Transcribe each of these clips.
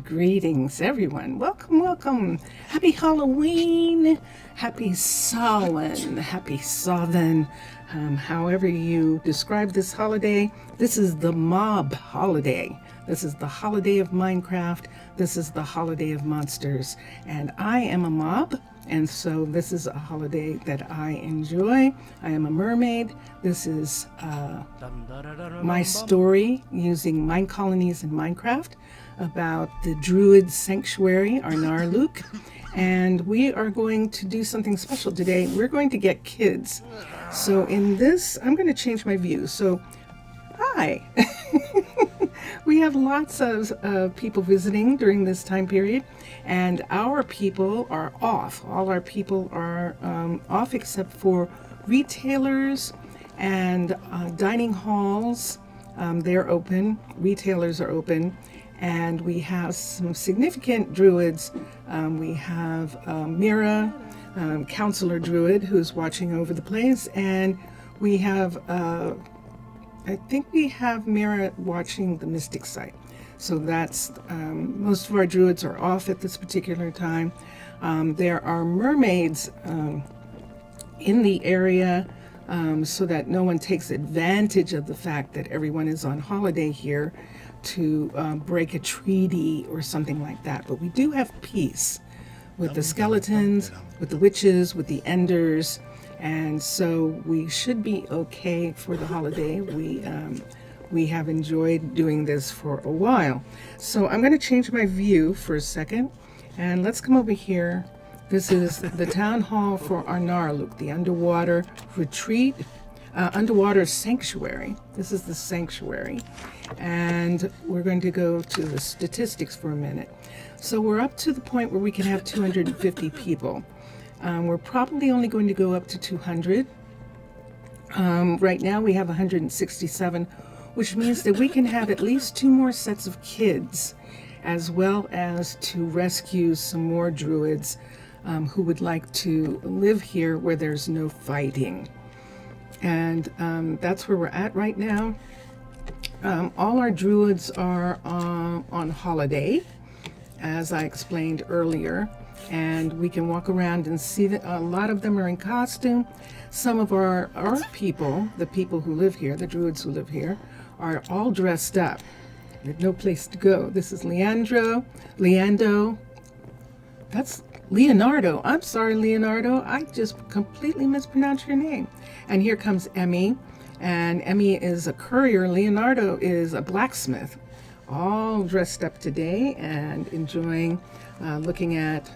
Greetings, everyone. Welcome, welcome. Happy Halloween. Happy Samhain. Happy Samhain. However you describe this holiday, this is the mob holiday. This is the holiday of Minecraft. This is the holiday of monsters. And I am a mob, and so this is a holiday that I enjoy. I am a mermaid. This is my story using Minecolonies in Minecraft about the Druid Sanctuary, Arnaaluk. And we are going to do something special today. We're going to get kids. So in this, I'm going to change my view. So, hi. We have lots of people visiting during this time period, and our people are off. All our people are off except for retailers and dining halls. They're open. Retailers are open. And we have some significant druids. We have Mira, Counselor Druid, who's watching over the place. And we have, I think we have Mira watching the Mystic site. So that's, most of our druids are off at this particular time. There are mermaids in the area so that no one takes advantage of the fact that everyone is on holiday here to break a treaty or something like that. But we do have peace with the skeletons, with the witches, with the enders, and so we should be okay for the holiday. We have enjoyed doing this for a while. So I'm going to change my view for a second, and let's come over here. This is the town hall for Arnaaluk, the underwater retreat, underwater sanctuary. This is the sanctuary. And we're going to go to the statistics for a minute. So we're up to the point where we can have 250 people. We're probably only going to go up to 200. Right now we have 167, which means that we can have at least 2 more sets of kids, as well as to rescue some more druids who would like to live here where there's no fighting. And that's where we're at right now. All our druids are on holiday, as I explained earlier, and we can walk around and see that a lot of them are in costume. Some of our people, the people who live here, the druids who live here, are all dressed up. There's no place to go. This is Leandro. That's Leonardo. I'm sorry, Leonardo. I just completely mispronounced your name. And here comes Emmy. And Emmy is a courier. Leonardo is a blacksmith. All dressed up today and enjoying looking at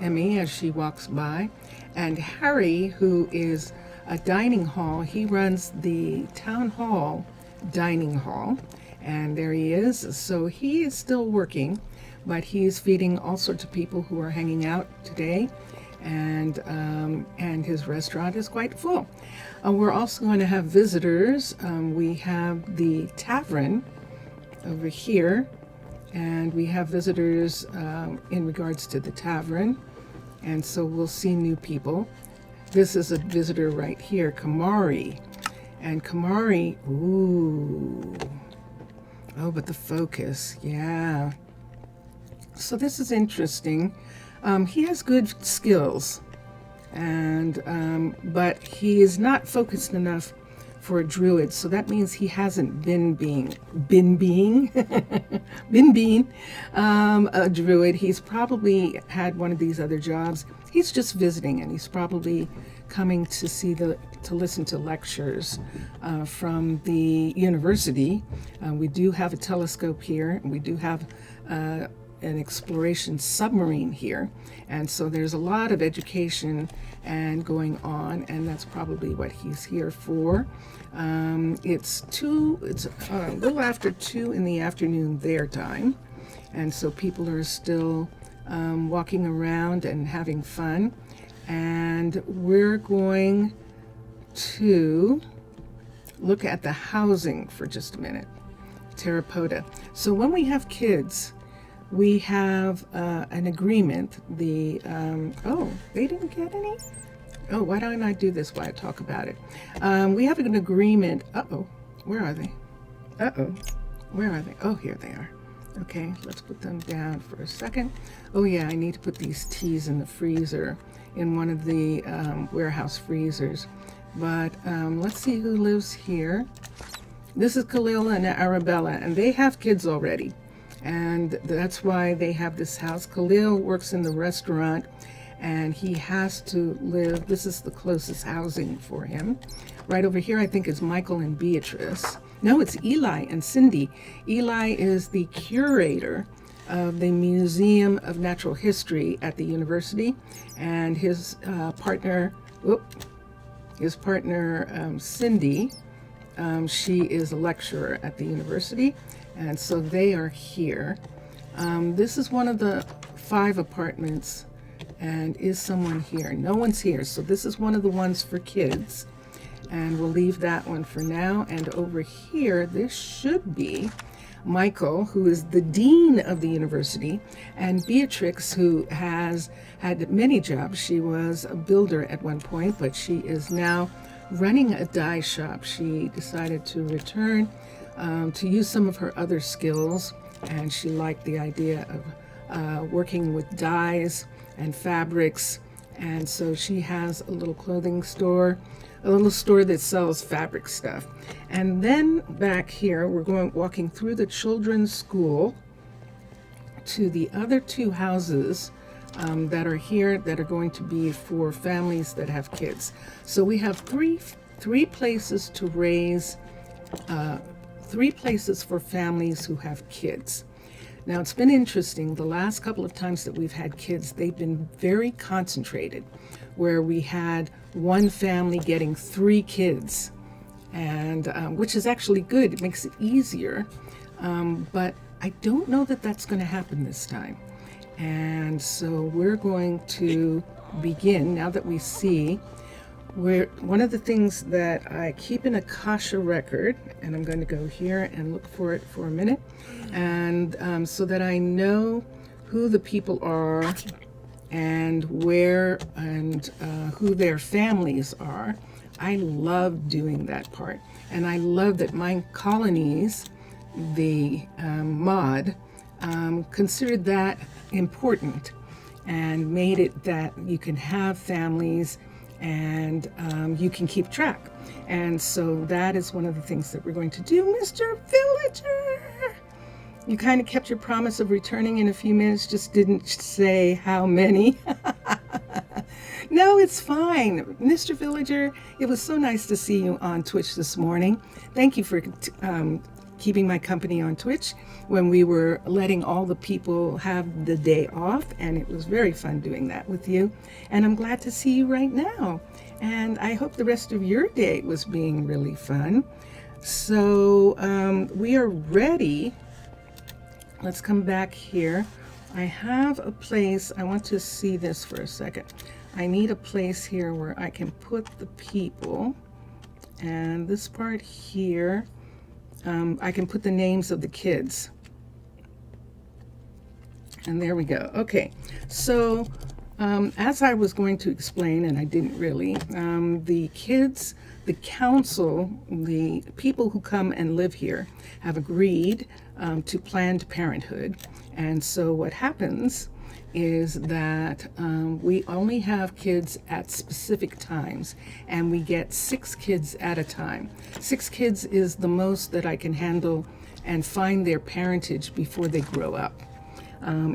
Emmy as she walks by. And Harry, who is a dining hall, he runs the town hall dining hall. And there he is. So he is still working, but he's feeding all sorts of people who are hanging out today. And his restaurant is quite full. We're also going to have visitors. We have the tavern over here, and we have visitors in regards to the tavern, and so we'll see new people. This is a visitor right here, Kamari. And Kamari, ooh, oh, but the focus, yeah. So this is interesting. He has good skills, and but he is not focused enough for a druid. So that means he hasn't been a druid. He's probably had one of these other jobs. He's just visiting, and he's probably coming to listen to lectures from the university. We do have a telescope here, and we do have an exploration submarine here, and so there's a lot of education and going on, and that's probably what he's here for. It's a little after 2 in the afternoon their time, and so people are still walking around and having fun. And we're going to look at the housing for just a minute. Terracotta. So when we have kids, we have an agreement. Oh, they didn't get any? Oh, why don't I do this while I talk about it? We have an agreement. Uh-oh, where are they? Uh-oh, where are they? Oh, here they are. Okay, let's put them down for a second. Oh yeah, I need to put these teas in the freezer, in one of the warehouse freezers. But let's see who lives here. This is Khalil and Arabella, and they have kids already. And that's why they have this house. Khalil works in the restaurant, and he has to live, this is the closest housing for him. Right over here, I think, is Michael and Beatrice. No, it's Eli and Cindy. Eli is the curator of the Museum of Natural History at the university, and his partner, Cindy, she is a lecturer at the university, and so they are here. This is one of the 5 apartments, and is someone here? No one's here, so this is one of the ones for kids. And we'll leave that one for now. And over here, this should be Michael, who is the dean of the university, and Beatrix, who has had many jobs. She was a builder at one point, but she is now running a dye shop. She decided to return to use some of her other skills, and she liked the idea of working with dyes and fabrics. And so she has a little clothing store, a little store that sells fabric stuff. And then back here, we're walking through the children's school to the other 2 houses that are here that are going to be for families that have kids. So we have three places to raise, 3 places for families who have kids. Now, it's been interesting. The last couple of times that we've had kids, they've been very concentrated, where we had one family getting 3 kids, and which is actually good. It makes it easier, but I don't know that that's going to happen this time. And so we're going to begin, now that we see where one of the things that I keep an Akasha record, and I'm going to go here and look for it for a minute, and so that I know who the people are and where and who their families are. I love doing that part, and I love that Minecolonies, the mod, considered that important and made it that you can have families and you can keep track. And so that is one of the things that we're going to do. Mr. Villager, you kind of kept your promise of returning in a few minutes, just didn't say how many. No, it's fine. Mr. Villager, it was so nice to see you on Twitch this morning. Thank you for keeping my company on Twitch when we were letting all the people have the day off, and it was very fun doing that with you. And I'm glad to see you right now, and I hope the rest of your day was being really fun. So we are ready. Let's come back here. I have a place. I want to see this for a second. I need a place here where I can put the people, and this part here, I can put the names of the kids. And there we go. Okay, so as I was going to explain, and I didn't really, the kids, the council, the people who come and live here have agreed to Planned Parenthood. And so what happens is that we only have kids at specific times, and we get 6 kids at a time. 6 kids is the most that I can handle and find their parentage before they grow up.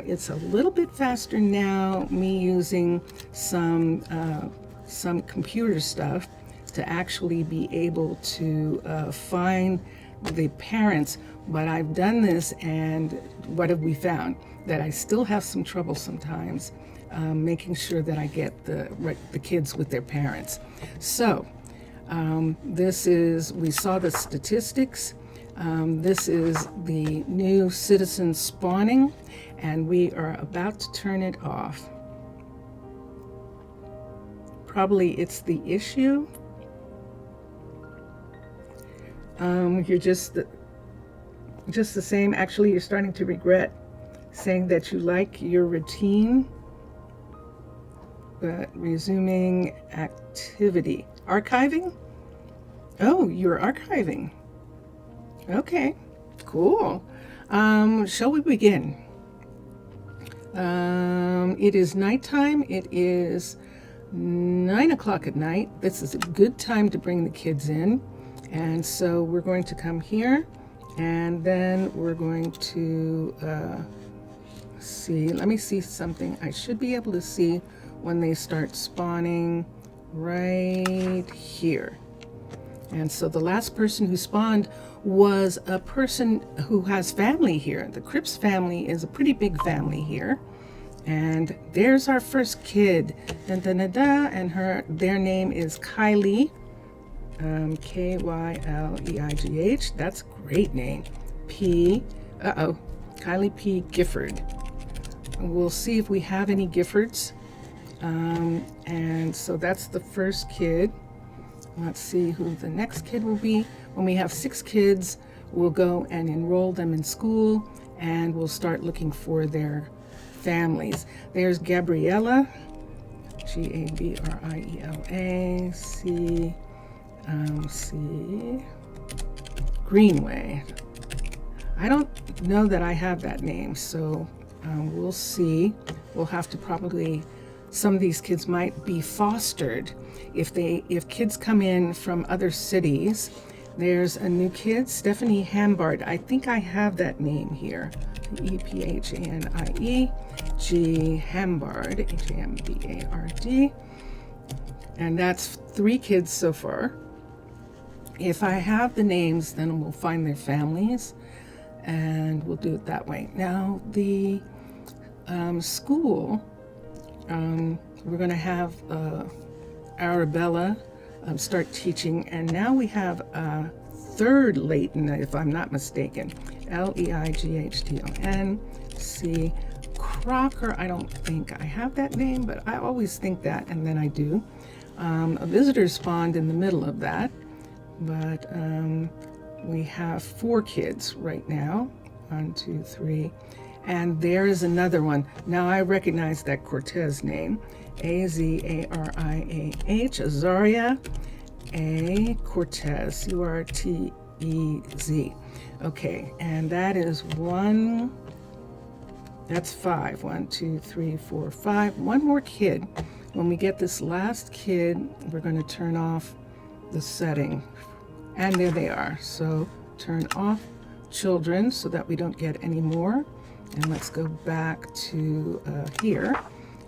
It's a little bit faster now, me using some computer stuff to actually be able to find the parents, but I've done this, and what have we found? That I still have some trouble sometimes making sure that I get the kids with their parents. So this is, we saw the statistics. This is the new citizen spawning, and we are about to turn it off. Probably it's the issue. You're just the same. Actually, you're starting to regret saying that you like your routine, but resuming activity. Archiving? Oh, you're archiving. Okay, cool. Shall we begin? It is nighttime. It is 9 o'clock at night. This is a good time to bring the kids in. And so we're going to come here, and then we're going to see. Let me see something. I should be able to see when they start spawning right here. And so the last person who spawned was a person who has family here. The Cripps family is a pretty big family here. And there's our first kid. Dun, dun, dun, dun, and their name is Kylie. Kyleigh. That's a great name. Kylie P. Gifford. We'll see if we have any Giffords. And so that's the first kid. Let's see who the next kid will be. When we have 6 kids, we'll go and enroll them in school, and we'll start looking for their families. There's Gabriella, Gabriela, C. Greenway. I don't know that I have that name, so we'll see. We'll have to probably, some of these kids might be fostered. If kids come in from other cities. There's a new kid, Stephanie Hambard. I think I have that name here. Ephanie G. Hambard, Hambard. And that's 3 kids so far. If I have the names, then we'll find their families, and we'll do it that way. Now, the school, we're going to have Arabella start teaching, and now we have a third Leighton, if I'm not mistaken. Leighdon. C. Crocker. I don't think I have that name, but I always think that, and then I do. A visitor spawned in the middle of that, but we have 4 kids right now. 1, 2, 3. And there is another one. Now I recognize that Cortez name. Azariah, Azaria A. Cortez, Urtez. Okay, and that is 1, that's 5. 1, 2, 3, 4, 5. One more kid. When we get this last kid, we're going to turn off the setting. And there they are. So turn off children so that we don't get any more. And let's go back to here.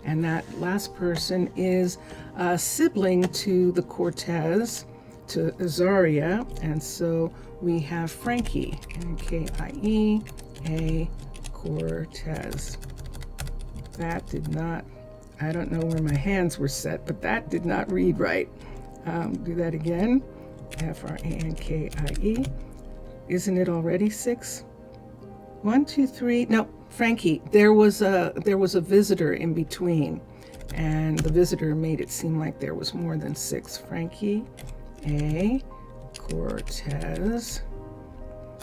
And that last person is a sibling to the Cortez, to Azaria. And so we have Frankie, Kia Cortez. That did not, I don't know where my hands were set, but that did not read right. Do that again. Frankie. Isn't it already 6? 1, 2, 3. No, Frankie. There was a visitor in between, and the visitor made it seem like there was more than 6. Frankie A. Cortez.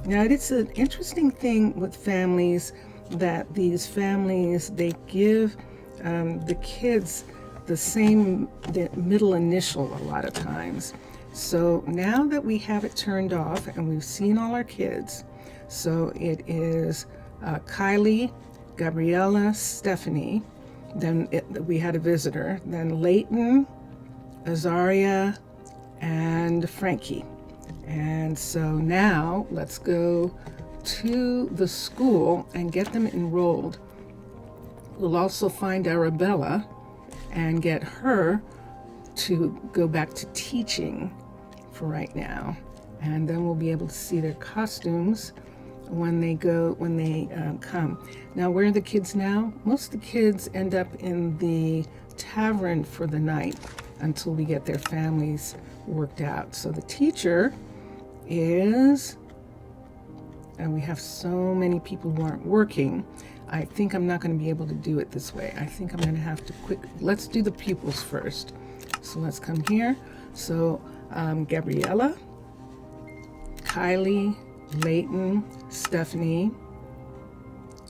Now, it's an interesting thing with families that these families, they give the kids the middle initial a lot of times. So now that we have it turned off and we've seen all our kids, so it is Kylie, Gabriella, Stephanie, then we had a visitor, then Leighton, Azaria, and Frankie. And so now let's go to the school and get them enrolled. We'll also find Arabella and get her to go back to teaching for right now. And then we'll be able to see their costumes when they come. Now, where are the kids now? Most of the kids end up in the tavern for the night until we get their families worked out. So the teacher is, and we have so many people who aren't working, I think I'm not going to be able to do it this way. I think I'm going to have to let's do the pupils first. So let's come here. So Gabriella, Kylie, Leighton, Stephanie,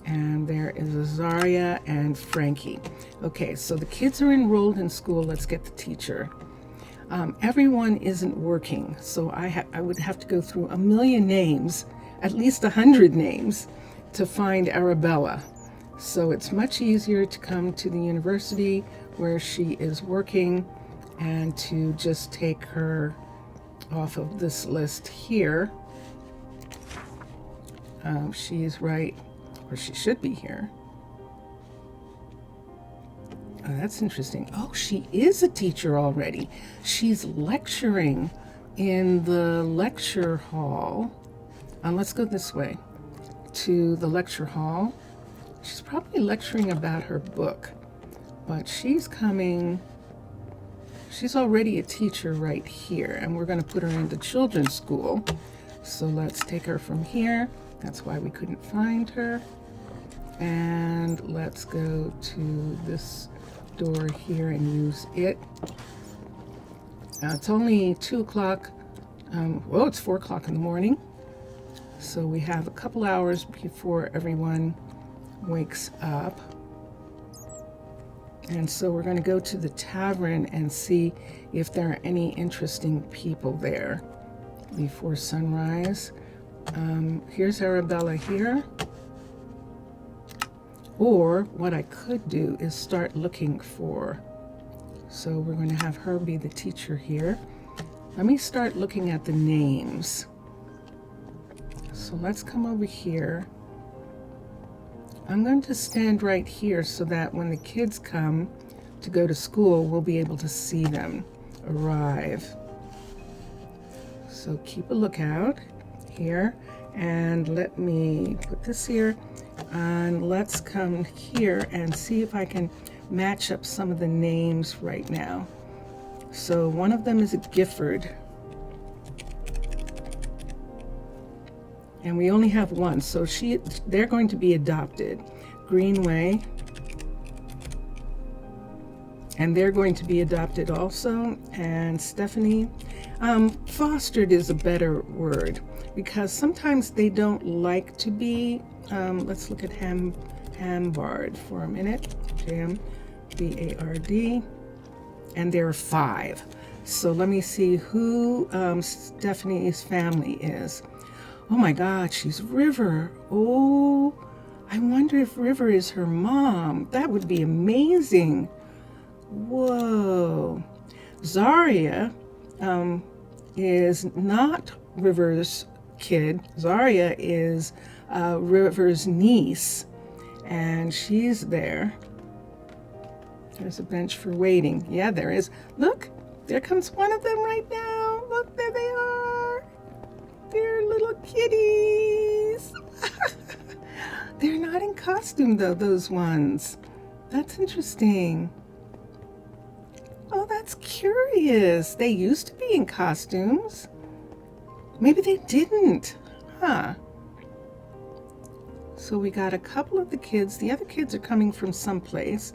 and there is Azaria and Frankie. Okay, so the kids are enrolled in school. Let's get the teacher. Everyone isn't working, so I would have to go through a million names, at least 100 names, to find Arabella. So it's much easier to come to the university where she is working and to just take her off of this list here. She's right, or she should be here. Oh, that's interesting. Oh, she is a teacher already. She's lecturing in the lecture hall. Let's go this way to the lecture hall. She's probably lecturing about her book, but she's coming. She's already a teacher right here, and we're going to put her in the children's school. So let's take her from here. That's why we couldn't find her. And let's go to this door here and use it. It's only 2 o'clock. Well, it's 4 o'clock in the morning. So we have a couple hours before everyone wakes up. And so we're going to go to the tavern and see if there are any interesting people there before sunrise. Here's Arabella here. Or what I could do is start looking for. So we're going to have her be the teacher here. Let me start looking at the names. So let's come over here. I'm going to stand right here so that when the kids come to go to school, we'll be able to see them arrive. So keep a lookout here, and let me put this here, and let's come here and see if I can match up some of the names right now. So one of them is a Gifford, and we only have one, so they're going to be adopted. Greenway, and they're going to be adopted also. And Stephanie, fostered is a better word, because sometimes they don't like to be, let's look at Hambard for a minute, Bard, and there are 5. So let me see who Stephanie's family is. Oh my God, she's River. Oh, I wonder if River is her mom. That would be amazing. Whoa. Zaria is not River's kid. Zaria is River's niece, and she's there. There's a bench for waiting. Yeah, there is. Look, there comes one of them right now. Look, there they are. They're little kitties. They're not in costume though, those ones. That's interesting. Oh, that's curious. They used to be in costumes. Maybe they didn't. Huh. So we got a couple of the kids. The other kids are coming from someplace.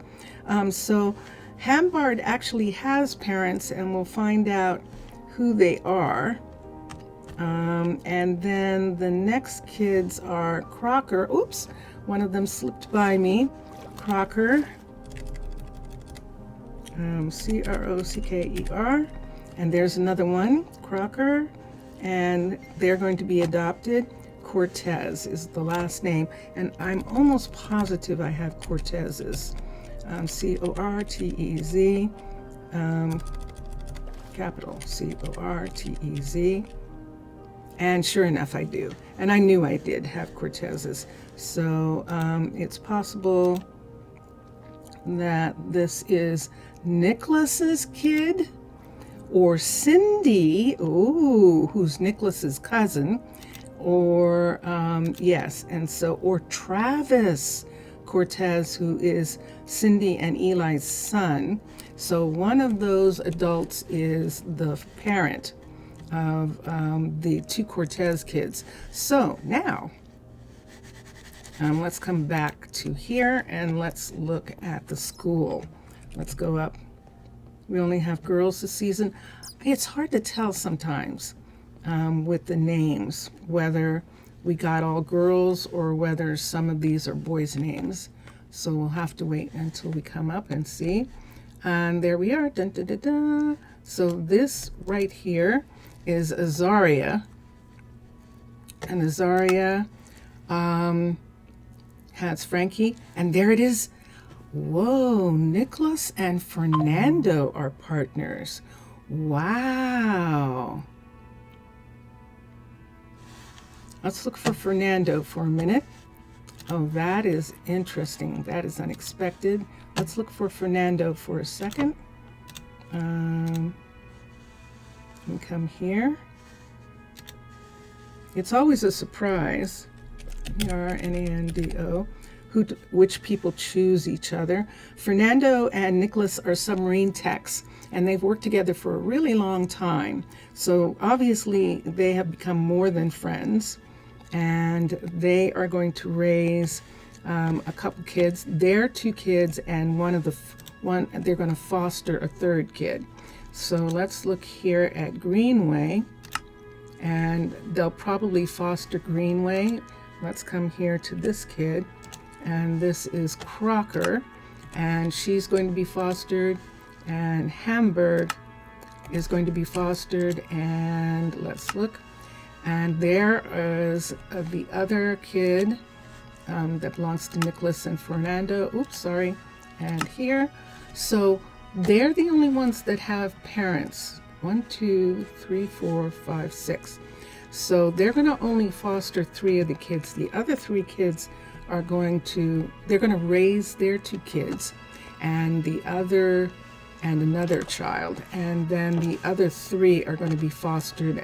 So Hambard actually has parents, and we'll find out who they are. And then the next kids are Crocker. Oops, one of them slipped by me. Crocker, Crocker, and there's another one, Crocker, and they're going to be adopted. Cortez is the last name, and I'm almost positive I have Cortez's. Cortez, capital Cortez. And sure enough, I do. And I knew I did have Cortez's. So it's possible that this is Nicholas's kid, or Cindy, ooh, who's Nicholas's cousin, or yes, and so, or Travis Cortez, who is Cindy and Eli's son. So one of those adults is the parent of the 2 Cortez kids. So now, let's come back to here and let's look at the school. Let's go up. We only have girls this season. It's hard to tell sometimes with the names, whether we got all girls or whether some of these are boys' names. So we'll have to wait until we come up and see. And there we are. Dun, dun, dun, dun. So this right here is Azaria. And Azaria has Frankie, and there it is. Whoa, Nicholas and Fernando are partners. Wow. Let's look for Fernando for a minute. Oh, that is interesting. That is unexpected. Let's look for Fernando for a second. And come here. It's always a surprise. Fernando, which people choose each other. Fernando and Nicholas are submarine techs, and they've worked together for a really long time. So obviously they have become more than friends, and they are going to raise a couple kids. They're 2 kids, and they're going to foster a 3rd kid. So let's look here at Greenway, and they'll probably foster Greenway. Let's come here to this kid. And this is Crocker, and she's going to be fostered, and Hamburg is going to be fostered, and let's look. And there is the other kid that belongs to Nicholas and Fernando. Oops, sorry. And here. So they're the only ones that have parents. 1, 2, 3, 4, 5, 6. So they're going to only foster 3 of the kids. The other 3 kids they're going to raise their 2 kids and another child, and then the other 3 are going to be fostered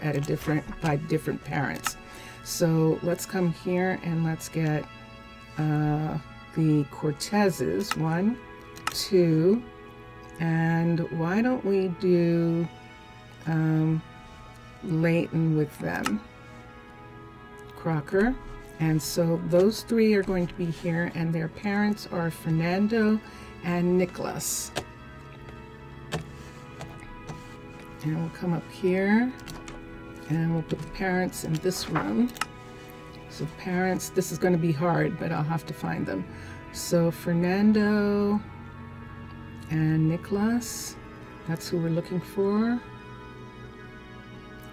by different parents. So let's come here and let's get the Cortezes, 1, 2, and why don't we do Leighton with them, Crocker. And so those 3 are going to be here, and their parents are Fernando and Nicholas. And we'll come up here, and we'll put the parents in this room. So parents, this is going to be hard, but I'll have to find them. So Fernando and Nicholas, that's who we're looking for.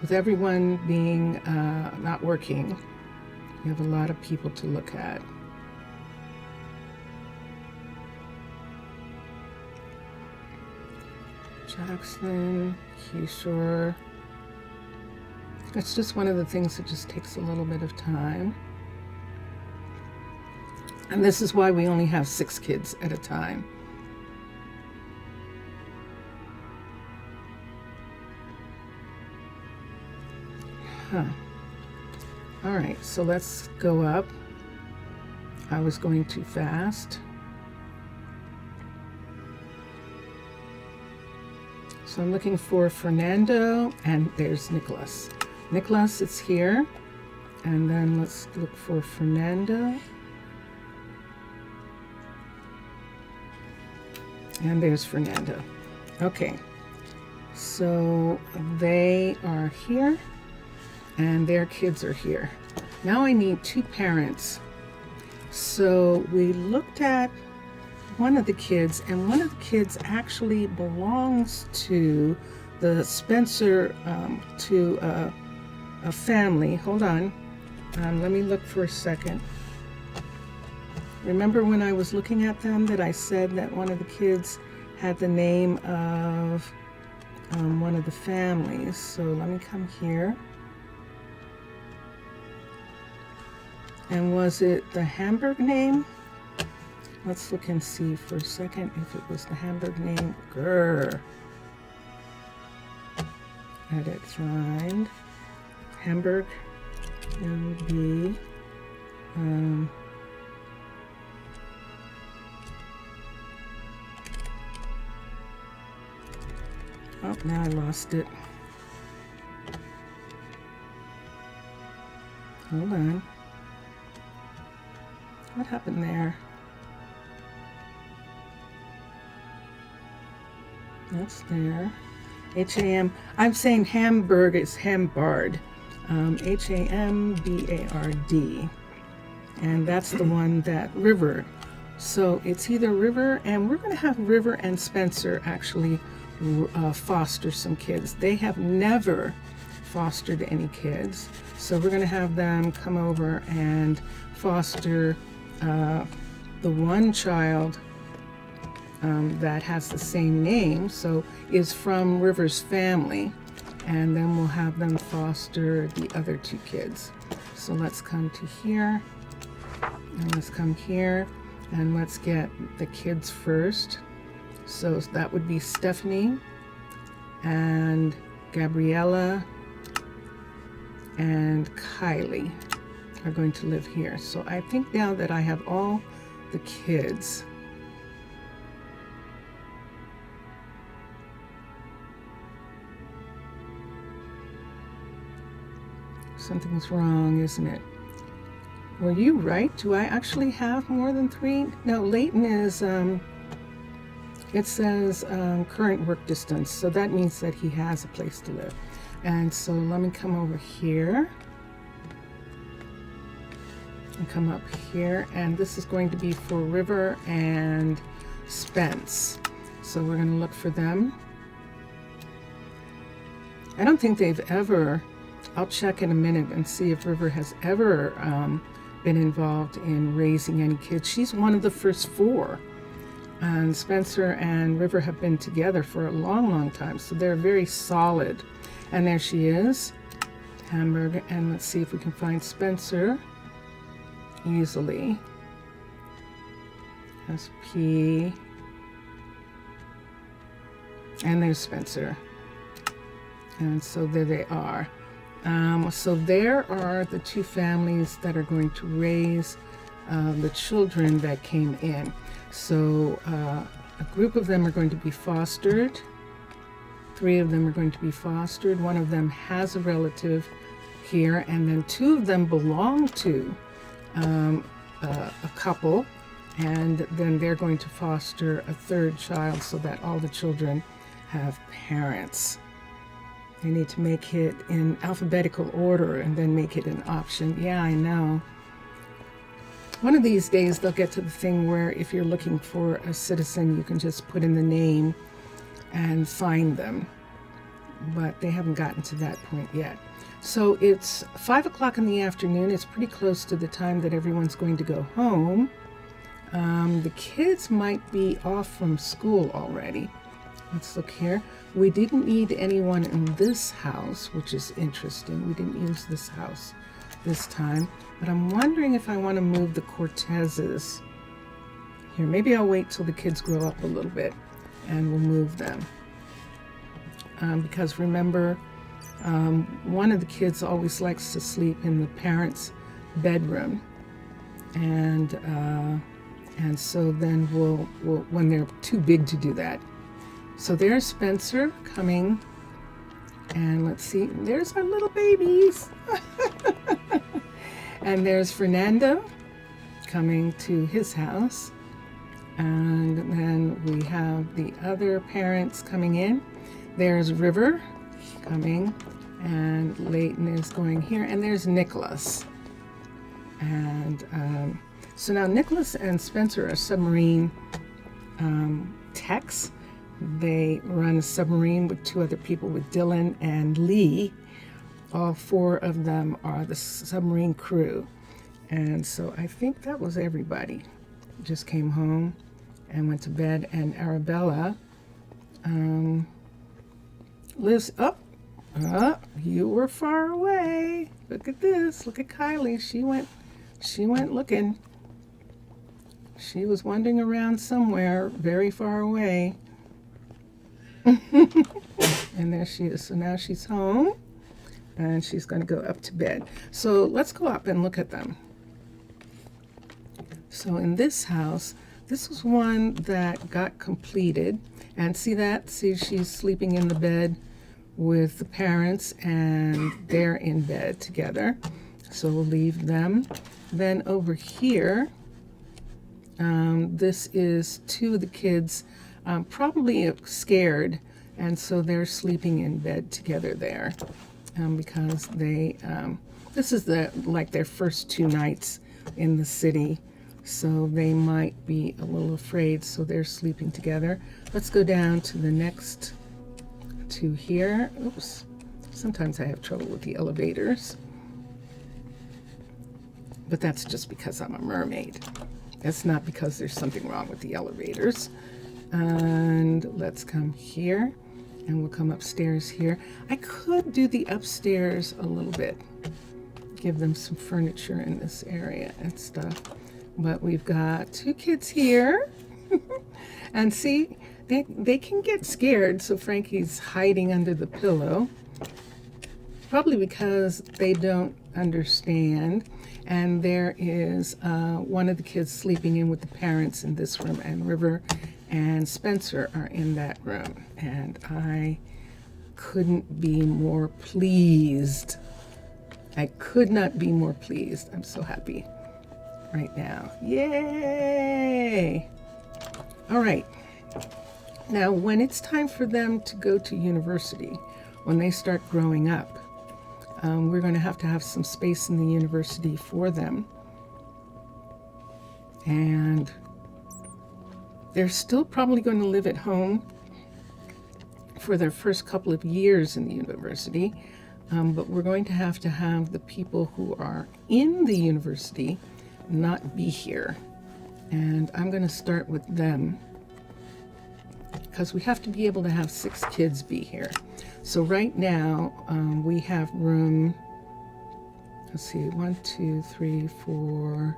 With everyone being not working, we have a lot of people to look at. Jackson, Keyshore. It's just one of the things that just takes a little bit of time. And this is why we only have 6 kids at a time. All right, so let's go up. I was going too fast. So I'm looking for Fernando, and there's Nicholas. Nicholas is here, and then let's look for Fernando. And there's Fernando. Okay, so they are here, and their kids are here. Now I need 2 parents. So we looked at one of the kids, and one of the kids actually belongs to the Spencer, to a family. Hold on. Let me look for a second. Remember when I was looking at them that I said that one of the kids had the name of one of the families. So let me come here. And was it the Hamburg name? Let's look and see for a second if it was the Hamburg name. Grr. Edit find. Hamburg. MB. Oh, now I lost it. Hold on. What happened there? That's there. H-A-M. I'm saying Hamburg is Hambard. H-A-M-B-A-R-D. And that's the one that River. So it's either River, and we're going to have River and Spencer actually foster some kids. They have never fostered any kids. So we're going to have them come over and foster the one child that has the same name, so is from River's family, and then we'll have them foster the other two kids. So let's come to here, and let's come here, and let's get the kids first. So that would be Stephanie and Gabriella and Kylie are going to live here. So I think now that I have all the kids, something's wrong, isn't it? Were you right? Do I actually have more than 3? No, Leighton is, it says current work distance, so that means that he has a place to live. And so let me come over here and come up here, and this is going to be for River and Spence. So we're going to look for them. I don't think they've ever, I'll check in a minute and see if River has ever been involved in raising any kids. She's one of the first 4. And Spencer and River have been together for a long, long time. So they're very solid. And there she is, Hamburg. And let's see if we can find Spencer easily. SP. And there's Spencer. And so there they are. So there are the 2 families that are going to raise the children that came in. So a group of them are going to be fostered. 3 of them are going to be fostered. 1 of them has a relative here, and then 2 of them belong to a couple, and then they're going to foster a 3rd child so that all the children have parents. They need to make it in alphabetical order and then make it an option. Yeah, I know. One of these days they'll get to the thing where if you're looking for a citizen, you can just put in the name and find them. But they haven't gotten to that point yet. So it's 5 o'clock in the afternoon. It's pretty close to the time that everyone's going to go home. The kids might be off from school already. Let's look here. We didn't need anyone in this house, which is interesting. We didn't use this house this time. But I'm wondering if I want to move the Cortezes here. Maybe I'll wait till the kids grow up a little bit and we'll move them. Because remember, one of the kids always likes to sleep in the parents' bedroom. And so then we'll when they're too big to do that. So there's Spencer coming, and let's see, there's our little babies. And there's Fernando coming to his house, and then we have the other parents coming in. There's River coming, and Leighton is going here, and there's Nicholas. And so now Nicholas and Spencer are submarine techs. They run a submarine with 2 other people, with Dylan and Lee. All 4 of them are the submarine crew. And so I think that was everybody. Just came home and went to bed. And Arabella lives up. You were far away. Look at this. Look at Kylie. She went looking. She was wandering around somewhere very far away. And there she is. So now she's home and she's going to go up to bed. So let's go up and look at them. So in this house, this was one that got completed. And see that? See, she's sleeping in the bed with the parents, and they're in bed together. So we'll leave them. Then over here, this is 2 of the kids, probably scared, and so they're sleeping in bed together there, because they, this is like their first 2 nights in the city, so they might be a little afraid, so they're sleeping together. Let's go down to the next 2 here. Oops, sometimes I have trouble with the elevators. but that's just because I'm a mermaid. That's not because there's something wrong with the elevators. And let's come here, and we'll come upstairs here. I could do the upstairs a little bit, give them some furniture in this area and stuff. But we've got 2 kids here. And see, they can get scared, so Frankie's hiding under the pillow. Probably because they don't understand. And there is one of the kids sleeping in with the parents in this room, and River and Spencer are in that room. And I couldn't be more pleased. I could not be more pleased. I'm so happy right now. Yay! All right. Now, when it's time for them to go to university, when they start growing up, we're going to have some space in the university for them. And they're still probably going to live at home for their first couple of years in the university. But we're going to have the people who are in the university not be here. And I'm going to start with them, because we have to be able to have 6 kids be here. So right now, we have room, let's see, 1, 2, 3, 4,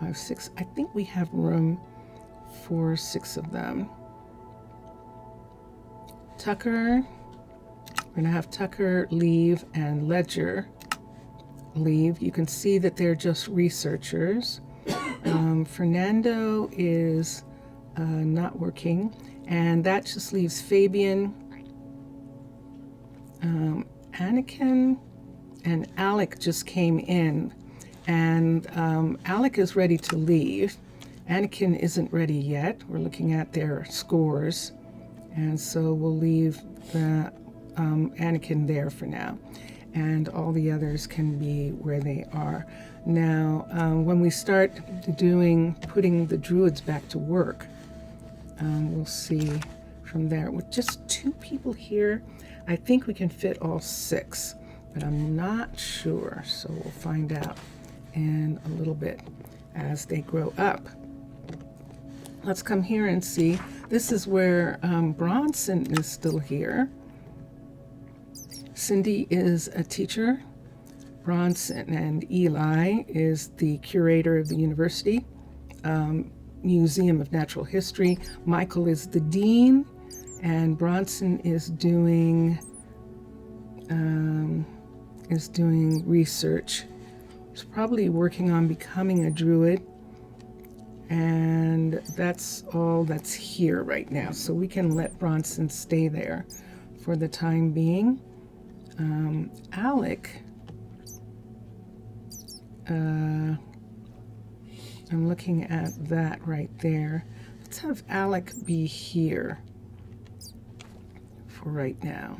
5, 6. I think we have room for 6 of them. Tucker, we're gonna have Tucker leave and Ledger leave. You can see that they're just researchers. Fernando is not working, and that just leaves Fabian, Anakin, and Alec just came in, and Alec is ready to leave. Anakin isn't ready yet. We're looking at their scores, and so we'll leave the Anakin there for now, and all the others can be where they are. Now, when we start putting the druids back to work, we'll see from there. With just 2 people here, I think we can fit all 6, but I'm not sure, so we'll find out in a little bit as they grow up. Let's come here and see. This is where Bronson is still here. Cindy is a teacher. Bronson and Eli is the curator of the university, Museum of Natural History. Michael is the dean, and Bronson is doing research. He's probably working on becoming a druid, and that's all that's here right now. So we can let Bronson stay there for the time being. Alec, I'm looking at that right there. Let's have Alec be here for right now.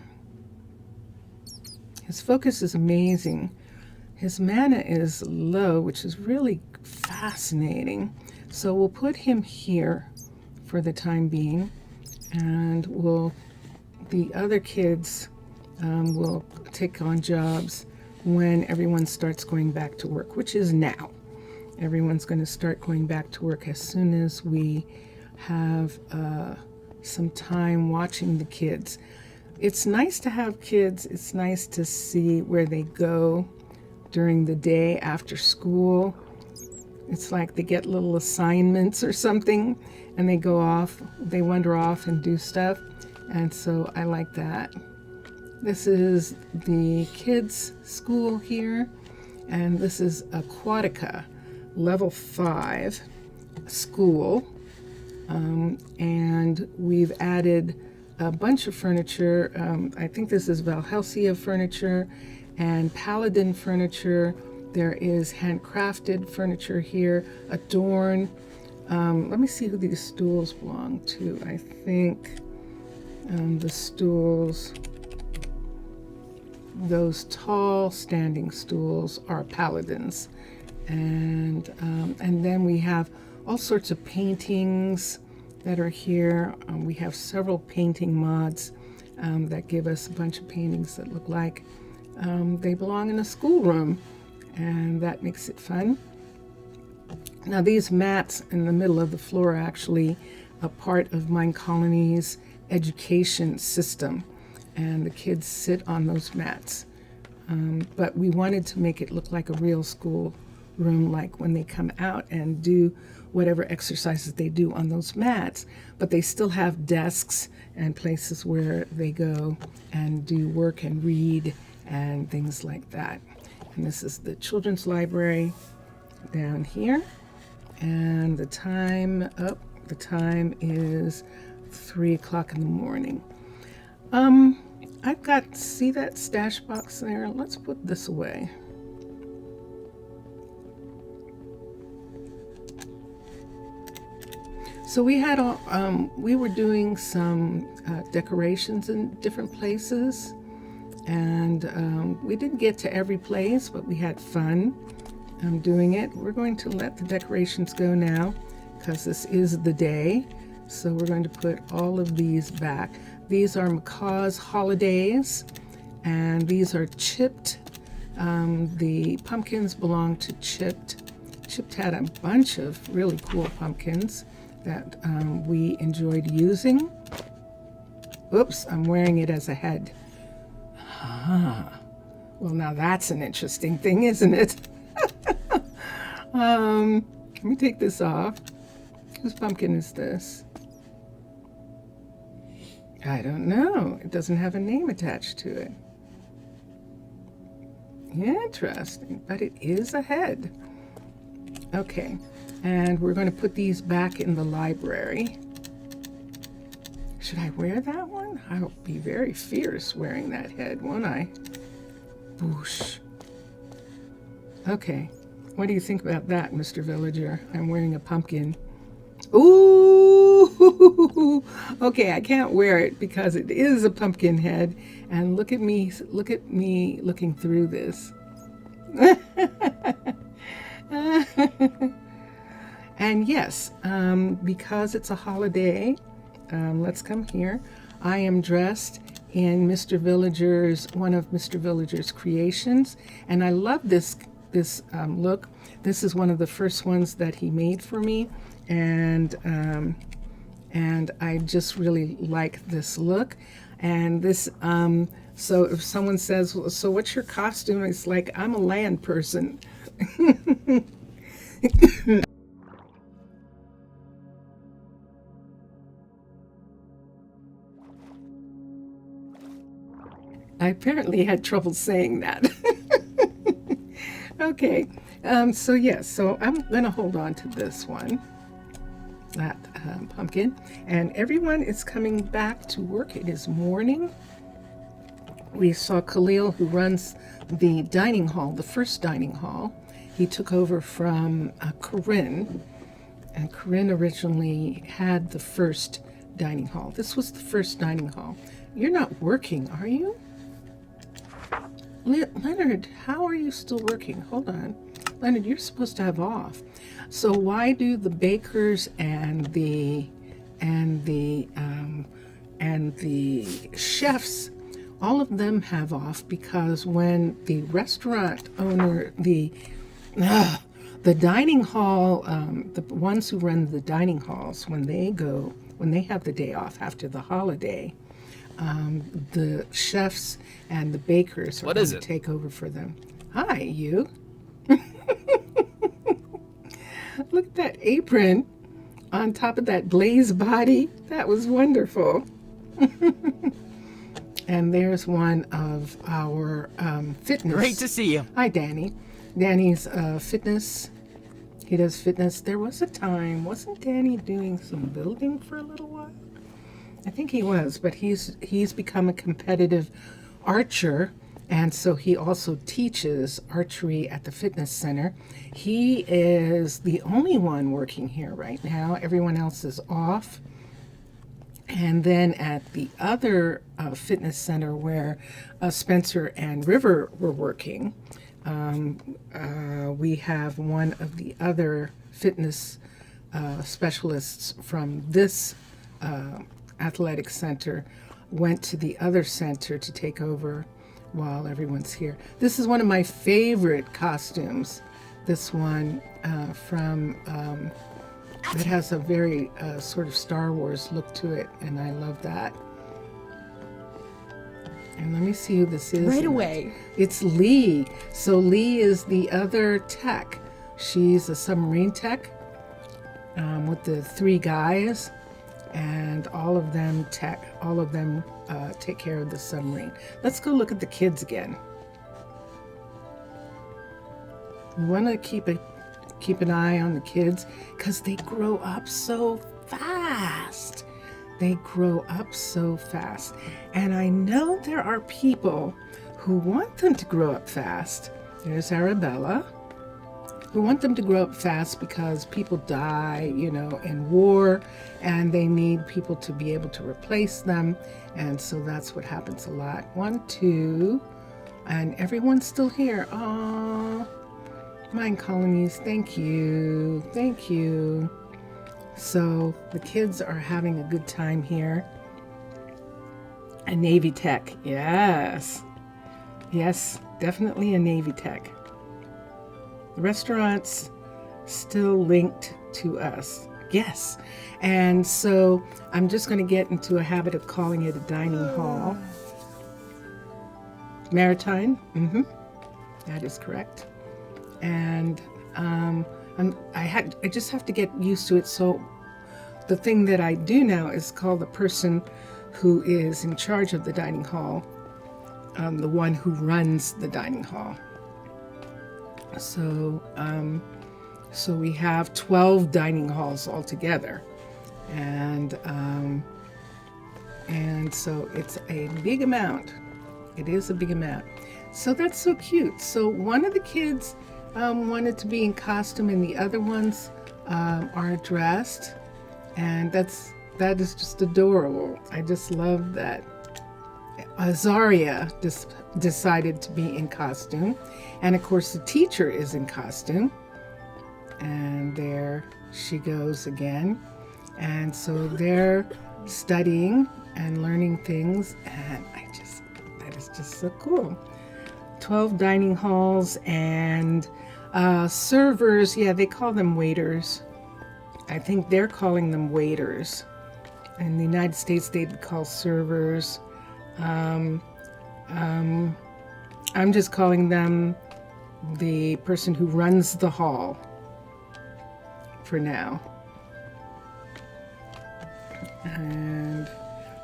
His focus is amazing. His mana is low, which is really fascinating. So we'll put him here for the time being, and the other kids will take on jobs when everyone starts going back to work, which is now. Everyone's going to start going back to work as soon as we have some time watching the kids. It's nice to have kids. It's nice to see where they go during the day after school. It's like they get little assignments or something, and they go off, they wander off and do stuff. And so I like that. This is the kids' school here, and this is Aquatica, level 5 school. And we've added a bunch of furniture. I think this is Valhelsia furniture and Paladin furniture. There is handcrafted furniture here, Adorn. Let me see who these stools belong to. I think the stools, those tall standing stools, are Paladins. And then we have all sorts of paintings that are here. We have several painting mods that give us a bunch of paintings that look like they belong in a schoolroom, and that makes it fun. Now these mats in the middle of the floor are actually a part of Minecolonies' education system, and the kids sit on those mats. But we wanted to make it look like a real school room, like when they come out and do whatever exercises they do on those mats, but they still have desks and places where they go and do work and read and things like that. And this is the children's library down here. And the time is 3 o'clock in the morning. I've got, see that stash box there? Let's put this away. So we had, we were doing some decorations in different places, and we didn't get to every place, but we had fun doing it. We're going to let the decorations go now because this is the day. So we're going to put all of these back. These are Macaw's holidays, and these are chipped. The pumpkins belong to Chipped. Chipped had a bunch of really cool pumpkins that we enjoyed using. Oops, I'm wearing it as a head. Well, now that's an interesting thing, isn't it? Let me take this off. Whose pumpkin is this? I don't know. It doesn't have a name attached to it. Interesting, but it is a head. Okay, and we're going to put these back in the library. Should I wear that one? I'll be very fierce wearing that head, won't I? Boosh. Okay, what do you think about that, Mr. Villager? I'm wearing a pumpkin. Ooh, okay, I can't wear it because it is a pumpkin head, and look at me looking through this. And yes, because it's a holiday, let's come here. I am dressed in one of Mr. Villager's creations, and I love this look. This is one of the first ones that he made for me, and I just really like this look. And this, so if someone says, well, so what's your costume? It's like, I'm a land person. I apparently had trouble saying that. Okay, so yes, so I'm gonna hold on to this one, that pumpkin, and everyone is coming back to work. It is morning. We saw Khalil, who runs the dining hall, the first dining hall. He took over from Corinne, and Corinne originally had the first dining hall. This was the first dining hall. You're not working, are you? Leonard, how are you still working? Hold on. Leonard, you're supposed to have off. So why do the bakers and the chefs, all of them have off? Because when the restaurant owner, the dining hall, the ones who run the dining halls, when they have the day off after the holiday, the chefs and the bakers are going to take over for them. Hi, you. Look at that apron on top of that blaze body. That was wonderful. And there's one of our fitness. Great to see you. Hi, Danny. Danny's fitness. He does fitness. There was a time, wasn't Danny doing some building for a little while? I think he was, but he's become a competitive archer, and so he also teaches archery at the fitness center. He is the only one working here right now. Everyone else is off. And then at the other fitness center where Spencer and River were working, we have one of the other fitness specialists from this athletic center went to the other center to take over while everyone's here. This is one of my favorite costumes this one from it has a very sort of Star Wars look to it, and I love that. And let me see who this is. Right away. It's Lee. So Lee is the other tech. She's a submarine tech with the 3 guys, and all of them take care of the submarine. Let's go look at the kids again. We want to keep an eye on the kids because they grow up so fast. They grow up so fast. And I know there are people who want them to grow up fast. There's Arabella, who want them to grow up fast because people die, in war, and they need people to be able to replace them. And so that's what happens a lot. 1, 2, and everyone's still here. Aww. Minecolonies, thank you. Thank you. So the kids are having a good time here. A Navy tech, yes. Yes, definitely a Navy tech. The restaurant's still linked to us. Yes. And so I'm just going to get into a habit of calling it a dining hall. Maritime, that is correct. And I just have to get used to it. So the thing that I do now is call the person who is in charge of the dining hall, the one who runs the dining hall. So we have 12 dining halls altogether, and so it's a big amount. It is a big amount. So that's so cute. So one of the kids wanted to be in costume, and the other ones are dressed, and that is just adorable. I just love that. Azaria decided to be in costume, and of course the teacher is in costume, and there she goes again. And so they're studying and learning things, and that is just so cool. 12 dining halls and servers. Yeah, they call them waiters. I think they're calling them waiters. In the United States, they'd call servers. I'm just calling them the person who runs the hall for now.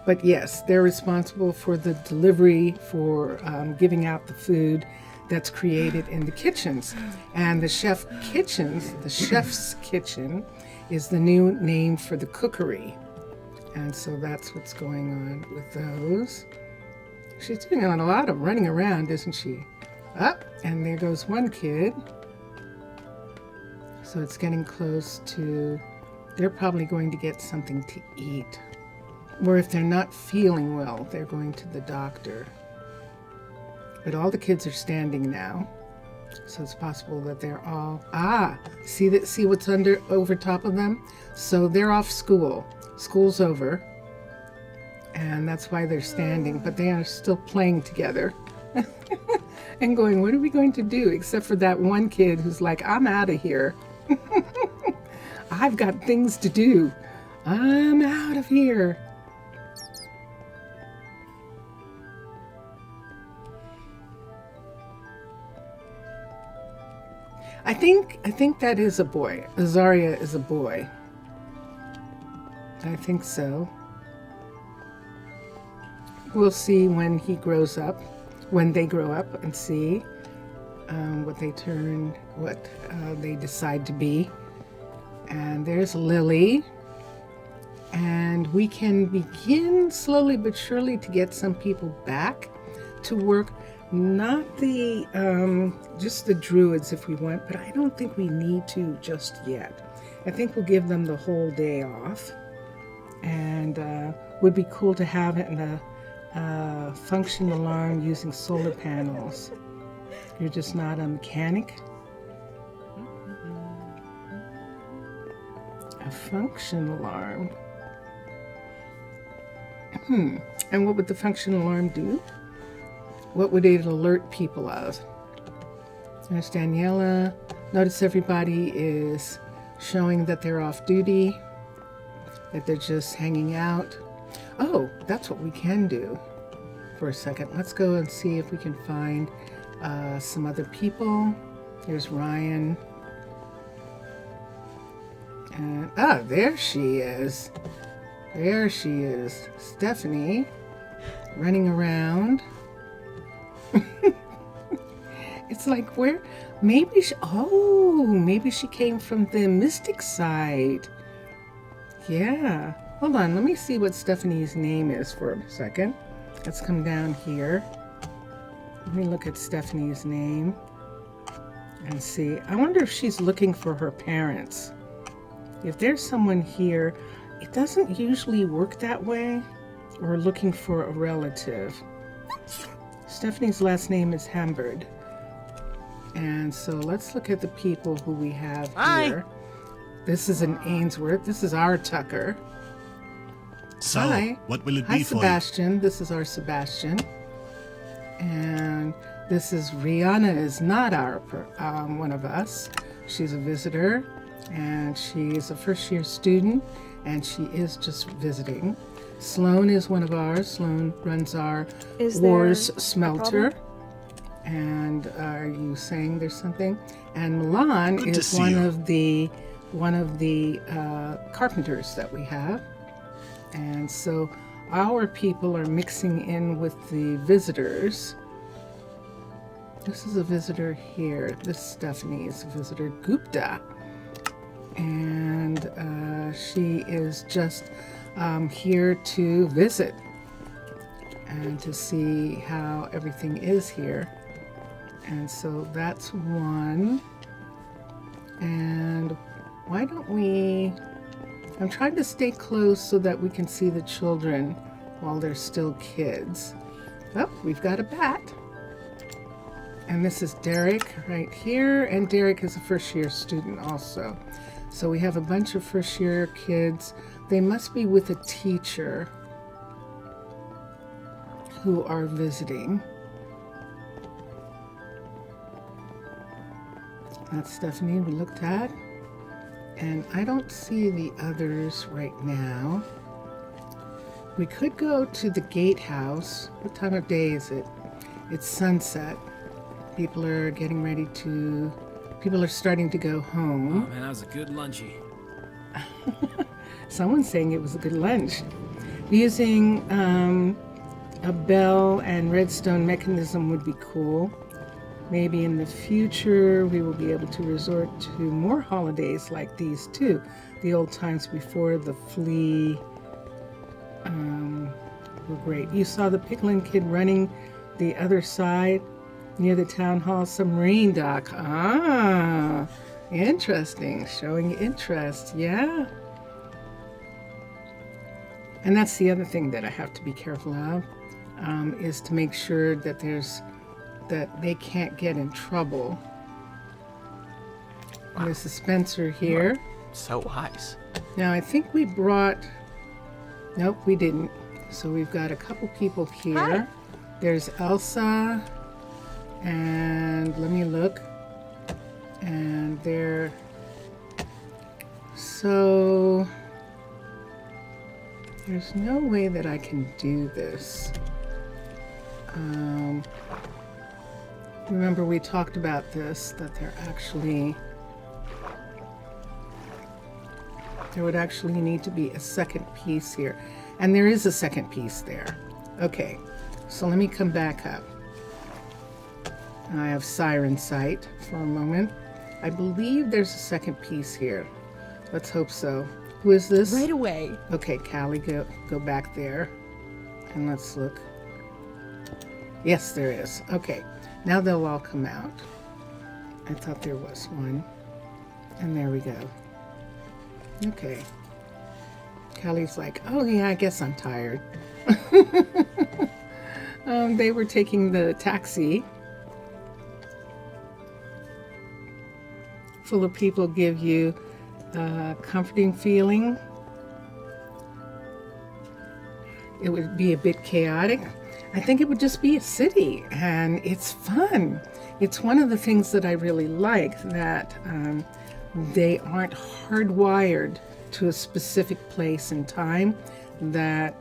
But yes, they're responsible for the delivery, for giving out the food that's created in the kitchens. And the chef's kitchen is the new name for the cookery. And so that's what's going on with those. She's doing a lot of running around, isn't she? Up, and there goes one kid. So it's getting close to, they're probably going to get something to eat. Or if they're not feeling well, they're going to the doctor. But all the kids are standing now. So it's possible that they're all, see what's over top of them? So they're off school. School's over. And that's why they're standing, but they are still playing together. And going, what are we going to do? Except for that one kid who's like, I'm out of here. I've got things to do. I'm out of here. I think that is a boy. Azaria is a boy. I think so. We'll see when he grows up, when they grow up, and see what they decide to be. And there's Lily. And we can begin slowly but surely to get some people back to work. Not the, just the druids if we want, but I don't think we need to just yet. I think we'll give them the whole day off. And would be cool to have it in a function alarm using solar panels. You're just not a mechanic. A function alarm. And what would the function alarm do? What would it alert people of? There's Daniela. Notice everybody is showing that they're off duty, that they're just hanging out. Oh, that's what we can do for a second. Let's go and see if we can find some other people. Here's Ryan. And, there she is. There she is. Stephanie running around. It's like, where? Maybe she came from the mystic side. Yeah. Hold on, let me see what Stephanie's name is for a second. Let's come down here. Let me look at Stephanie's name and see. I wonder if she's looking for her parents. If there's someone here, it doesn't usually work that way. We're looking for a relative. Stephanie's last name is Hamberd. And so let's look at the people who we have here. This is an Ainsworth. This is our Tucker. So, Hi. what will it Hi, be for you? Sebastian. This is our Sebastian. And this is Rihanna is not our one of us. She's a visitor, and she's a first-year student, and she is just visiting. Sloan is one of ours. Sloan runs our Wars Smelter. And are you saying there's something? And Milan Good to is see one of the carpenters that we have. And so our people are mixing in with the visitors. This is a visitor here. This Stephanie is a visitor, Gupta. And she is just here to visit and to see how everything is here. And so that's one. And why don't we, I'm trying to stay close so that we can see the children while they're still kids. Oh, we've got a bat. And this is Derek right here. And Derek is a first-year student also. So we have a bunch of first-year kids. They must be with a teacher who are visiting. That's Stephanie we looked at. And I don't see the others right now. We could go to the gatehouse. What time of day is it? It's sunset. People are getting ready to, people are starting to go home. Oh man, that was a good lunchy. Someone's saying it was a good lunch. Using a bell and redstone mechanism would be cool. Maybe in the future we will be able to resort to more holidays like these too. The old times before the flea were great. You saw the Pickling kid running the other side near the town hall submarine dock. Ah, interesting. Showing interest. Yeah. And that's the other thing that I have to be careful of, is to make sure that that they can't get in trouble. Wow. There's a Spencer here. So wise. Now I think we brought, nope, we didn't. So we've got a couple people here. Hi. There's Elsa, and let me look. And there, so there's no way that I can do this. Remember we talked about this, that there would actually need to be a second piece here. And there is a second piece there. Okay, so let me come back up. I have Siren Sight for a moment. I believe there's a second piece here. Let's hope so. Who is this? Right away. Okay, Callie, go back there. And let's look. Yes, there is. Okay, now they'll all come out. I thought there was one. And there we go. Okay. Callie's like, oh yeah, I guess I'm tired. They were taking the taxi. Full of people give you a comforting feeling. It would be a bit chaotic. I think it would just be a city, and it's fun. It's one of the things that I really like, that they aren't hardwired to a specific place and time, that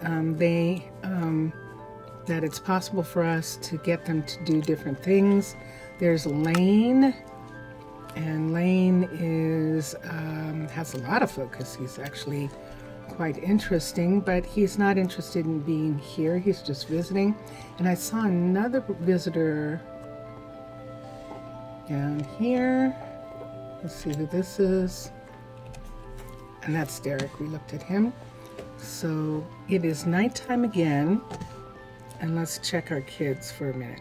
that it's possible for us to get them to do different things. There's Lane, and Lane is has a lot of focus. He's actually quite interesting, but he's not interested in being here. He's just visiting. And I saw another visitor down here. Let's see who this is. And that's Derek. We looked at him. So it is nighttime again. And let's check our kids for a minute.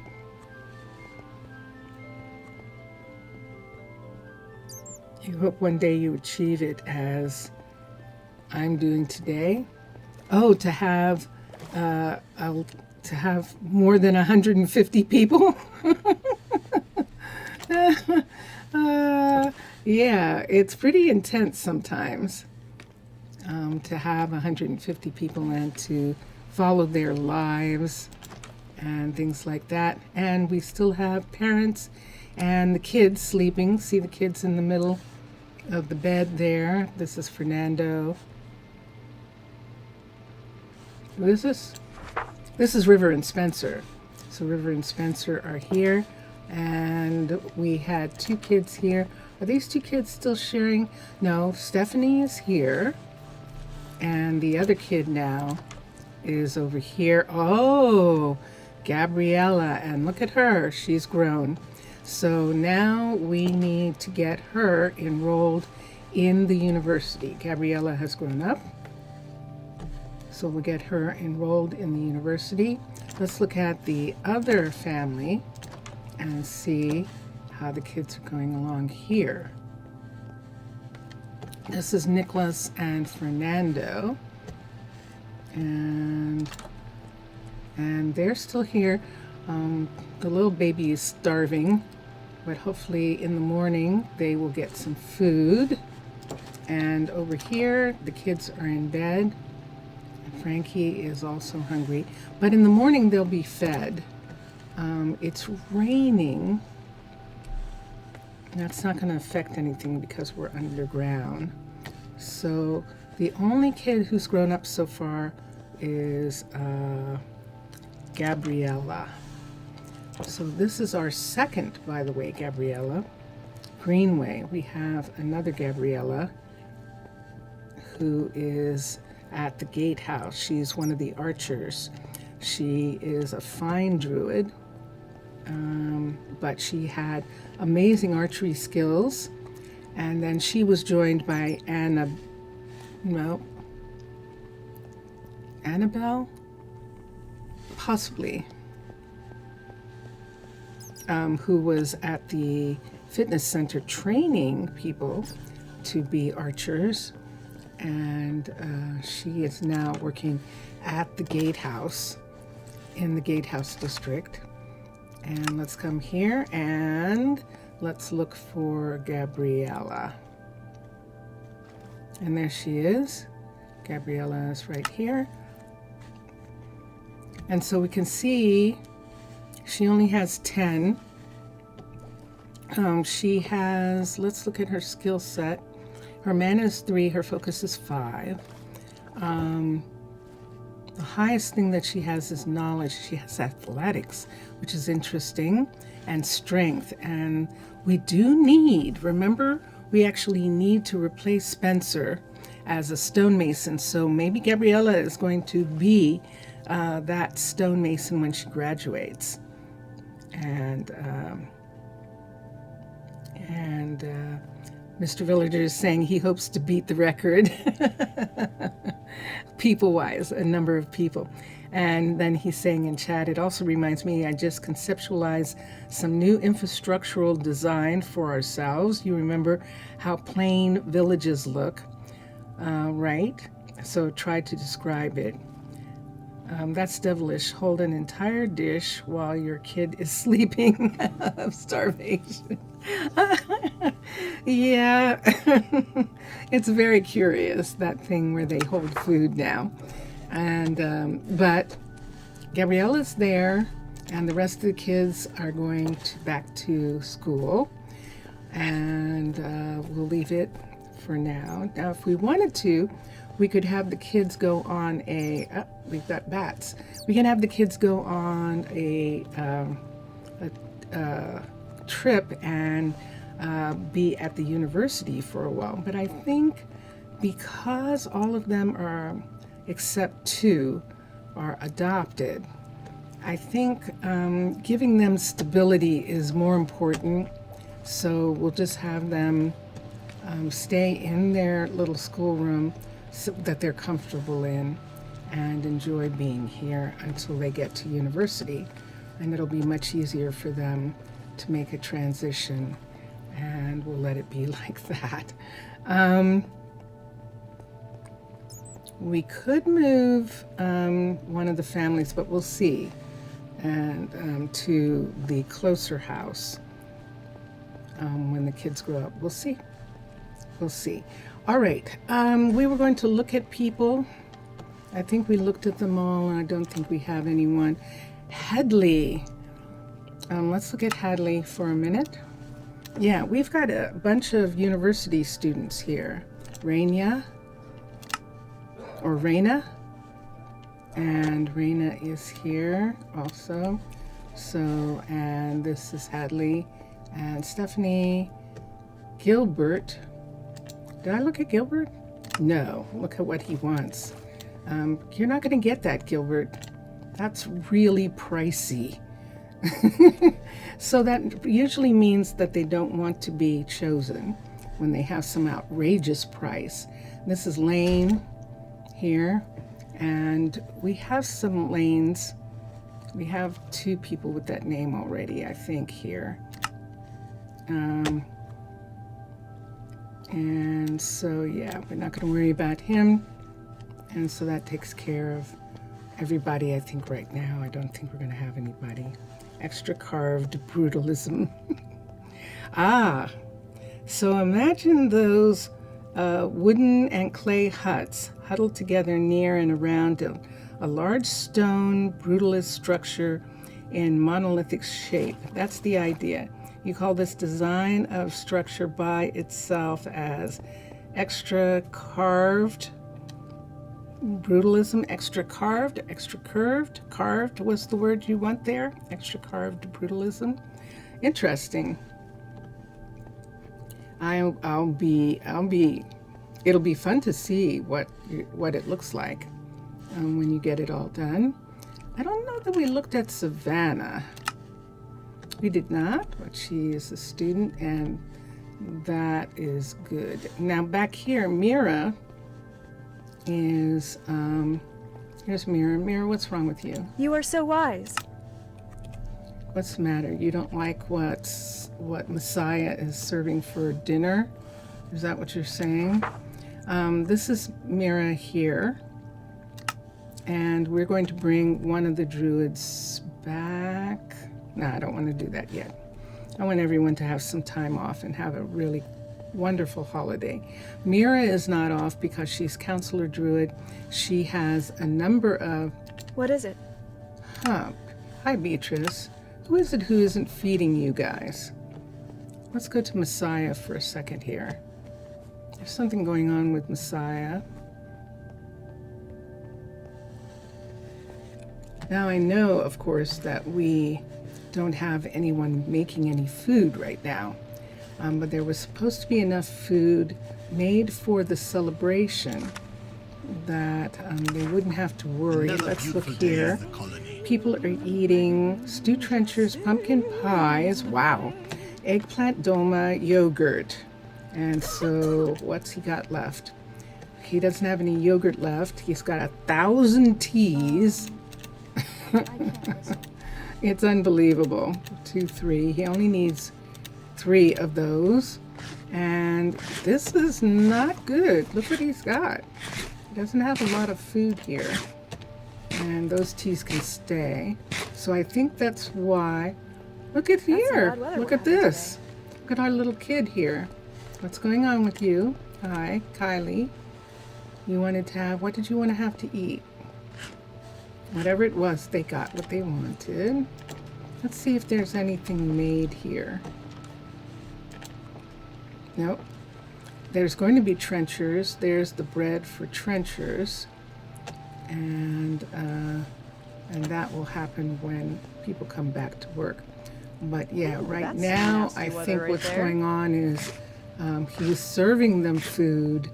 You hope one day you achieve it as I'm doing today. Oh, to have more than 150 people. Yeah, it's pretty intense sometimes to have 150 people and to follow their lives and things like that. And we still have parents and the kids sleeping. See the kids in the middle of the bed there. This is Fernando. Who is this? This is River and Spencer. So River and Spencer are here, and we had two kids here. Are these two kids still sharing? No, Stephanie is here, and the other kid now is over here. Oh, Gabriella, and look at her, she's grown. So now we need to get her enrolled in the university. Gabriella has grown up, so we'll get her enrolled in the university. Let's look at the other family and see how the kids are going along here. This is Nicholas and Fernando, and they're still here. The little baby is starving, but hopefully in the morning they will get some food. And over here the kids are in bed. Frankie is also hungry, but in the morning they'll be fed. It's raining. That's not going to affect anything because we're underground. So the only kid who's grown up so far is Gabriella. So this is our second, by the way, Gabriella. Greenway, we have another Gabriella who is at the gatehouse. She's one of the archers. She is a fine druid, but she had amazing archery skills. And then she was joined by Annabelle? Possibly. Who was at the fitness center training people to be archers. And she is now working at the gatehouse in the gatehouse district. And let's come here and let's look for Gabriella. And there she is. Gabriella is right here. And so we can see she only has 10. She has, let's look at her skill set. Her mana is 3, her focus is 5. The highest thing that she has is knowledge. She has athletics, which is interesting, and strength. And we do need, remember, we actually need to replace Spencer as a stonemason. So maybe Gabriella is going to be that stonemason when she graduates. And Mr. Villager is saying he hopes to beat the record, people-wise, a number of people. And then he's saying in chat, it also reminds me, I just conceptualized some new infrastructural design for ourselves. You remember how plain villages look, right? So try to describe it. That's devilish. Hold an entire dish while your kid is sleeping of starvation. Yeah, it's very curious, that thing where they hold food now. And but Gabriella's there, and the rest of the kids are going back to school, and we'll leave it for now. Now, if we wanted to, we could have the kids go on we've got bats. We can have the kids go on a trip and be at the university for a while. But I think because all of them are, except two, are adopted, I think giving them stability is more important. So we'll just have them stay in their little schoolroom so that they're comfortable in and enjoy being here until they get to university. And it'll be much easier for them to make a transition, and we'll let it be like that. We could move one of the families, but we'll see, and to the closer house when the kids grow up. We'll see. We'll see. All right. We were going to look at people. I think we looked at them all, and I don't think we have anyone. Hadley. Let's look at Hadley for a minute. Yeah, we've got a bunch of university students here. Raina, and Raina is here also. So, and this is Hadley and Stephanie. Gilbert. Did I look at Gilbert? No, look at what he wants. You're not going to get that, Gilbert. That's really pricey. So that usually means that they don't want to be chosen when they have some outrageous price. This is Lane here, and we have some Lanes. We have two people with that name already, I think, here. And so, yeah, we're not going to worry about him. And so that takes care of everybody, I think, right now. I don't think we're going to have anybody. Extra carved brutalism. So imagine those wooden and clay huts huddled together near and around a large stone brutalist structure in monolithic shape. That's the idea. You call this design of structure by itself as extra carved brutalism. Extra carved, extra curved. Carved was the word you want there. Extra carved brutalism. Interesting. It'll be fun to see what it looks like when you get it all done. I don't know that we looked at Savannah. We did not, but she is a student, and that is good. Now back here, Mira is, here's Mira. Mira, what's wrong with you? You are so wise. What's the matter? You don't like what Messiah is serving for dinner? Is that what you're saying? This is Mira here, and we're going to bring one of the druids back. No, I don't want to do that yet. I want everyone to have some time off and have a really wonderful holiday. Mira is not off because she's counselor druid. She has a number of... What is it? Hi, Beatrice. Who is it who isn't feeding you guys? Let's go to Messiah for a second here. There's something going on with Messiah. Now I know, of course, that we don't have anyone making any food right now. But there was supposed to be enough food made for the celebration that they wouldn't have to worry. Let's look here. People are eating stew trenchers, pumpkin pies, wow, eggplant doma, yogurt. And so what's he got left? He doesn't have any yogurt left. He's got 1,000 teas. It's unbelievable. 2, 3. He only needs 3 of those. And this is not good. Look what he's got. He doesn't have a lot of food here. And those teas can stay. So I think that's why. Look at here. Look at this. Look at our little kid here. What's going on with you? Hi, Kylie. You wanted to have, what did you want to have to eat? Whatever it was, they got what they wanted. Let's see if there's anything made here. Nope. There's going to be trenchers. There's the bread for trenchers. And that will happen when people come back to work. But yeah, Ooh, right that's now, nasty I weather think right what's there. going on is he's serving them food,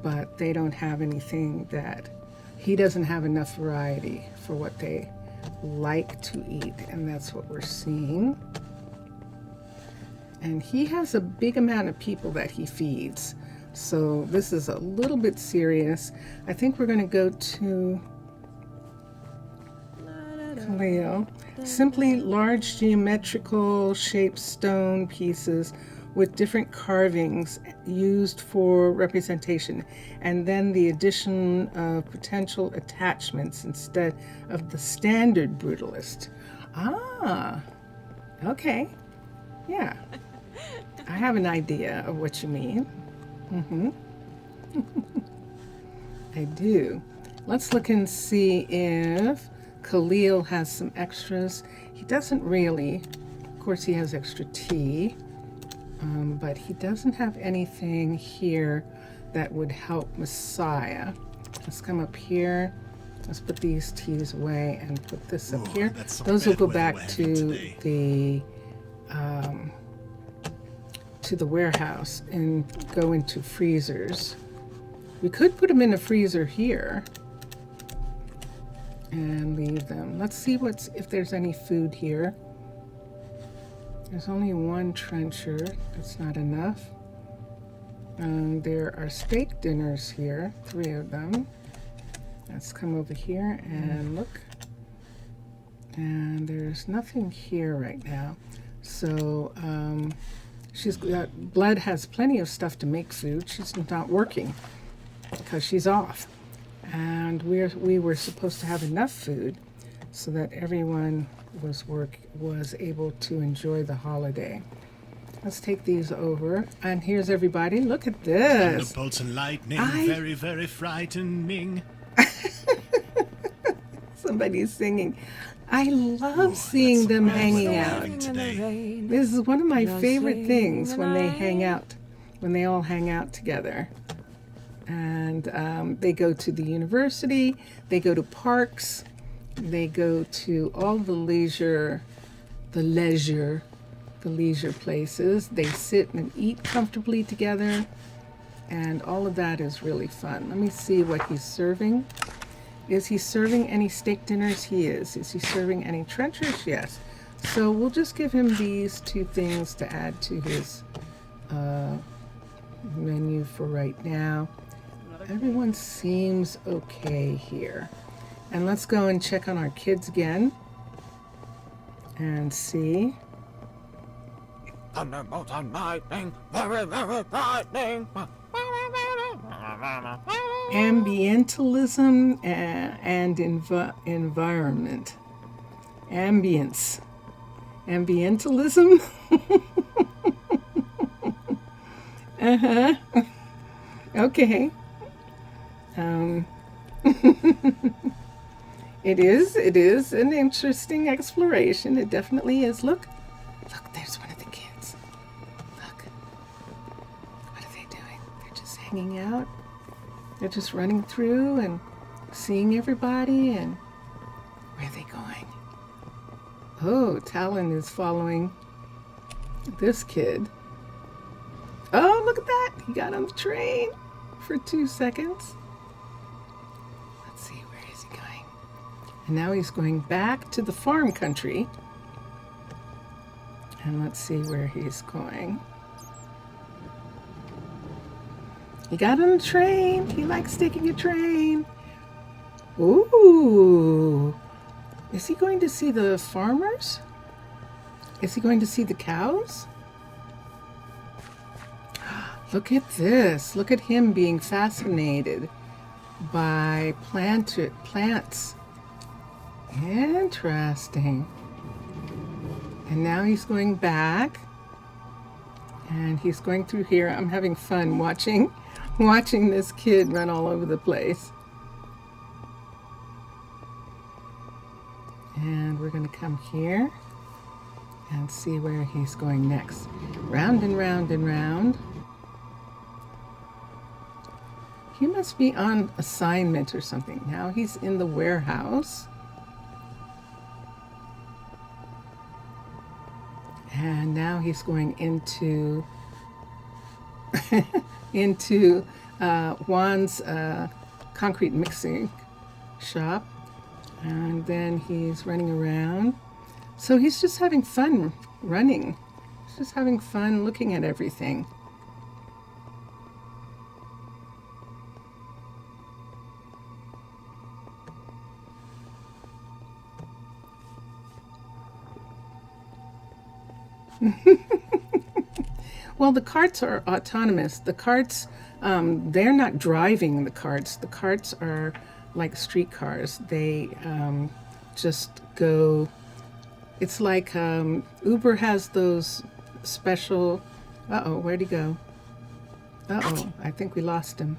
but they don't have anything that, he doesn't have enough variety for what they like to eat, and that's what we're seeing. And he has a big amount of people that he feeds, so this is a little bit serious. I think we're going to go to Khalil. Simply large geometrical shaped stone pieces with different carvings used for representation, and then the addition of potential attachments instead of the standard brutalist. Ah, okay. Yeah. I have an idea of what you mean. I do. Let's look and see if Khalil has some extras. He doesn't really. Of course, he has extra tea, but he doesn't have anything here that would help Messiah. Let's come up here. Let's put these teas away and put this up Ooh, here. that's some Those will bad go weather back we're having to the warehouse and go into freezers. We could put them in a freezer here and leave them. Let's see if there's any food here. There's only one trencher. That's not enough. There are steak dinners here, 3 of them. Let's come over here and look. And there's nothing here right now. So she's got, Blood has plenty of stuff to make food. She's not working because she's off. And we were supposed to have enough food so that everyone was able to enjoy the holiday. Let's take these over. And here's everybody. Look at this. Thunderbolts and lightning, I- very, very frightening. Somebody's singing. I love seeing them bad hanging weather out. having today. This is one of my favorite things when they hang out, when they all hang out together. And they go to the university, they go to parks, they go to all the leisure places. They sit and eat comfortably together, and all of that is really fun. Let me see what he's serving. Is he serving any steak dinners? He is. Is he serving any trenchers? Yes. So we'll just give him these 2 things to add to his menu for right now. Everyone seems okay here. And let's go and check on our kids again and see. Thunderbolts and lightning, very, very frightening. Ambientalism and environment. Ambience. Ambientalism? Okay. It is an interesting exploration. It definitely is. Look, there's one of the kids. Look. What are they doing? They're just hanging out. They're just running through and seeing everybody. And where are they going? Oh, Talon is following this kid. Oh, look at that. He got on the train for 2 seconds. Let's see, where is he going? And now he's going back to the farm country. And let's see where he's going. He got on a train. He likes taking a train. Ooh. Is he going to see the farmers? Is he going to see the cows? Look at this. Look at him being fascinated by plants. Interesting. And now he's going back. And he's going through here. I'm having fun watching this kid run all over the place. And we're going to come here and see where he's going next. Round and round and round. He must be on assignment or something. Now he's in the warehouse. And now he's going into into Juan's concrete mixing shop. And then he's running around. So he's just having fun running. He's just having fun looking at everything. Well, the carts are autonomous. The carts, they're not driving the carts. The carts are like streetcars. They just go. It's like Uber has those special. Uh-oh, where'd he go? Uh-oh, I think we lost him.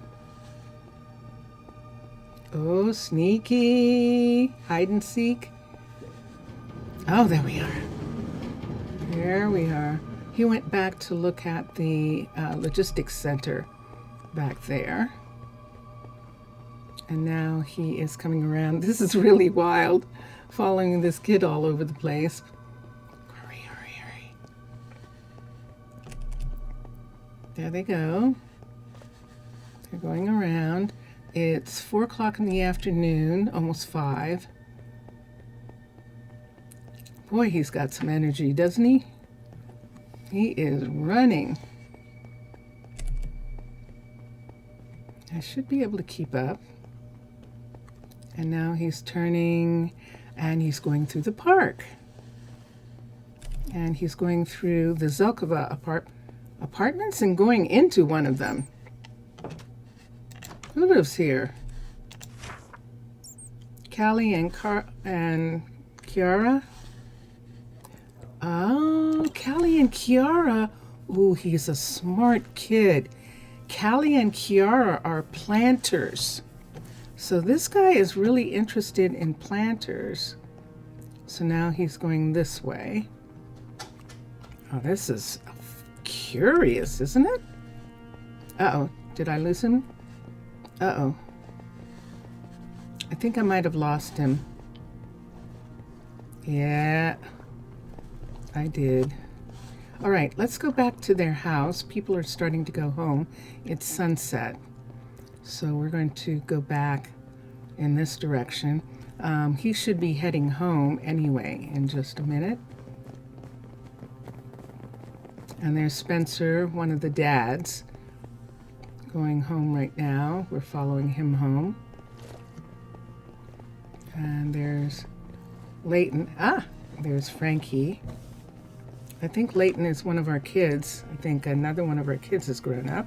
Oh, sneaky. Hide and seek. Oh, there we are. There we are. He went back to look at the logistics center back there. And now he is coming around. This is really wild, following this kid all over the place. Hurry, hurry, hurry. There they go. They're going around. It's 4 o'clock in the afternoon, almost 5. Boy, he's got some energy, doesn't he? He is running. I should be able to keep up. And now he's turning and he's going through the park. And he's going through the Zelkova apartments and going into one of them. Who lives here? Callie and Kiara? Oh, Callie and Kiara. Ooh, he's a smart kid. Callie and Kiara are planters. So this guy is really interested in planters. So now he's going this way. Oh, this is curious, isn't it? Uh-oh, did I lose him? Uh-oh. I think I might have lost him. Yeah, I did. All right, let's go back to their house. People are starting to go home. It's sunset. So we're going to go back in this direction. He should be heading home anyway in just a minute. And there's Spencer, one of the dads, going home right now. We're following him home. And there's Leighton. Ah, there's Frankie. I think Leighton is one of our kids. I think another one of our kids has grown up.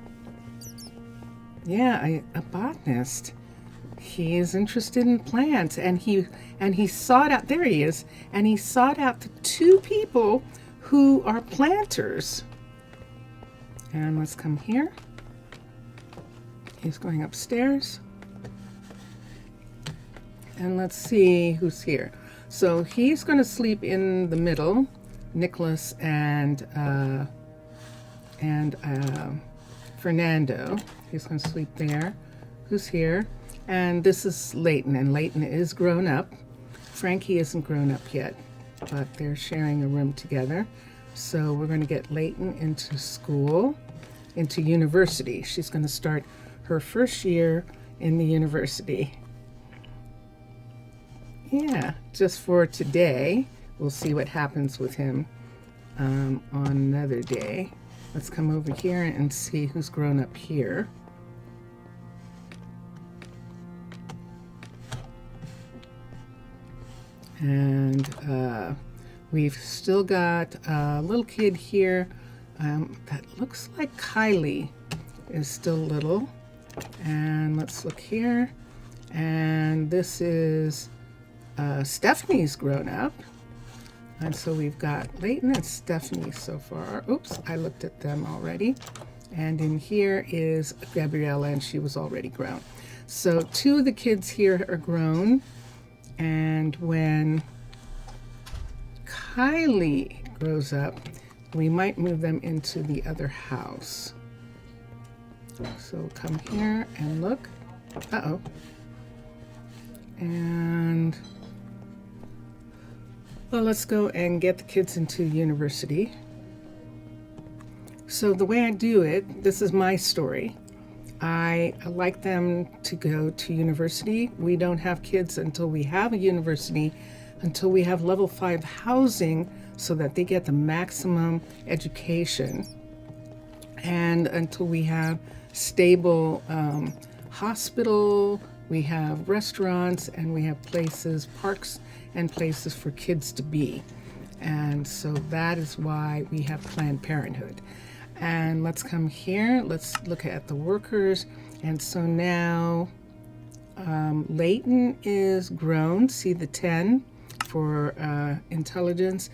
Yeah, a botanist. He is interested in plants, and he sought out. There he is, and he sought out the 2 people who are planters. And let's come here. He's going upstairs, and let's see who's here. So he's going to sleep in the middle. Nicholas and Fernando. He's going to sleep there. Who's here? And this is Leighton, and Leighton is grown up. Frankie isn't grown up yet, but they're sharing a room together. So we're going to get Leighton into school, into university. She's going to start her first year in the university. Yeah, just for today. We'll see what happens with him on another day. Let's come over here and see who's grown up here. And we've still got a little kid here that looks like Kylie is still little. And let's look here. And this is Stephanie's grown up. And so we've got Leighton and Stephanie so far. Oops, I looked at them already. And in here is Gabriella, and she was already grown. So 2 of the kids here are grown. And when Kylie grows up, we might move them into the other house. So come here and look. Uh-oh. And well, let's go and get the kids into university. So the way I do it, this is my story. I like them to go to university. We don't have kids until we have a university, until we have level 5 housing so that they get the maximum education, and until we have stable hospital, we have restaurants, and we have places, parks and places for kids to be. And so that is why we have Planned Parenthood. And let's come here, let's look at the workers. And so now Leighton is grown, see the 10 for intelligence.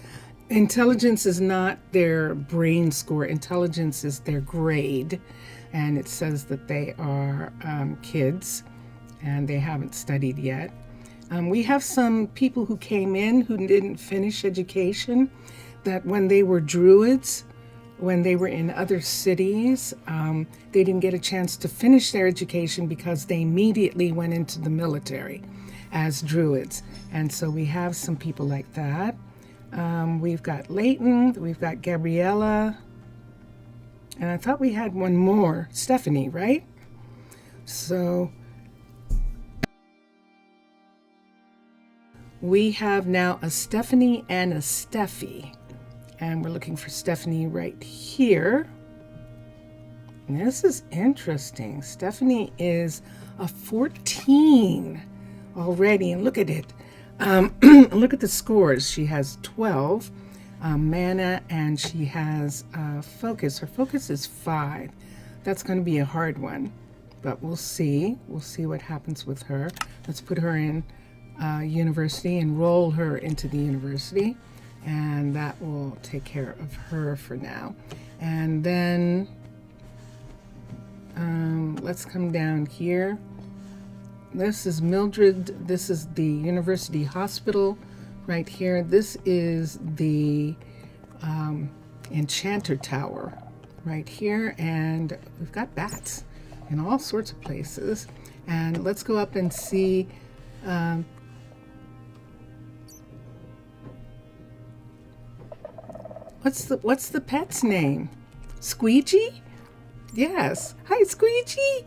Intelligence is not their brain score, intelligence is their grade. And it says that they are kids and they haven't studied yet. We have some people who came in who didn't finish education, that when they were druids, when they were in other cities, they didn't get a chance to finish their education because they immediately went into the military as druids. And so we have some people like that. We've got Leighton, we've got Gabriella, and I thought we had one more, Stephanie, right? So we have now a Stephanie and a Steffi. And we're looking for Stephanie right here. And this is interesting. Stephanie is a 14 already. And look at it. Look at the scores. She has 12 mana, and she has focus. Her focus is 5. That's going to be a hard one. But we'll see. We'll see what happens with her. Let's put her in university, enroll her into the university. And that will take care of her for now. And then let's come down here. This is Mildred. This is the University Hospital right here. This is the Enchanter Tower right here. And we've got bats in all sorts of places. And let's go up and see What's the pet's name? Squeegee? Yes. Hi, Squeegee.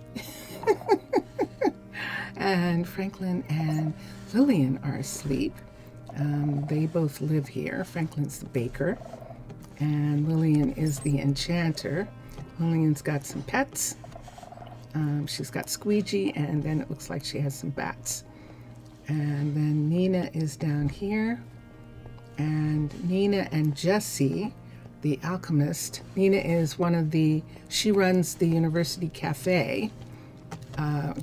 And Franklin and Lillian are asleep. They both live here. Franklin's the baker, and Lillian is the enchanter. Lillian's got some pets. She's got Squeegee, and then it looks like she has some bats. And then Nina is down here. And Nina and Jessie, the alchemist. Nina is she runs the university cafe,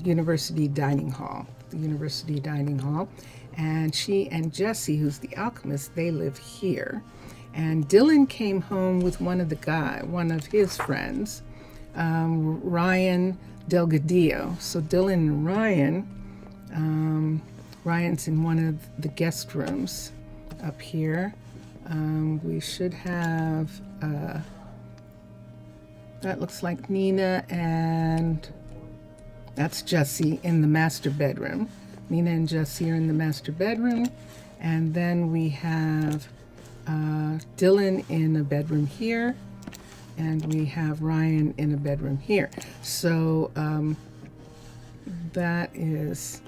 university dining hall, the university dining hall. And she and Jessie, who's the alchemist, they live here. And Dylan came home with one of his friends, Ryan Delgadillo. So Dylan and Ryan, Ryan's in one of the guest rooms up here. We should have, that looks like Nina, and that's Jessie in the master bedroom. Nina and Jessie are in the master bedroom. And then we have Dylan in a bedroom here, and we have Ryan in a bedroom here. So that is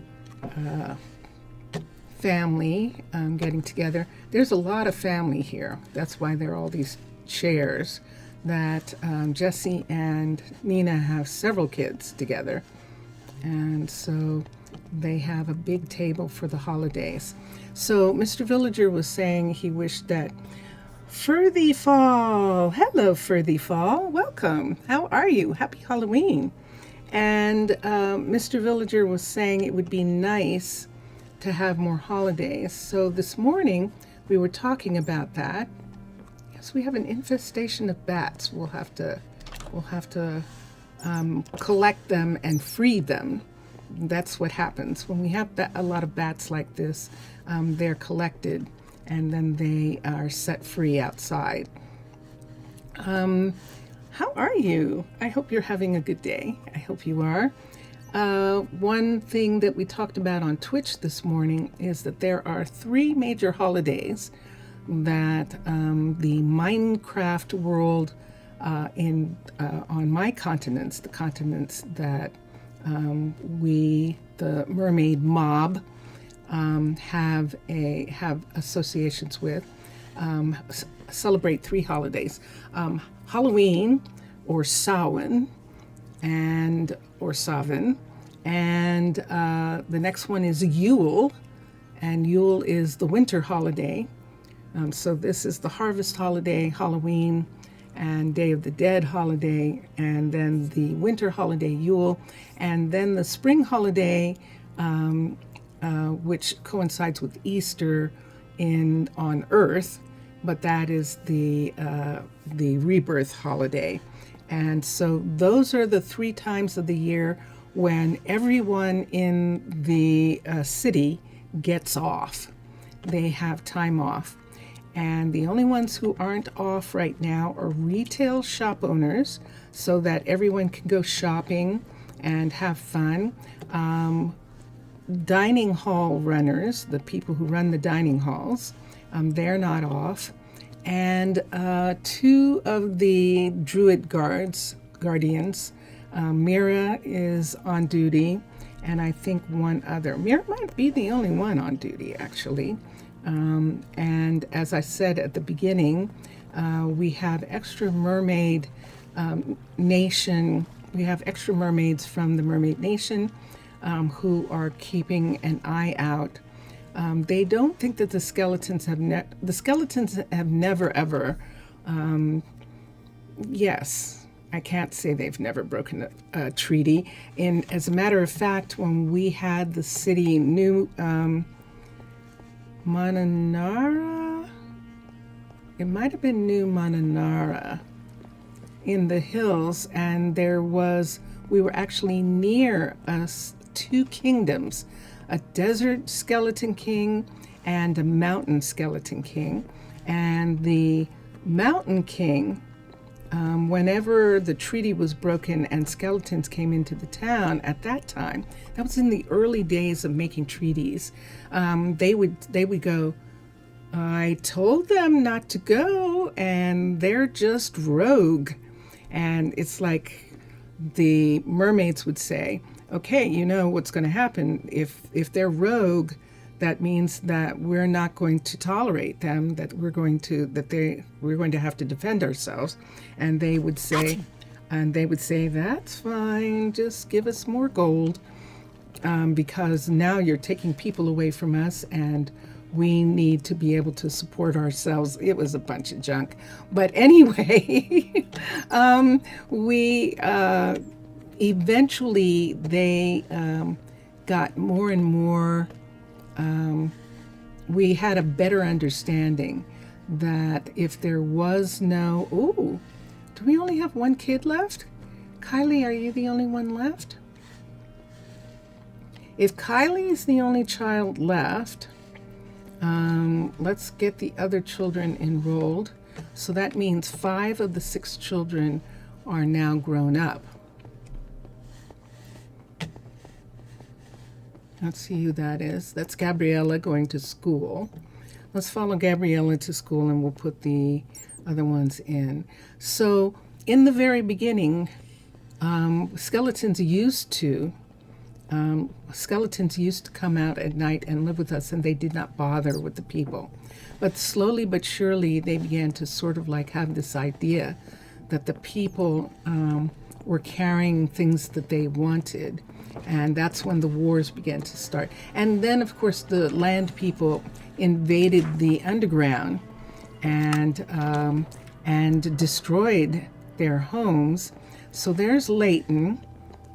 family getting together. There's a lot of family here. That's why there are all these chairs. That Jessie and Nina have several kids together, and so they have a big table for the holidays. So Mr. Villager was saying he wished that Furthy Fall. Hello, Furthy Fall. Welcome. How are you? Happy Halloween. And Mr. Villager was saying it would be nice to have more holidays. So this morning we were talking about that. Yes, we have an infestation of bats. We'll have to collect them and free them. That's what happens when we have a lot of bats like this. They're collected and then they are set free outside. How are you? I hope you're having a good day. I hope you are. One thing that we talked about on Twitch this morning is that there are 3 major holidays that the Minecraft world on my continents, the continents that we, the mermaid mob, have associations with, celebrate 3 holidays: Halloween, or Samhain, or Samhain, and the next one is Yule, and Yule is the winter holiday. So this is the harvest holiday, Halloween, and Day of the Dead holiday, and then the winter holiday, Yule, and then the spring holiday, which coincides with Easter on Earth, but that is the rebirth holiday. And so those are the 3 times of the year when everyone in the city gets off. They have time off. And the only ones who aren't off right now are retail shop owners, so that everyone can go shopping and have fun. Dining hall runners, the people who run the dining halls, they're not off. And 2 of the druid guardians, Mira is on duty, and I think one other. Mira might be the only one on duty, actually. And as I said at the beginning, we have extra mermaid nation. We have extra mermaids from the Mermaid Nation who are keeping an eye out. They don't think that the skeletons have never ever. Yes, I can't say they've never broken a treaty. As a matter of fact, when we had the city New Mananara, it might have been New Mananara in the hills, and we were actually near 2 kingdoms, a desert skeleton king and a mountain skeleton king. And the mountain king, whenever the treaty was broken and skeletons came into the town at that time, that was in the early days of making treaties, they would go, "I told them not to go, and they're just rogue." And it's like the mermaids would say, "Okay, you know what's going to happen if they're rogue. That means that we're not going to tolerate them. That we're going to have to defend ourselves." And they would say, "That's fine. Just give us more gold, because now you're taking people away from us, and we need to be able to support ourselves." It was a bunch of junk, but anyway, eventually they got more and more. We had a better understanding that if there was no... Oh, do we only have 1 kid left? Kylie, are you the only one left? If Kylie is the only child left, let's get the other children enrolled. So that means 5 of the 6 children are now grown up. Let's see who that is. That's Gabriella going to school. Let's follow Gabriella to school, and we'll put the other ones in. So in the very beginning, skeletons used to come out at night and live with us, and they did not bother with the people. But slowly but surely, they began to sort of like have this idea that the people were carrying things that they wanted. And that's when the wars began to start. And then, of course, the land people invaded the underground and destroyed their homes. So there's Leighton,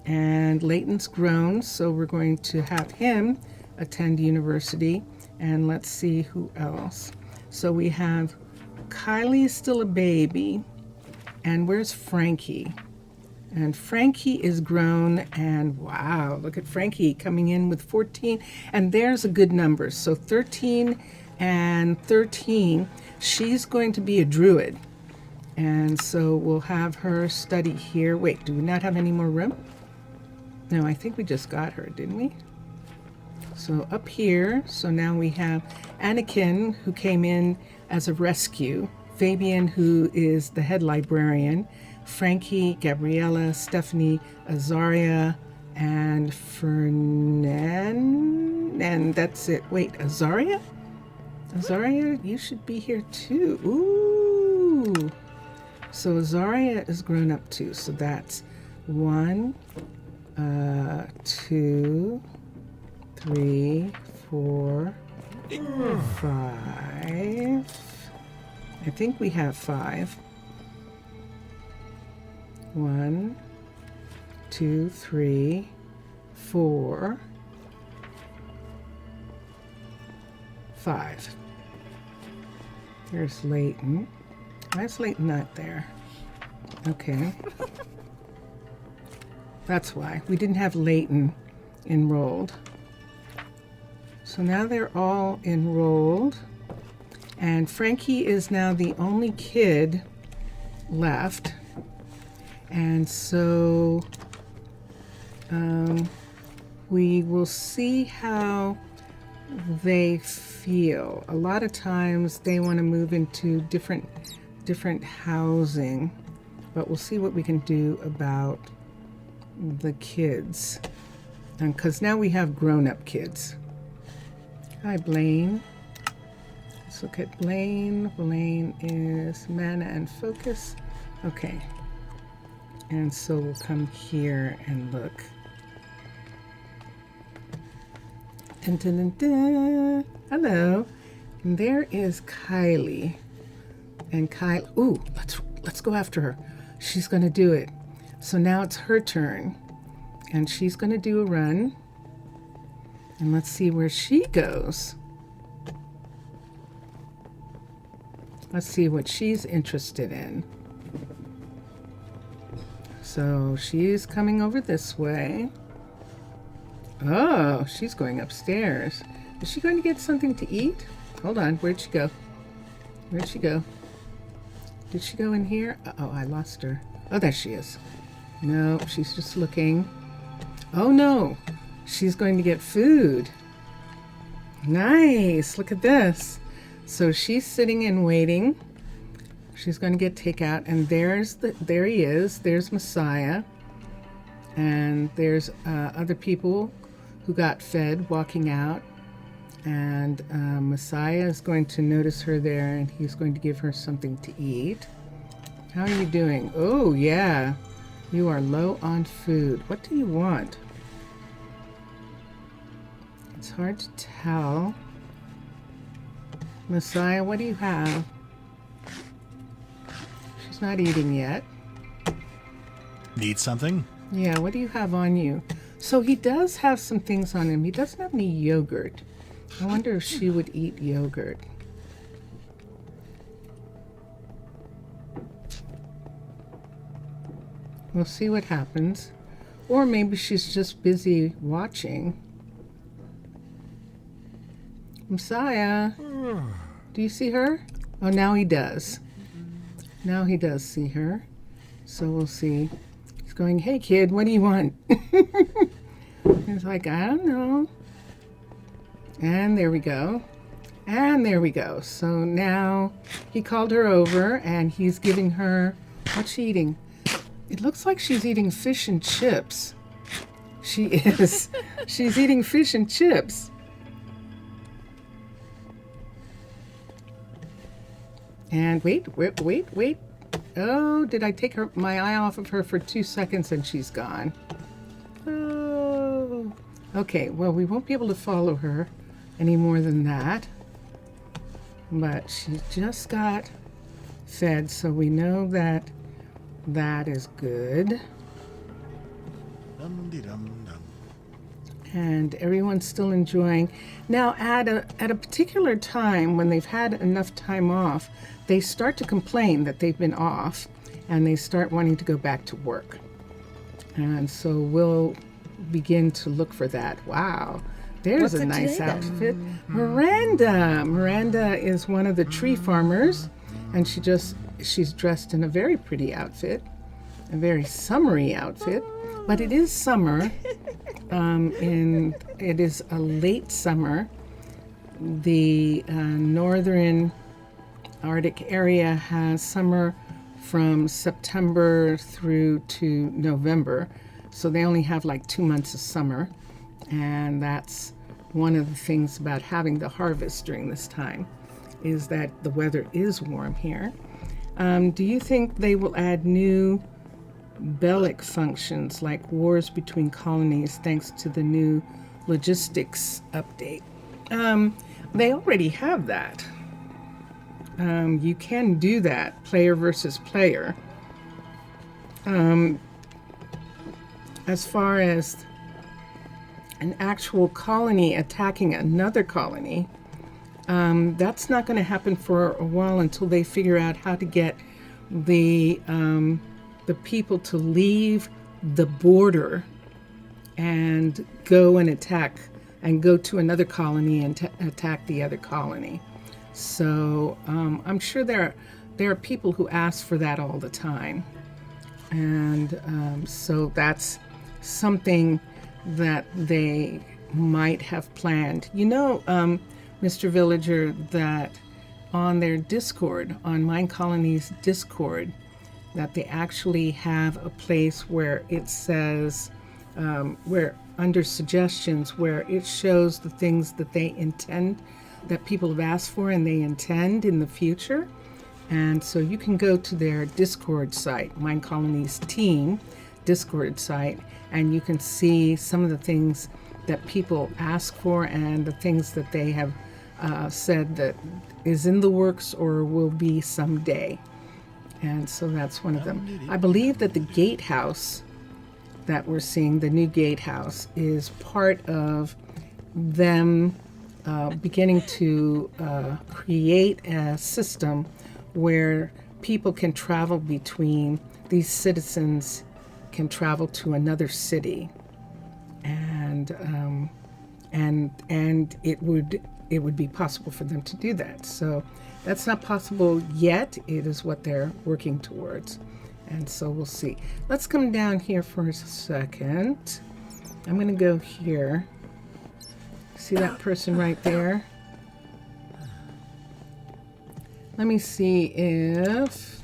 and Leighton's grown, so we're going to have him attend university. And let's see who else. So we have Kylie's still a baby, and where's Frankie? And Frankie is grown, and wow, look at Frankie coming in with 14. And there's a good number. So 13 And 13, she's going to be a druid. And so we'll have her study here. Wait, do we not have any more room? No, I think we just got her, didn't we? So up here, so now we have Anakin, who came in as a rescue, Fabian, who is the head librarian, Frankie, Gabriella, Stephanie, Azaria, and Fernan, and that's it. Wait, Azaria? Azaria, you should be here too. Ooh. So Azaria is grown up too. So that's 1, 2, 3, 4, 5. I think we have 5. 1, 2, 3, 4, 5. There's Leighton. Why is Leighton not there? Okay. That's why. We didn't have Leighton enrolled. So now they're all enrolled. And Frankie is now the only kid left. And so we will see how they feel. A lot of times they want to move into different housing, but we'll see what we can do about the kids. Because now we have grown-up kids. Hi, Blaine. Let's look at Blaine. Blaine is mana and focus. Okay. And so we'll come here and look. Dun, dun, dun, dun. Hello. And there is Kylie. And Kylie, ooh, let's go after her. She's gonna do it. So now it's her turn. And she's gonna do a run. And let's see where she goes. Let's see what she's interested in. So she's coming over this way. Oh, she's going upstairs. Is she going to get something to eat? Hold on, where'd she go? Where'd she go? Did she go in here? Uh-oh, I lost her. Oh, there she is. No, she's just looking. Oh no, she's going to get food. Nice, look at this. So she's sitting and waiting. She's going to get takeout, and there he is. There's Messiah, and there's other people who got fed walking out, and Messiah is going to notice her there, and he's going to give her something to eat. How are you doing? Oh yeah, you are low on food. What do you want? It's hard to tell. Messiah, what do you have? She's not eating yet. Need something? Yeah, what do you have on you? So he does have some things on him. He doesn't have any yogurt. I wonder if she would eat yogurt. We'll see what happens. Or maybe she's just busy watching. Messiah, do you see her? Oh, now he does. Now he does see her. So we'll see. He's going, hey kid, what do you want? He's like, I don't know. And there we go. And there we go. So now he called her over and he's giving her, what's she eating? It looks like she's eating fish and chips. She is. She's eating fish and chips. And wait. Oh, did I take my eye off of her for 2 seconds and she's gone? Oh. Okay, well, we won't be able to follow her any more than that. But she just got fed, so we know that that is good. Dum-de-dum-dum. And everyone's still enjoying. Now, at a particular time, when they've had enough time off, they start to complain that they've been off, and they start wanting to go back to work. And so we'll begin to look for that. Wow, There's What's a it nice today, then? outfit. Miranda is one of the tree farmers, and she's dressed in a very pretty outfit, a very summery outfit. But it is summer. It is a late summer. The northern Arctic area has summer from September through to November, so they only have like 2 months of summer, and that's one of the things about having the harvest during this time, is that the weather is warm here. Do you think they will add new bellic functions like wars between colonies thanks to the new logistics update? They already have that. You can do that, player versus player. As far as an actual colony attacking another colony, that's not going to happen for a while until they figure out how to get the people to leave the border and go and attack and go to another colony and attack the other colony. So I'm sure there are people who ask for that all the time, and so that's something that they might have planned. You know, Mr. Villager, that on their Discord, on Minecolonies Discord, that they actually have a place where it says, where under suggestions, where it shows the things that they intend, that people have asked for and they intend in the future. And so you can go to their Discord site, Minecolonies team Discord site, and you can see some of the things that people ask for and the things that they have said that is in the works or will be someday. And so that's one of them. I believe that the gatehouse that we're seeing, the new gatehouse, is part of them beginning to create a system where people can travel between, these citizens can travel to another city, and it would be possible for them to do that. So that's not possible yet. It is what they're working towards, and so we'll see. Let's come down here for a second. I'm going to go here. See that person right there? Let me see if...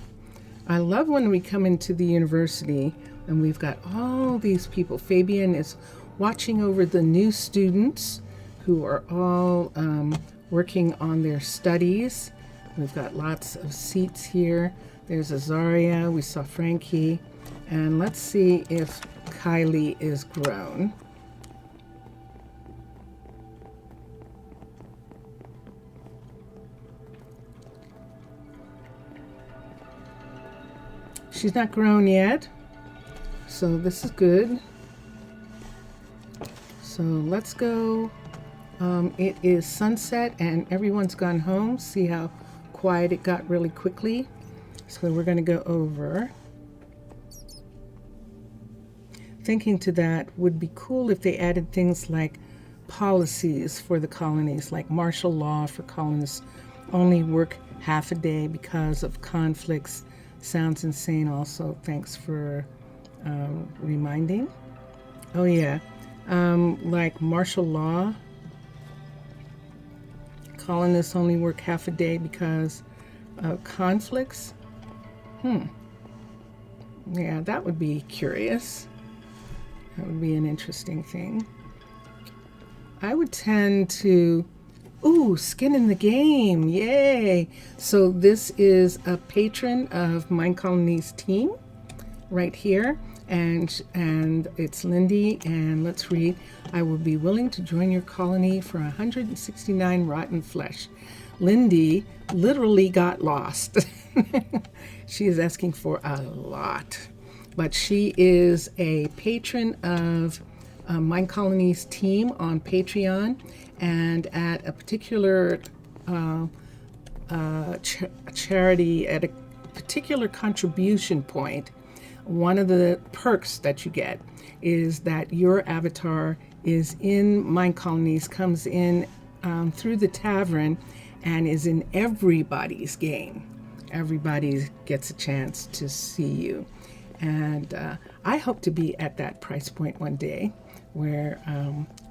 I love when we come into the university and we've got all these people. Fabian is watching over the new students who are all working on their studies. We've got lots of seats here. There's Azaria. We saw Frankie. And let's see if Kylie is grown. She's not grown yet, so this is good. So let's go. It is sunset and everyone's gone home. See how quiet it got really quickly. So we're going to go over. Thinking to that, would be cool if they added things like policies for the colonies, like martial law for colonists only work half a day because of conflicts. Sounds insane also. Thanks for reminding. Oh yeah, like martial law. Colonists only work half a day because of conflicts. Yeah, that would be curious. That would be an interesting thing. I would tend to... Ooh, skin in the game, yay! So this is a patron of Minecolonies team right here, and it's Lindy, and let's read. I will be willing to join your colony for 169 rotten flesh. Lindy literally got lost. She is asking for a lot, but she is a patron of Minecolonies team on Patreon, and at a particular charity, at a particular contribution point, one of the perks that you get is that your avatar is in Minecolonies, comes in through the tavern, and is in everybody's game. Everybody gets a chance to see you. And I hope to be at that price point one day where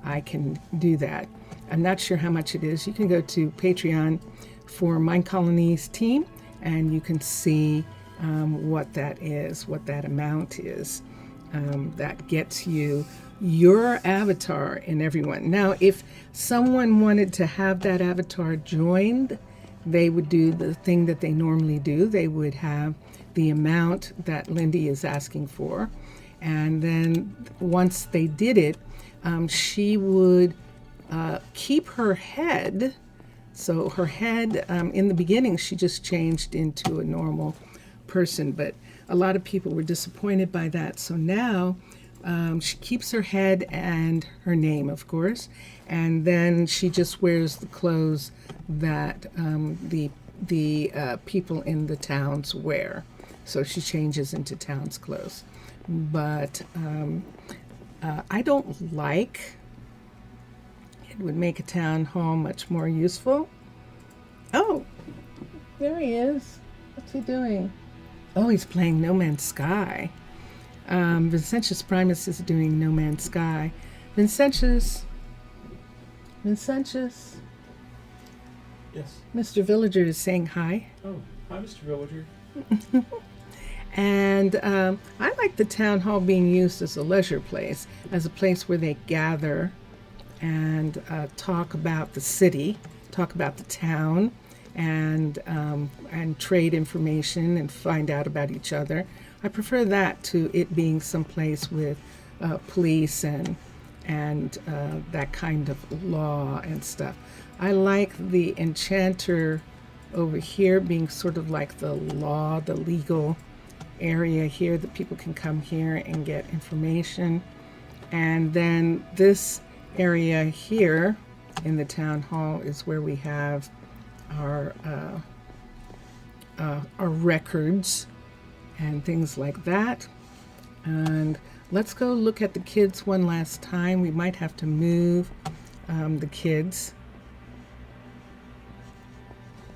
I can do that. I'm not sure how much it is. You can go to Patreon for Minecolonies team, and you can see what that is, what that amount is. That gets you your avatar in everyone. Now, if someone wanted to have that avatar joined, they would do the thing that they normally do. They would have the amount that Lindy is asking for. And then once they did it, she would keep her head. So her head, in the beginning, she just changed into a normal person, but a lot of people were disappointed by that. So now she keeps her head and her name, of course, and then she just wears the clothes that the people in the towns wear. So she changes into town's clothes. But I don't like, it would make a town hall much more useful. Oh, there he is. What's he doing? Oh, he's playing No Man's Sky. Vincentius Primus is doing No Man's Sky. Vincentius. Yes. Mr. Villager is saying hi. Oh, hi, Mr. Villager. And I like the town hall being used as a leisure place, as a place where they gather and talk about the city, talk about the town, and trade information and find out about each other. I prefer that to it being someplace with police and that kind of law and stuff. I like the enchanter over here being sort of like the law, the legal area here that people can come here and get information. And then this area here in the town hall is where we have our records and things like that. And let's go look at the kids one last time. We might have to move the kids.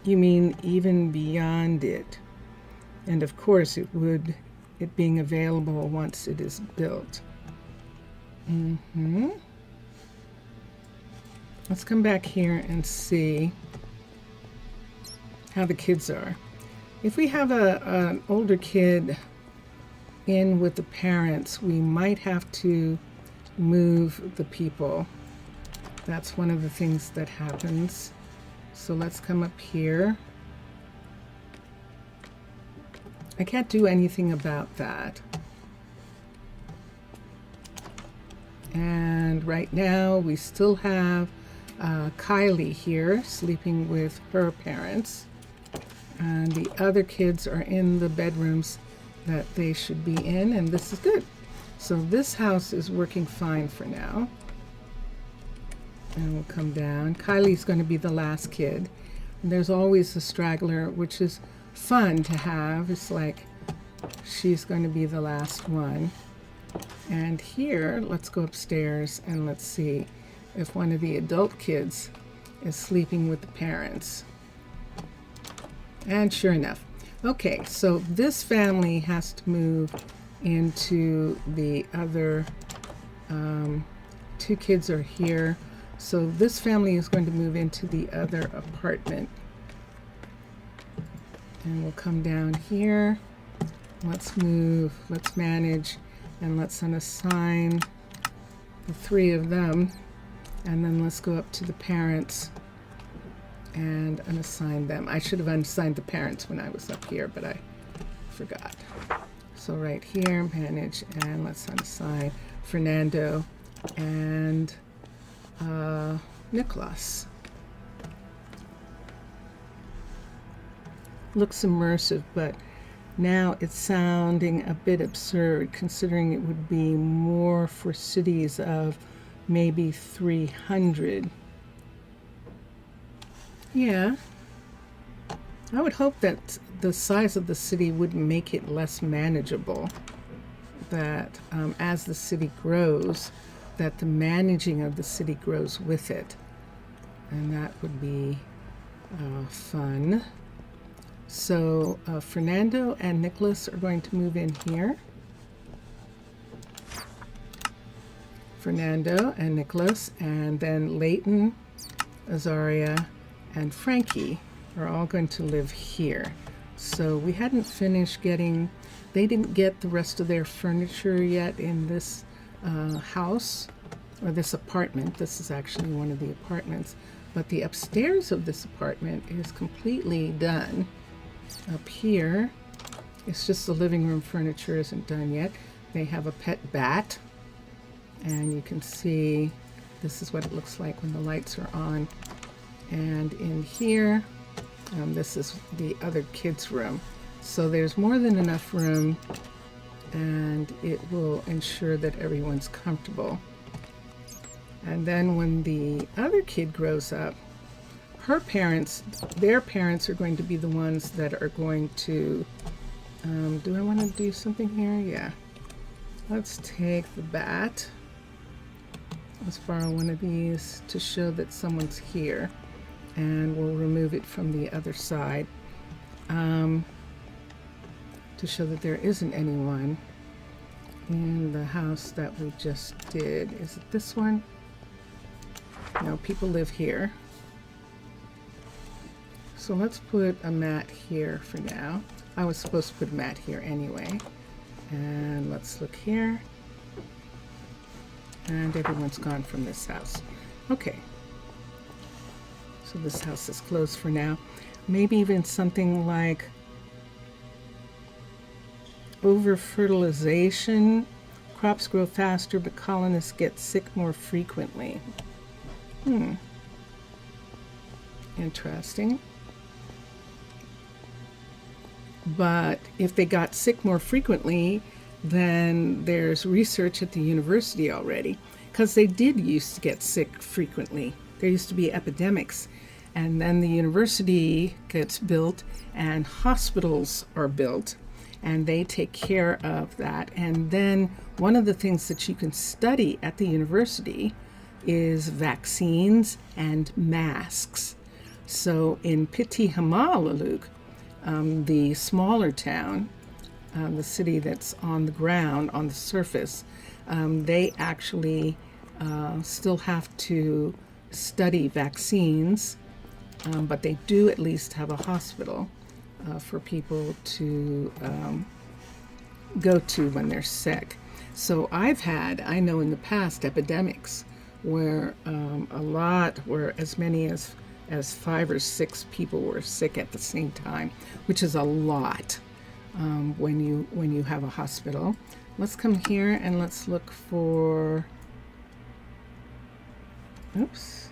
You mean even beyond it? And of course it being available once it is built. Let's come back here and see how the kids are. If we have an older kid in with the parents, we might have to move the people. That's one of the things that happens. So let's come up here. I can't do anything about that. And right now we still have Kylie here sleeping with her parents. And the other kids are in the bedrooms that they should be in, and this is good. So this house is working fine for now. And we'll come down. Kylie's going to be the last kid. And there's always a straggler, which is fun to have. It's like she's going to be the last one. And here, let's go upstairs and let's see if one of the adult kids is sleeping with the parents. And sure enough. Okay, so this family has to move into the other, two kids are here. So this family is going to move into the other apartment. And we'll come down here. Let's move, let's manage, and let's unassign the three of them. And then let's go up to the parents and unassign them. I should have unassigned the parents when I was up here, but I forgot. So right here, manage, and let's unassign Fernando and Nicholas. Looks immersive, but now it's sounding a bit absurd, considering it would be more for cities of maybe 300. Yeah, I would hope that the size of the city would make it less manageable. that as the city grows, that the managing of the city grows with it. And that would be fun. So Fernando and Nicholas are going to move in here. Fernando and Nicholas, and then Leighton, Azaria, and Frankie are all going to live here. So we hadn't finished getting, they didn't get the rest of their furniture yet in this house, or this apartment. This is actually one of the apartments, but the upstairs of this apartment is completely done. Up here, it's just the living room furniture isn't done yet. They have a pet bat, and you can see this is what it looks like when the lights are on. And in here, this is the other kids' room. So there's more than enough room, and it will ensure that everyone's comfortable. And then when the other kid grows up, her parents, their parents are going to be the ones that are going to, do I want to do something here? Yeah. Let's take the bat. Let's borrow one of these to show that someone's here. And we'll remove it from the other side to show that there isn't anyone in the house that we just did. Is it this one? No, people live here. So let's put a mat here for now. I was supposed to put a mat here anyway. And let's look here. And everyone's gone from this house. Okay. So this house is closed for now. Maybe even something like over-fertilization. Crops grow faster, but colonists get sick more frequently. Interesting. But if they got sick more frequently, then there's research at the university already, because they did used to get sick frequently. There used to be epidemics, and then the university gets built and hospitals are built, and they take care of that. And then one of the things that you can study at the university is vaccines and masks. So in Arnaaluk, the smaller town, the city that's on the ground, on the surface, they actually still have to study vaccines, but they do at least have a hospital for people to go to when they're sick. So I know in the past epidemics where where as many as 5 or 6 people were sick at the same time, which is a lot when you have a hospital. Let's come here and let's look for, oops,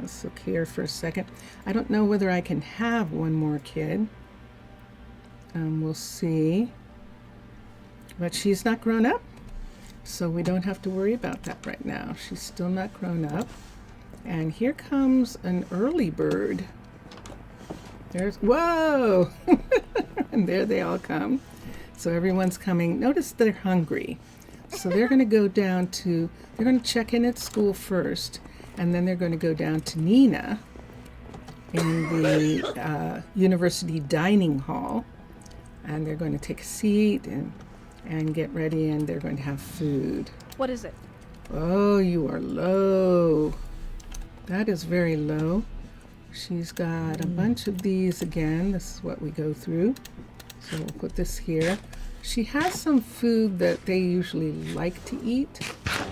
let's look here for a second. I don't know whether I can have one more kid. We'll see. But she's not grown up, so we don't have to worry about that right now. She's still not grown up. And here comes an early bird. Whoa! And there they all come. So everyone's coming. Notice they're hungry. So they're going to go down to, they're going to check in at school first, and then they're going to go down to Nina in the university dining hall, and they're going to take a seat and get ready, and they're going to have food. What is it? Oh, you are low. That is very low. She's got a bunch of these again. This is what we go through. So we'll put this here. She has some food that they usually like to eat,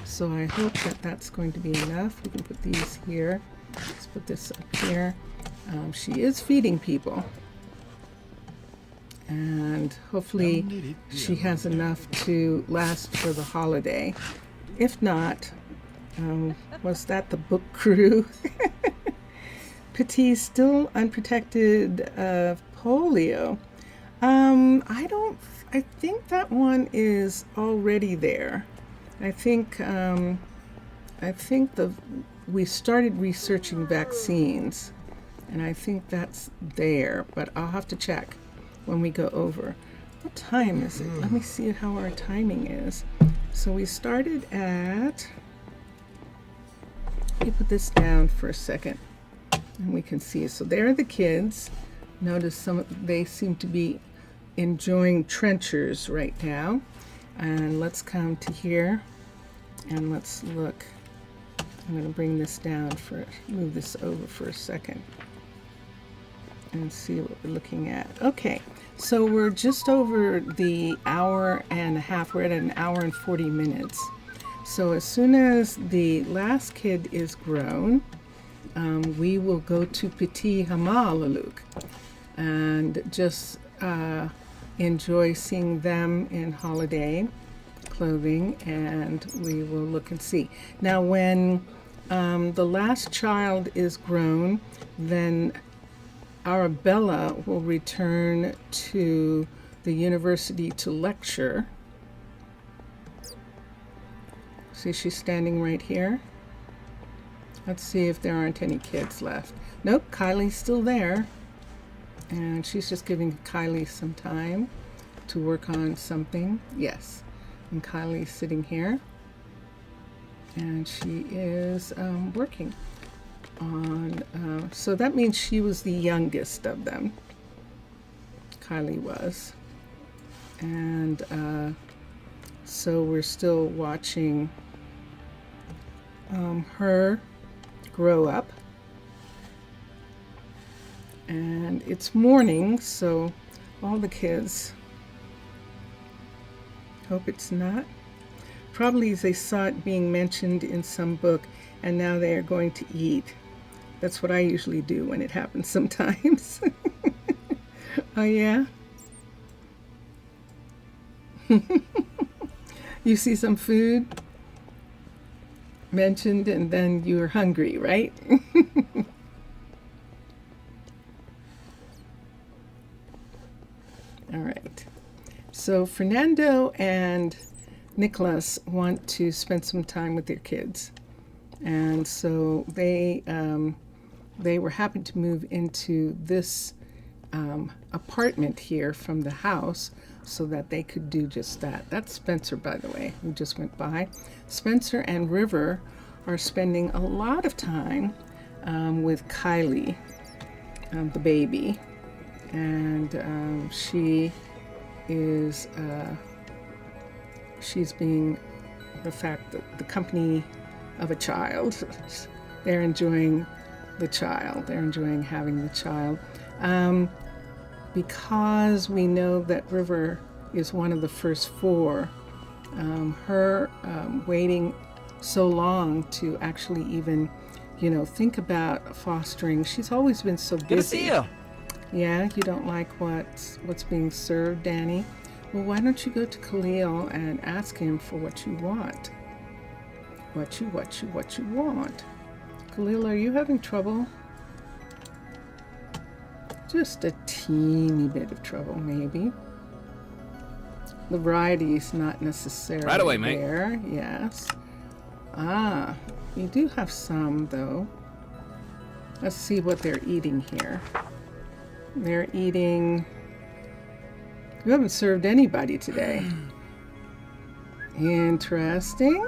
so I hope that that's going to be enough. We can put these here. Let's put this up here. She is feeding people, and hopefully she has enough to last for the holiday. If not, was that the book crew? Petit's still unprotected of polio. I think that one is already there. I think we started researching vaccines, and I think that's there, but I'll have to check when we go over. What time is it? Let me see how our timing is. So we started at, let me put this down for a second and we can see. So there are the kids. Notice they seem to be enjoying trenchers right now. And let's come to here and let's look. I'm going to bring this down move this over for a second and see what we're looking at. Okay, so we're just over the hour and a half. We're at an hour and 40 minutes. So as soon as the last kid is grown, we will go to Petit Arnaaluk and just enjoy seeing them in holiday clothing, and we will look and see. Now when the last child is grown, then Arabella will return to the university to lecture. See, she's standing right here. Let's see if there aren't any kids left. Nope, Kylie's still there. And she's just giving Kylie some time to work on something. Yes. And Kylie's sitting here. And she is working on, so that means she was the youngest of them. Kylie was. And so we're still watching her grow up. And it's morning, so all the kids, hope it's not. Probably they saw it being mentioned in some book and now they are going to eat. That's what I usually do when it happens sometimes. Oh yeah? You see some food mentioned and then you're hungry, right? All right. So Fernando and Nicholas want to spend some time with their kids. And so they were happy to move into this apartment here from the house so that they could do just that. That's Spencer, by the way, who just went by. Spencer and River are spending a lot of time with Kylie, the baby. And she is, she's being the fact that the company of a child. They're enjoying the child. They're enjoying having the child. Because we know that River is one of the first four, her waiting so long to actually even, think about fostering. She's always been so busy. Good to see you. Yeah, you don't like what's being served, Danny? Well, why don't you go to Khalil and ask him for what you want? What you want? Khalil, are you having trouble? Just a teeny bit of trouble, maybe. The variety is not necessarily Right away, mate. there. Yes. Ah, you do have some, though. Let's see what they're eating here. They're eating... You haven't served anybody today. Interesting.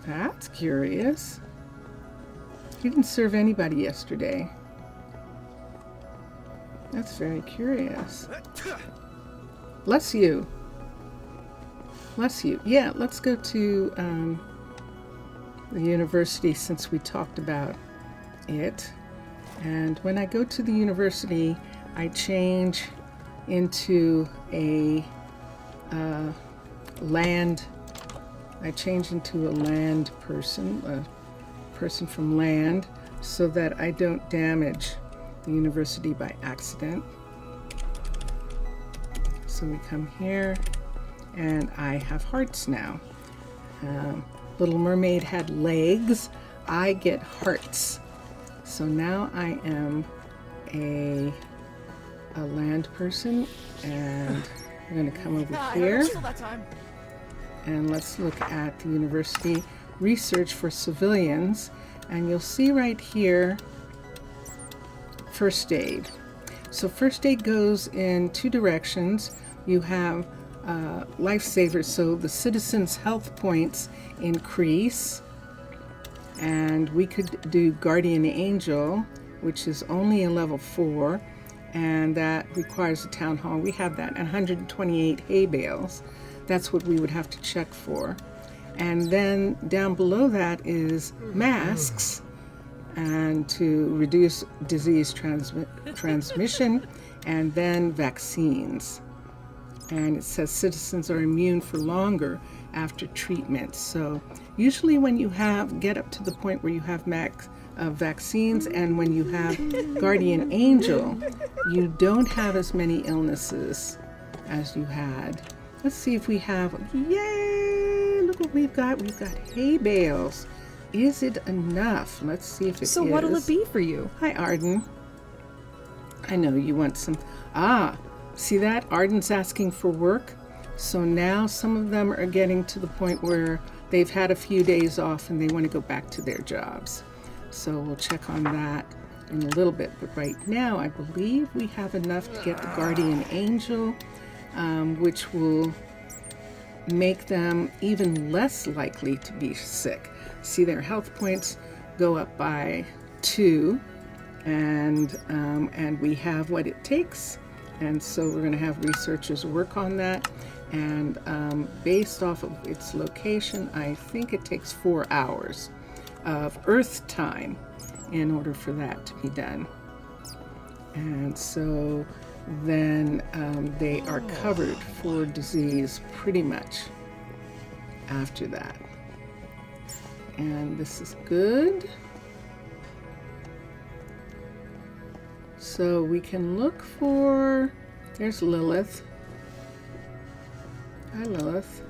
That's curious. You didn't serve anybody yesterday. That's very curious. Bless you. Bless you. Yeah, let's go to the university since we talked about it. And when I go to the university, I change into a land. I change into a land person, a person from land, so that I don't damage the university by accident. So we come here, and I have hearts now. Little Mermaid had legs. I get hearts. So now I am a land person, and I'm going to come over here. And let's look at the university research for civilians. And you'll see right here, first aid. So first aid goes in two directions. You have lifesavers, so the citizens' health points increase. And we could do Guardian Angel, which is only a level 4, and that requires a town hall. We have that, 128 hay bales. That's what we would have to check for. And then down below that is masks, and to reduce disease transmission, and then vaccines. And it says citizens are immune for longer after treatment. So usually when you get up to the point where you have vaccines, and when you have Guardian Angel, you don't have as many illnesses as you had. Let's see if we have, yay, look what we've got. We've got hay bales. Is it enough? Let's see if it is. So what'll it be for you? Hi, Arden. I know you want some, see that? Arden's asking for work. So now some of them are getting to the point where they've had a few days off and they want to go back to their jobs. So we'll check on that in a little bit. But right now, I believe we have enough to get the Guardian Angel, which will make them even less likely to be sick. See, their health points go up by 2, and we have what it takes. And so we're going to have researchers work on that. And based off of its location, I think it takes 4 hours of Earth time in order for that to be done. And so then they are covered for disease pretty much after that. And this is good. So we can look for, there's Lilith. Hi, Lilith.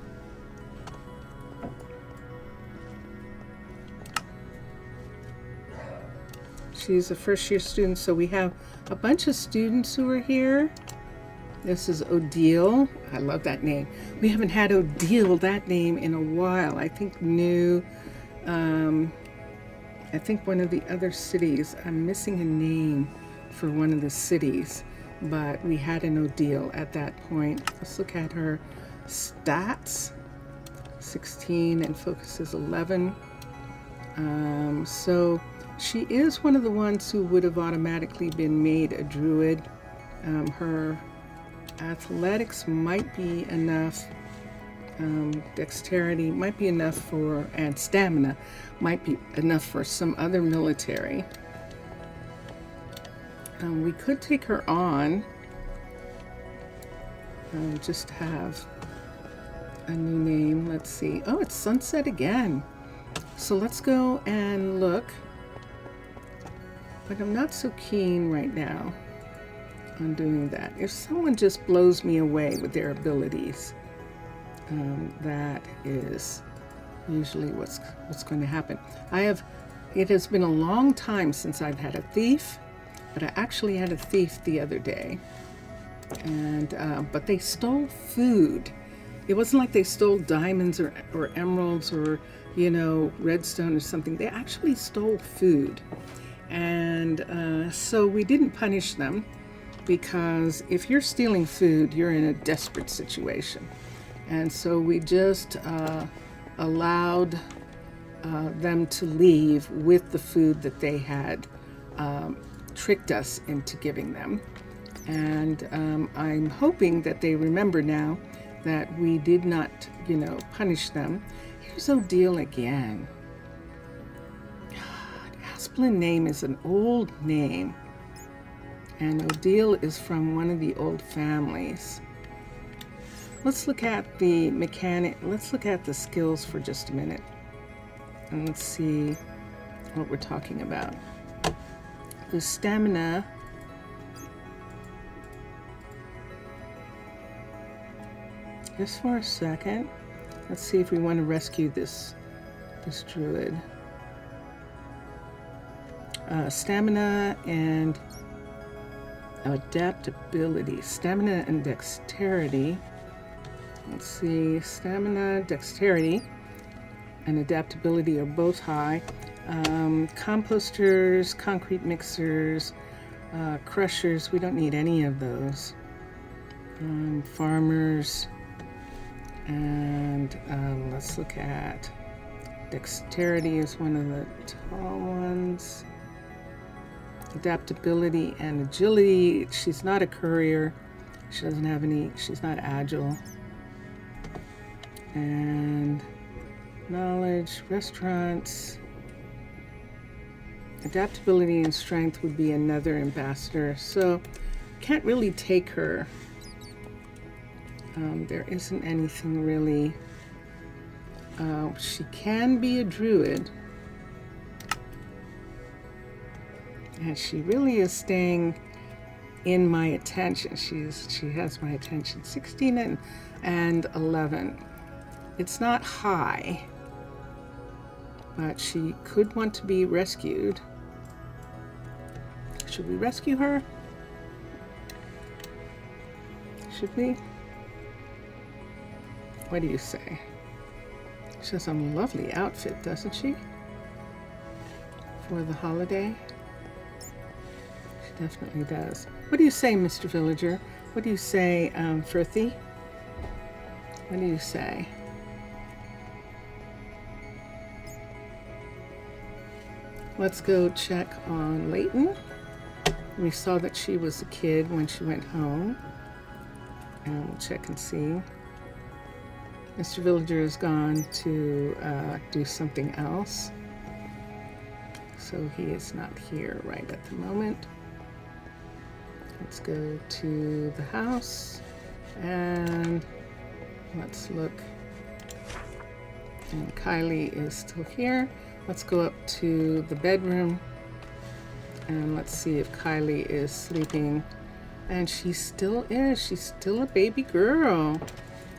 She's a first-year student, so we have a bunch of students who are here. This is Odile. I love that name. We haven't had Odile, that name, in a while. I think I think one of the other cities, I'm missing a name for one of the cities, but we had an Odile at that point. Let's look at her stats. 16 and focus is 11. So she is one of the ones who would have automatically been made a druid. Her athletics might be enough, dexterity might be enough for, and stamina might be enough for some other military. We could take her on, just have a new name. Let's see. Oh, it's sunset again. So let's go and look. But I'm not so keen right now on doing that. If someone just blows me away with their abilities, that is usually what's going to happen. It has been a long time since I've had a thief, but I actually had a thief the other day, and but they stole food. It wasn't like they stole diamonds or emeralds or, redstone or something. They actually stole food. And so we didn't punish them, because if you're stealing food, you're in a desperate situation. And so we just allowed them to leave with the food that they had tricked us into giving them. And I'm hoping that they remember now that we did not, punish them. Here's Odile again. Asplin name is an old name, and Odile is from one of the old families. Let's look at the mechanic. Let's look at the skills for just a minute, and let's see what we're talking about. The stamina. Just for a second, let's see if we want to rescue this druid. Stamina and adaptability. Stamina and dexterity. Let's see, stamina, dexterity, and adaptability are both high. Composters, concrete mixers, Crushers, we don't need any of those. Farmers, and let's look at dexterity is one of the tall ones. Adaptability and agility, she's not a courier. She doesn't have any, she's not agile. And knowledge, restaurants. Adaptability and strength would be another ambassador. So can't really take her. There isn't anything really. She can be a druid. And she really is staying in my attention. She has my attention. 16 and 11. It's not high, but she could want to be rescued. Should we rescue her? Should we? What do you say? She has a lovely outfit, doesn't she? For the holiday. She definitely does. What do you say, Mr. Villager? What do you say, Firthy? What do you say? Let's go check on Leighton. We saw that she was a kid when she went home. And we'll check and see. Mr. Villager is gone to do something else. So he is not here right at the moment. Let's go to the house and let's look. And Kylie is still here. Let's go up to the bedroom and let's see if Kylie is sleeping. And she still is. She's still a baby girl.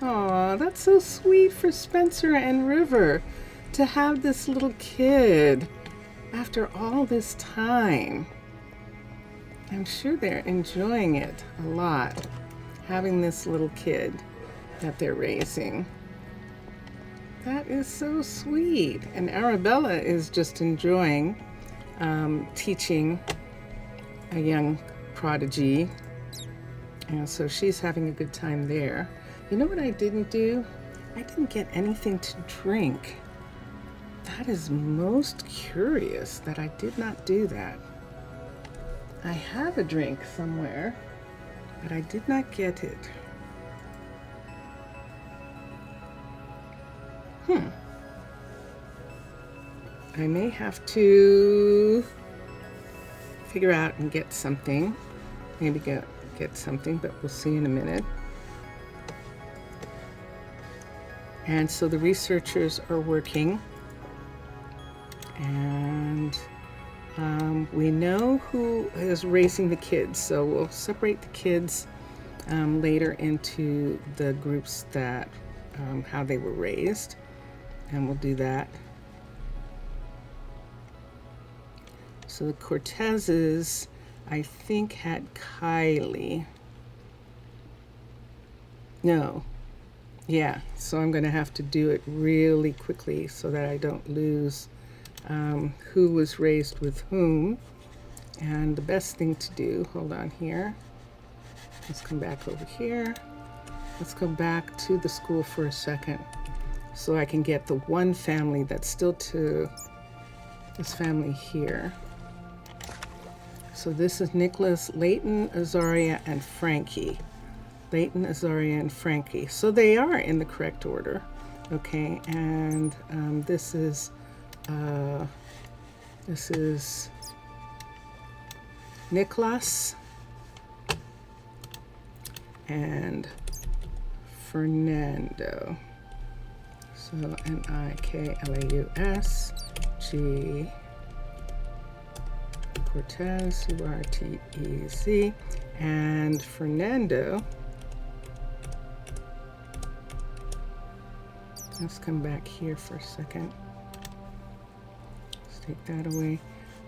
Aw, that's so sweet for Spencer and River to have this little kid after all this time. I'm sure they're enjoying it a lot, having this little kid that they're raising. That is so sweet. And Arabella is just enjoying teaching a young prodigy. And so she's having a good time there. You know what I didn't do? I didn't get anything to drink. That is most curious that I did not do that. I have a drink somewhere, but I did not get it. I may have to figure out and get something. Maybe get something, but we'll see in a minute. And so the researchers are working, and we know who is raising the kids, so we'll separate the kids later into the groups that how they were raised, and we'll do that. So the Cortezes, I think, had Kylie. No. Yeah, so I'm going to have to do it really quickly so that I don't lose who was raised with whom. And the best thing to do, hold on here. Let's come back over here. Let's go back to the school for a second so I can get the one family that's still to this family here. So this is Nicholas, Leighton, Azaria, and Frankie. Leighton, Azaria, and Frankie. So they are in the correct order. Okay, and this is Nicholas and Fernando. So Niklaus, G. Cortez, Urtez, and Fernando. Let's come back here for a second. Let's take that away.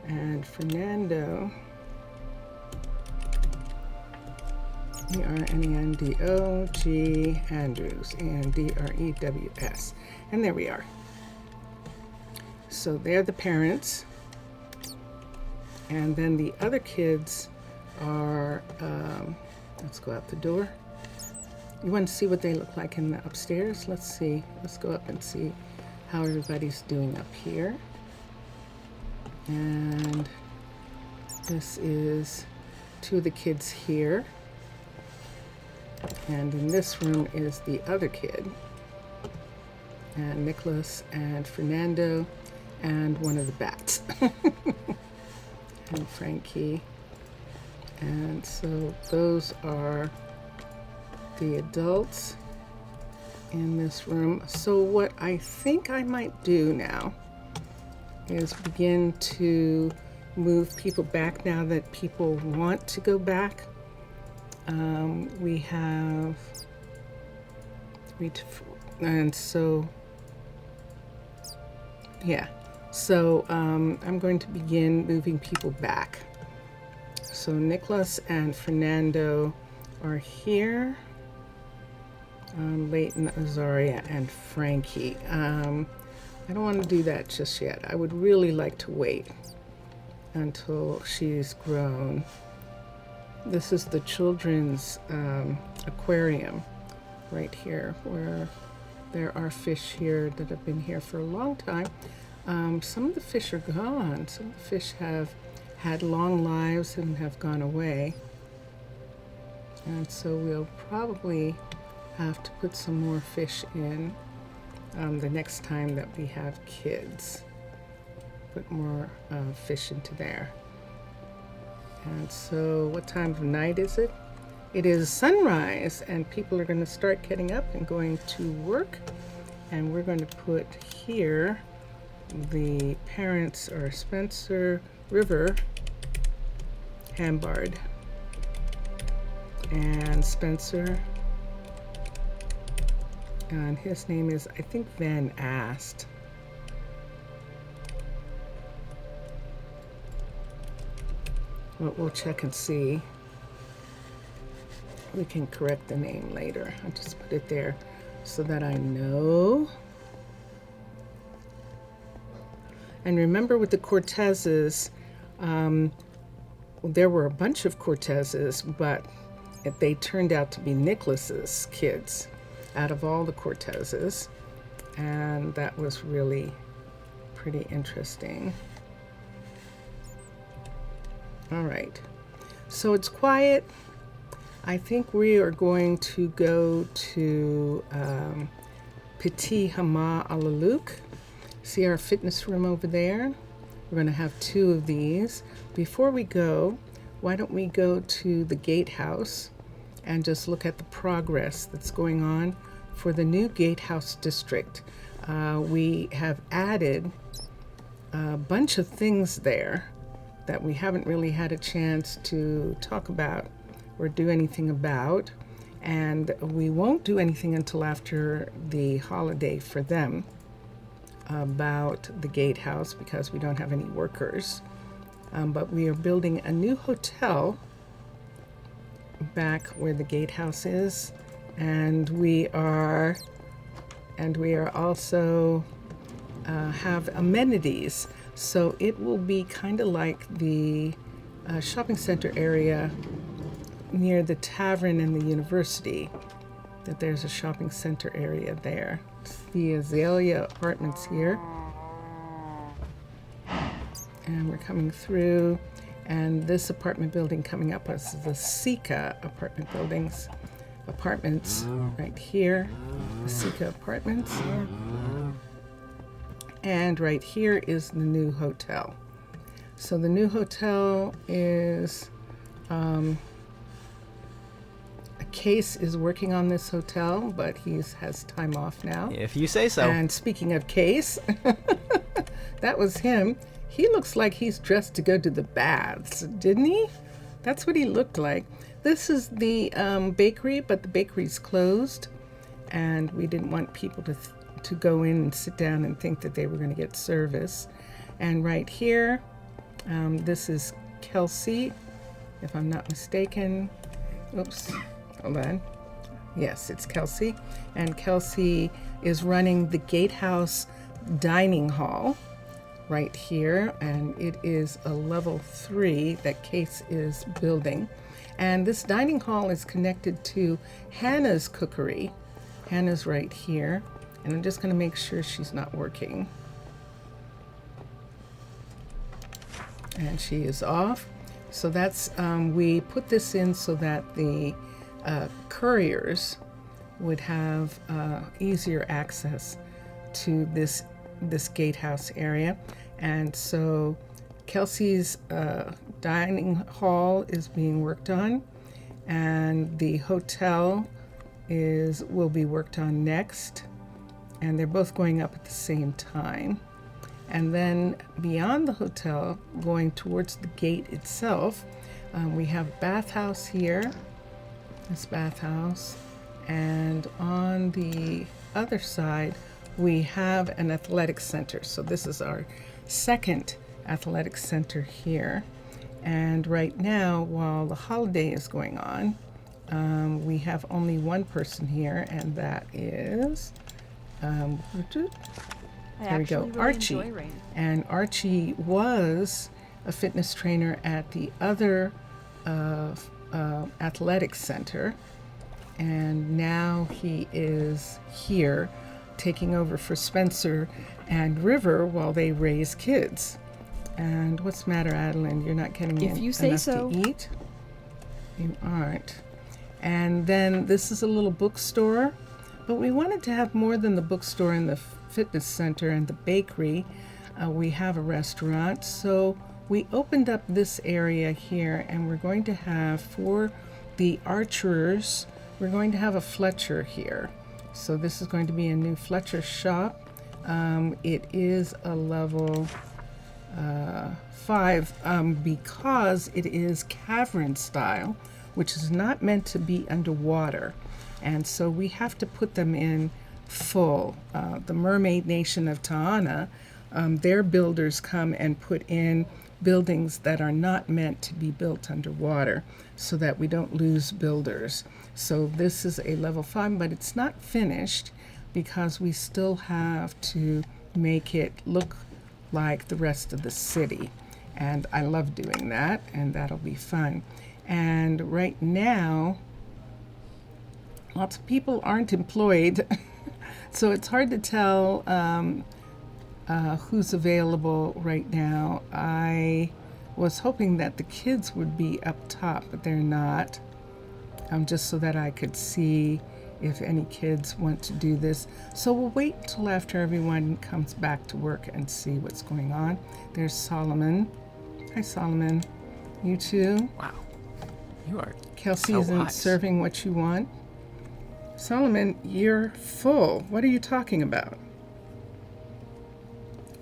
And Fernando, Ernendo, G. Andrews, Andrews. And there we are. So they're the parents. And then the other kids are, let's go out the door. You want to see what they look like in the upstairs? Let's see. Let's go up and see how everybody's doing up here. And this is two of the kids here. And in this room is the other kid. And Nicholas and Fernando and one of the bats. And Frankie. And so those are the adults in this room. So what I think I might do now is begin to move people back now that people want to go back. We have 3 to 4, and so yeah. So I'm going to begin moving people back. So Nicholas and Fernando are here. Leighton, Azaria, and Frankie. I don't want to do that just yet. I would really like to wait until she's grown. This is the children's aquarium right here, where there are fish here that have been here for a long time. Some of the fish are gone. Some of the fish have had long lives and have gone away. And so we'll probably have to put some more fish in the next time that we have kids. Put more fish into there. And so what time of night is it? It is sunrise, and people are going to start getting up and going to work. And we're going to put here the parents are Spencer River Hambard and Spencer, and his name is, I think, Van Ast. Well, we'll check and see. We can correct the name later. I'll just put it there so that I know. And remember with the Cortezes, there were a bunch of Cortezes, but they turned out to be Nicholas's kids out of all the Cortezes. And that was really pretty interesting. All right, so it's quiet. I think we are going to go to Petit Hama Arnaaluk. See our fitness room over there? We're going to have 2 of these. Before we go, why don't we go to the gatehouse and just look at the progress that's going on for the new gatehouse district. We have added a bunch of things there that we haven't really had a chance to talk about or do anything about, and we won't do anything until after the holiday for them about the gatehouse because we don't have any workers. But we are building a new hotel back where the gatehouse is, and we are also have amenities. So it will be kind of like the shopping center area near the tavern and the university, that there's a shopping center area there. It's the Azalea Apartments here. And we're coming through, and this apartment building coming up is the Sika apartment buildings. Apartments right here, the Sika Apartments. And right here is the new hotel. So the new hotel is, Case is working on this hotel, but he has time off now. If you say so. And speaking of Case, that was him. He looks like he's dressed to go to the baths, didn't he? That's what he looked like. This is the bakery, but the bakery's closed, and we didn't want people to go in and sit down and think that they were going to get service. And right here, this is Kelsey, if I'm not mistaken. Oops, hold on. Yes, it's Kelsey. And Kelsey is running the Gatehouse Dining Hall, right here, and it is a level 3 that Case is building. And this dining hall is connected to Hannah's cookery. Hannah's right here, and I'm just going to make sure she's not working. And she is off. So that's, we put this in so that the couriers would have easier access to this gatehouse area. And so Kelsey's dining hall is being worked on, and the hotel will be worked on next, and they're both going up at the same time. And then beyond the hotel, going towards the gate itself, we have bathhouse here, this bathhouse, and on the other side we have an athletic center. So this is our second athletic center here. And right now, while the holiday is going on, we have only one person here, and that is there we go, Archie. And Archie was a fitness trainer at the other athletic center, and now he is here taking over for Spencer and River while they raise kids. And what's the matter, Adeline? You're not getting If you say enough so. to eat? You aren't. And then this is a little bookstore, but we wanted to have more than the bookstore and the fitness center and the bakery. We have a restaurant, so we opened up this area here, and we're going to have, for the archers, we're going to have a Fletcher here. So this is going to be a new Fletcher shop. It is a level 5 because it is cavern style, which is not meant to be underwater. And so we have to put them in full. The Mermaid Nation of Ta'ana, their builders come and put in buildings that are not meant to be built underwater so that we don't lose builders. So this is a level 5, but it's not finished because we still have to make it look like the rest of the city. And I love doing that, and that'll be fun. And right now, lots of people aren't employed, so it's hard to tell who's available right now. I was hoping that the kids would be up top, but they're not, just so that I could see if any kids want to do this. So we'll wait until after everyone comes back to work and see what's going on. There's Solomon. Hi, Solomon. You too? Wow. You are Kelsey so isn't wise. serving what you want. Solomon, you're full. What are you talking about?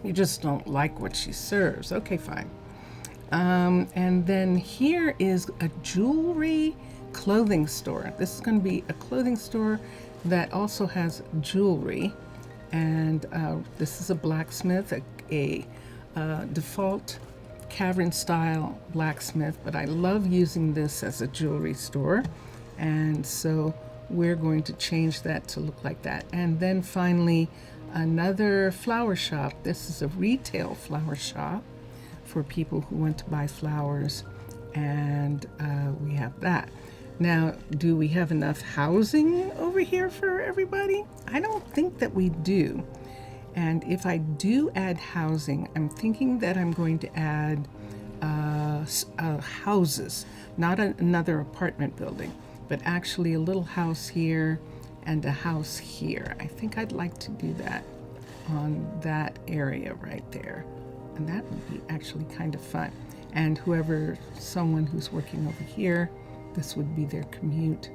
You just don't like what she serves. Okay, fine. And then here is a jewelry clothing store. This is going to be a clothing store that also has jewelry. And this is a blacksmith, a default cavern style blacksmith, but I love using this as a jewelry store. And so we're going to change that to look like that. And then finally, another flower shop. This is a retail flower shop for people who want to buy flowers, and we have that. Now, do we have enough housing over here for everybody? I don't think that we do. And if I do add housing, I'm thinking that I'm going to add houses, not another apartment building, but actually a little house here and a house here. I think I'd like to do that on that area right there. And that would be actually kind of fun. And someone who's working over here, this would be their commute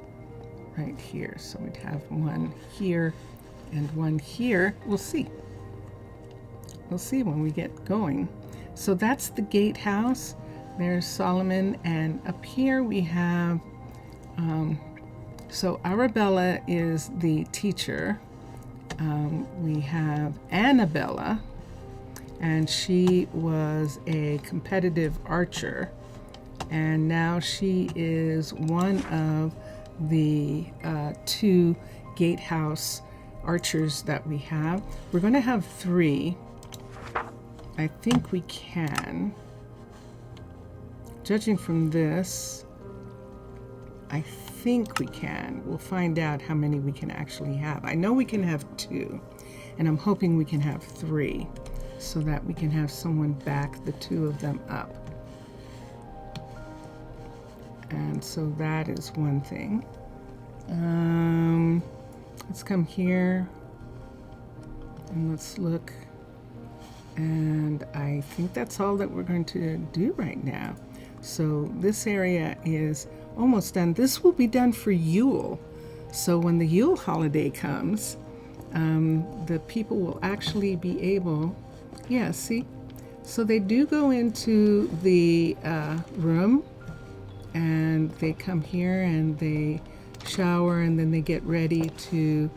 right here. So we'd have one here and one here. We'll see. We'll see when we get going. So that's the gatehouse. There's Solomon, and up here we have, so Arabella is the teacher. We have Annabella, and she was a competitive archer, and now she is one of the 2 gatehouse archers that we have. We're going to have 3 I think we can. Judging from this, I think we can. We'll find out how many we can actually have. I know we can have 2, and I'm hoping we can have 3, so that we can have someone back the 2 of them up. And so that is one thing. Let's come here and let's look. And I think that's all that we're going to do right now. So this area is almost done. This will be done for Yule. So when the Yule holiday comes, the people will actually be able, yeah, see? So they do go into the room, and they come here and they shower, and then they get ready to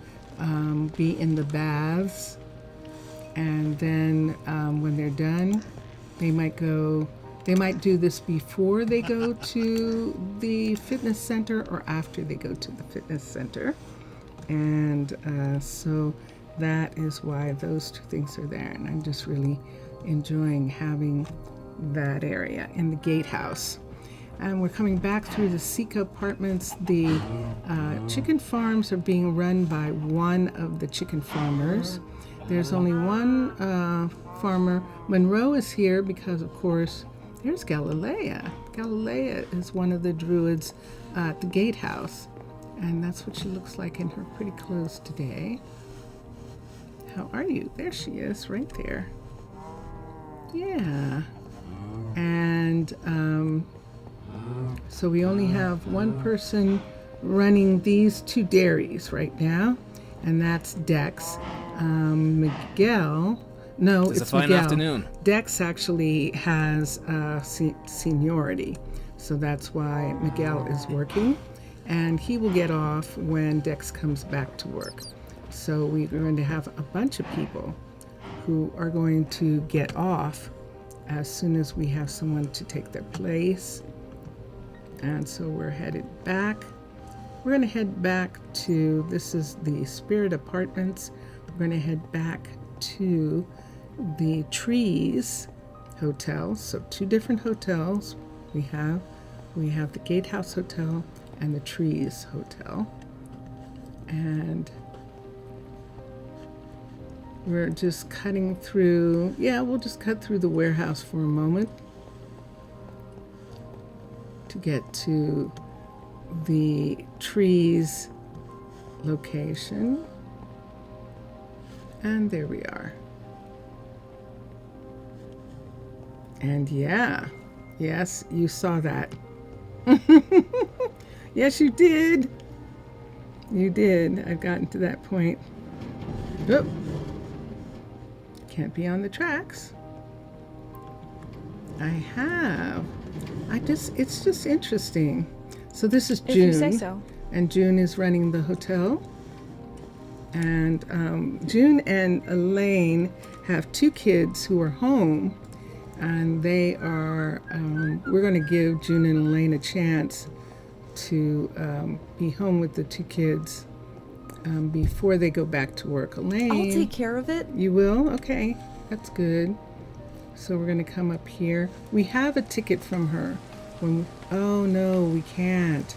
be in the baths. And then when they're done, they might do this before they go to the fitness center or after they go to the fitness center. And so that is why those 2 things are there. And I'm just really enjoying having that area in the gatehouse. And we're coming back through the Sika apartments. The chicken farms are being run by one of the chicken farmers. There's only one farmer. Monroe is here because, of course, there's Galilea. Galilea is one of the druids at the gatehouse. And that's what she looks like in her pretty clothes today. How are you? There she is, right there. Yeah. And so we only have one person running these 2 dairies right now, and that's Dex. Miguel, no, It's it's a fine Miguel. afternoon. Dex actually has seniority, so that's why Miguel is working, and he will get off when Dex comes back to work. So we're going to have a bunch of people who are going to get off as soon as we have someone to take their place. And so we're headed back. We're going to head back to, this is the Spirit Apartments. We're going to head back to the Trees Hotel. So 2 different hotels we have. We have the Gatehouse Hotel and the Trees Hotel. And we're just cutting through, we'll just cut through the warehouse for a moment to get to the Trees location. And there we are. And yes, you saw that. Yes, you did. You did. I've gotten to that point. Oh. Can't be on the tracks. I have. It's just interesting. So this is June. If you say so. And June is running the hotel. And June and Elaine have 2 kids who are home. And they are, we're going to give June and Elaine a chance to be home with the 2 kids before they go back to work. Elaine. I'll take care of it. You will? Okay, that's good. So we're going to come up here. We have a ticket from her. Oh no, we can't.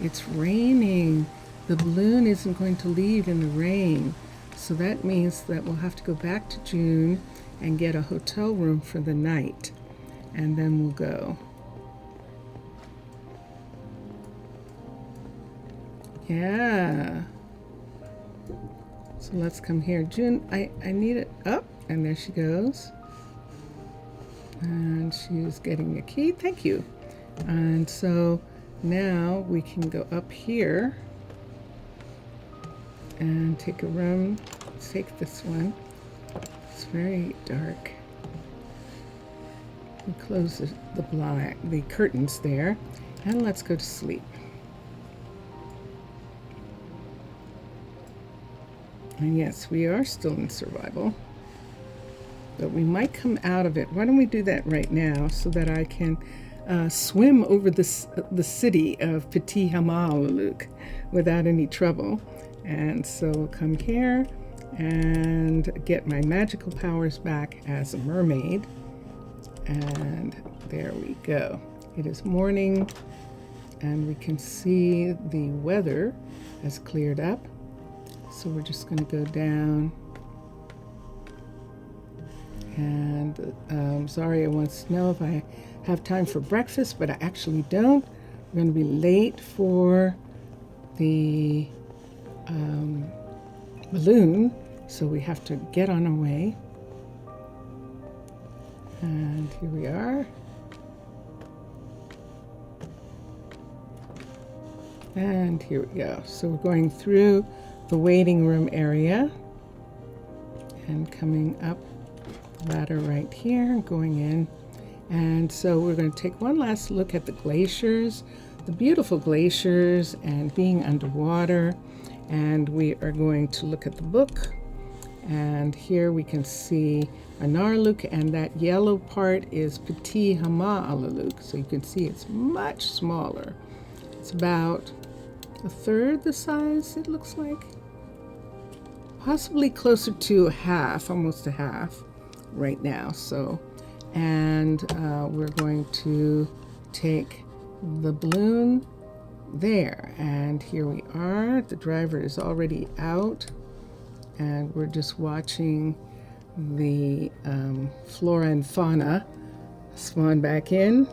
It's raining. The balloon isn't going to leave in the rain. So that means that we'll have to go back to June and get a hotel room for the night. And then we'll go. Yeah. So let's come here. June, I need it up. And there she goes. And she's getting a key. Thank you. And so now we can go up here and take a room. Let's take this one. It's very dark. We close the curtains there, and let's go to sleep. And yes, we are still in survival, but we might come out of it. Why don't we do that right now so that I can swim over the city of Arnaaluk without any trouble. And so we'll come here and get my magical powers back as a mermaid. And there we go. It is morning, and we can see the weather has cleared up. So we're just going to go down. And Zaria wants to know if I have time for breakfast, but I actually don't. We're going to be late for the balloon, so we have to get on our way. And here we are. And here we go. So we're going through the waiting room area and coming up the ladder right here, going in. And so we're going to take one last look at the glaciers, the beautiful glaciers and being underwater. And we are going to look at the book. And here we can see Arnaaluk, and that yellow part is Petit Arnaaluk. So you can see it's much smaller. It's about a third the size, it looks like. Possibly closer to a half, almost a half right now. So, and we're going to take the balloon there. And here we are. The driver is already out. And we're just watching the flora and fauna spawn back in.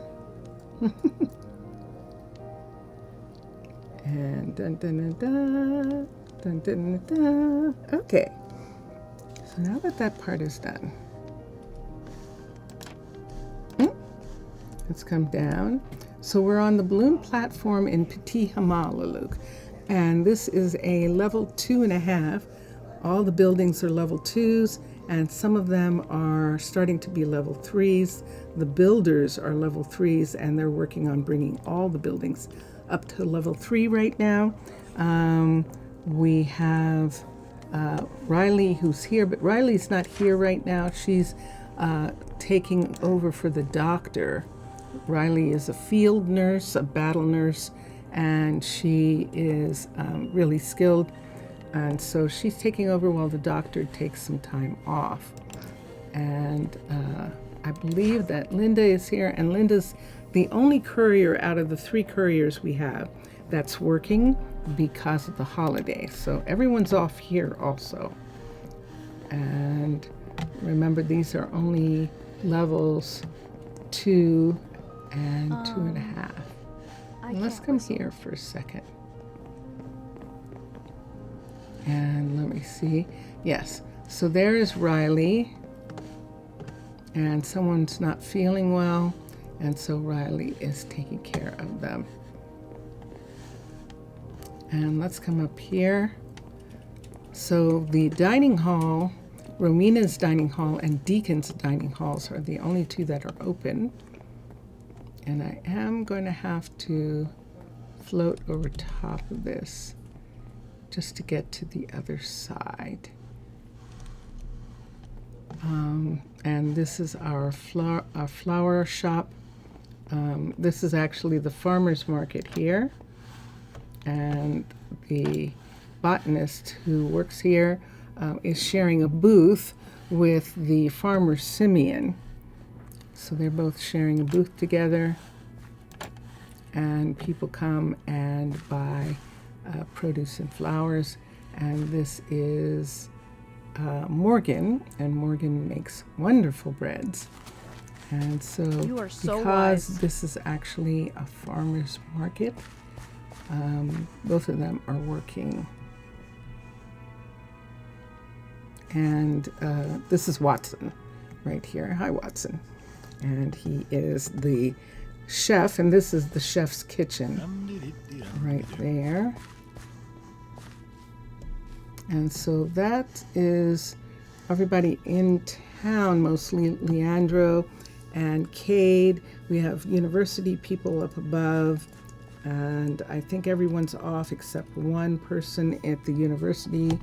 And dun dun dun dun dun dun dun. Okay, so now that part is done, let's come down. So we're on the balloon platform in Petit Arnaaluk, and this is a level 2.5. All the buildings are level 2s, and some of them are starting to be level 3s. The builders are level 3s, and they're working on bringing all the buildings up to level 3 right now. We have Riley, who's here, but Riley's not here right now. She's taking over for the doctor. Riley is a field nurse, a battle nurse, and she is really skilled. And so she's taking over while the doctor takes some time off. And I believe that Linda is here, and Linda's the only courier out of the 3 couriers we have that's working because of the holiday. So everyone's off here also. And remember, these are only levels 2 and 2.5. Let's come here for a second. And let me see. Yes, so there is Riley, and someone's not feeling well, and so Riley is taking care of them. And let's come up here. So the dining hall, Romina's dining hall and Deacon's dining halls are the only 2 that are open. And I am going to have to float over top of this just to get to the other side. And this is our flower shop. This is actually the farmer's market here. And the botanist who works here is sharing a booth with the farmer Simeon. So they're both sharing a booth together. And people come and buy produce and flowers. And this is Morgan, and Morgan makes wonderful breads. And so, You are so because wise. this is actually a farmer's market, both of them are working. And this is Watson right here. Hi, Watson. And he is the chef, and this is the chef's kitchen right there. And so that is everybody in town, mostly Leandro and Cade. We have university people up above, and I think everyone's off except one person at the university.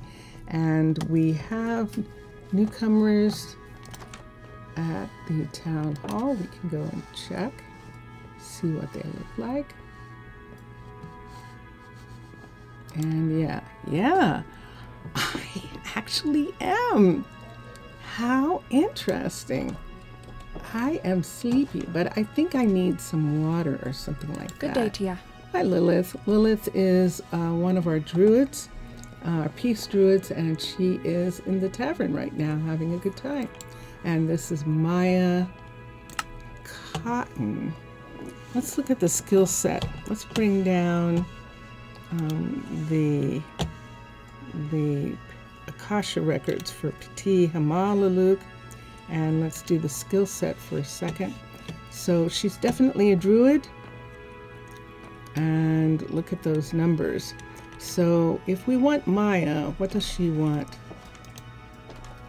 And we have newcomers at the town hall. We can go and check, see what they look like. And yeah. I actually am. How interesting. I am sleepy, but I think I need some water or something like Good that. day, Tia. Hi, Lilith. Lilith is one of our druids, our peace druids, and she is in the tavern right now having a good time. And this is Maya Cotton. Let's look at the skill set. Let's bring down the Akasha records for Petit Arnaaluk, and let's do the skill set for a second. So she's definitely a druid, and look at those numbers. So if we want Maya, what does she want?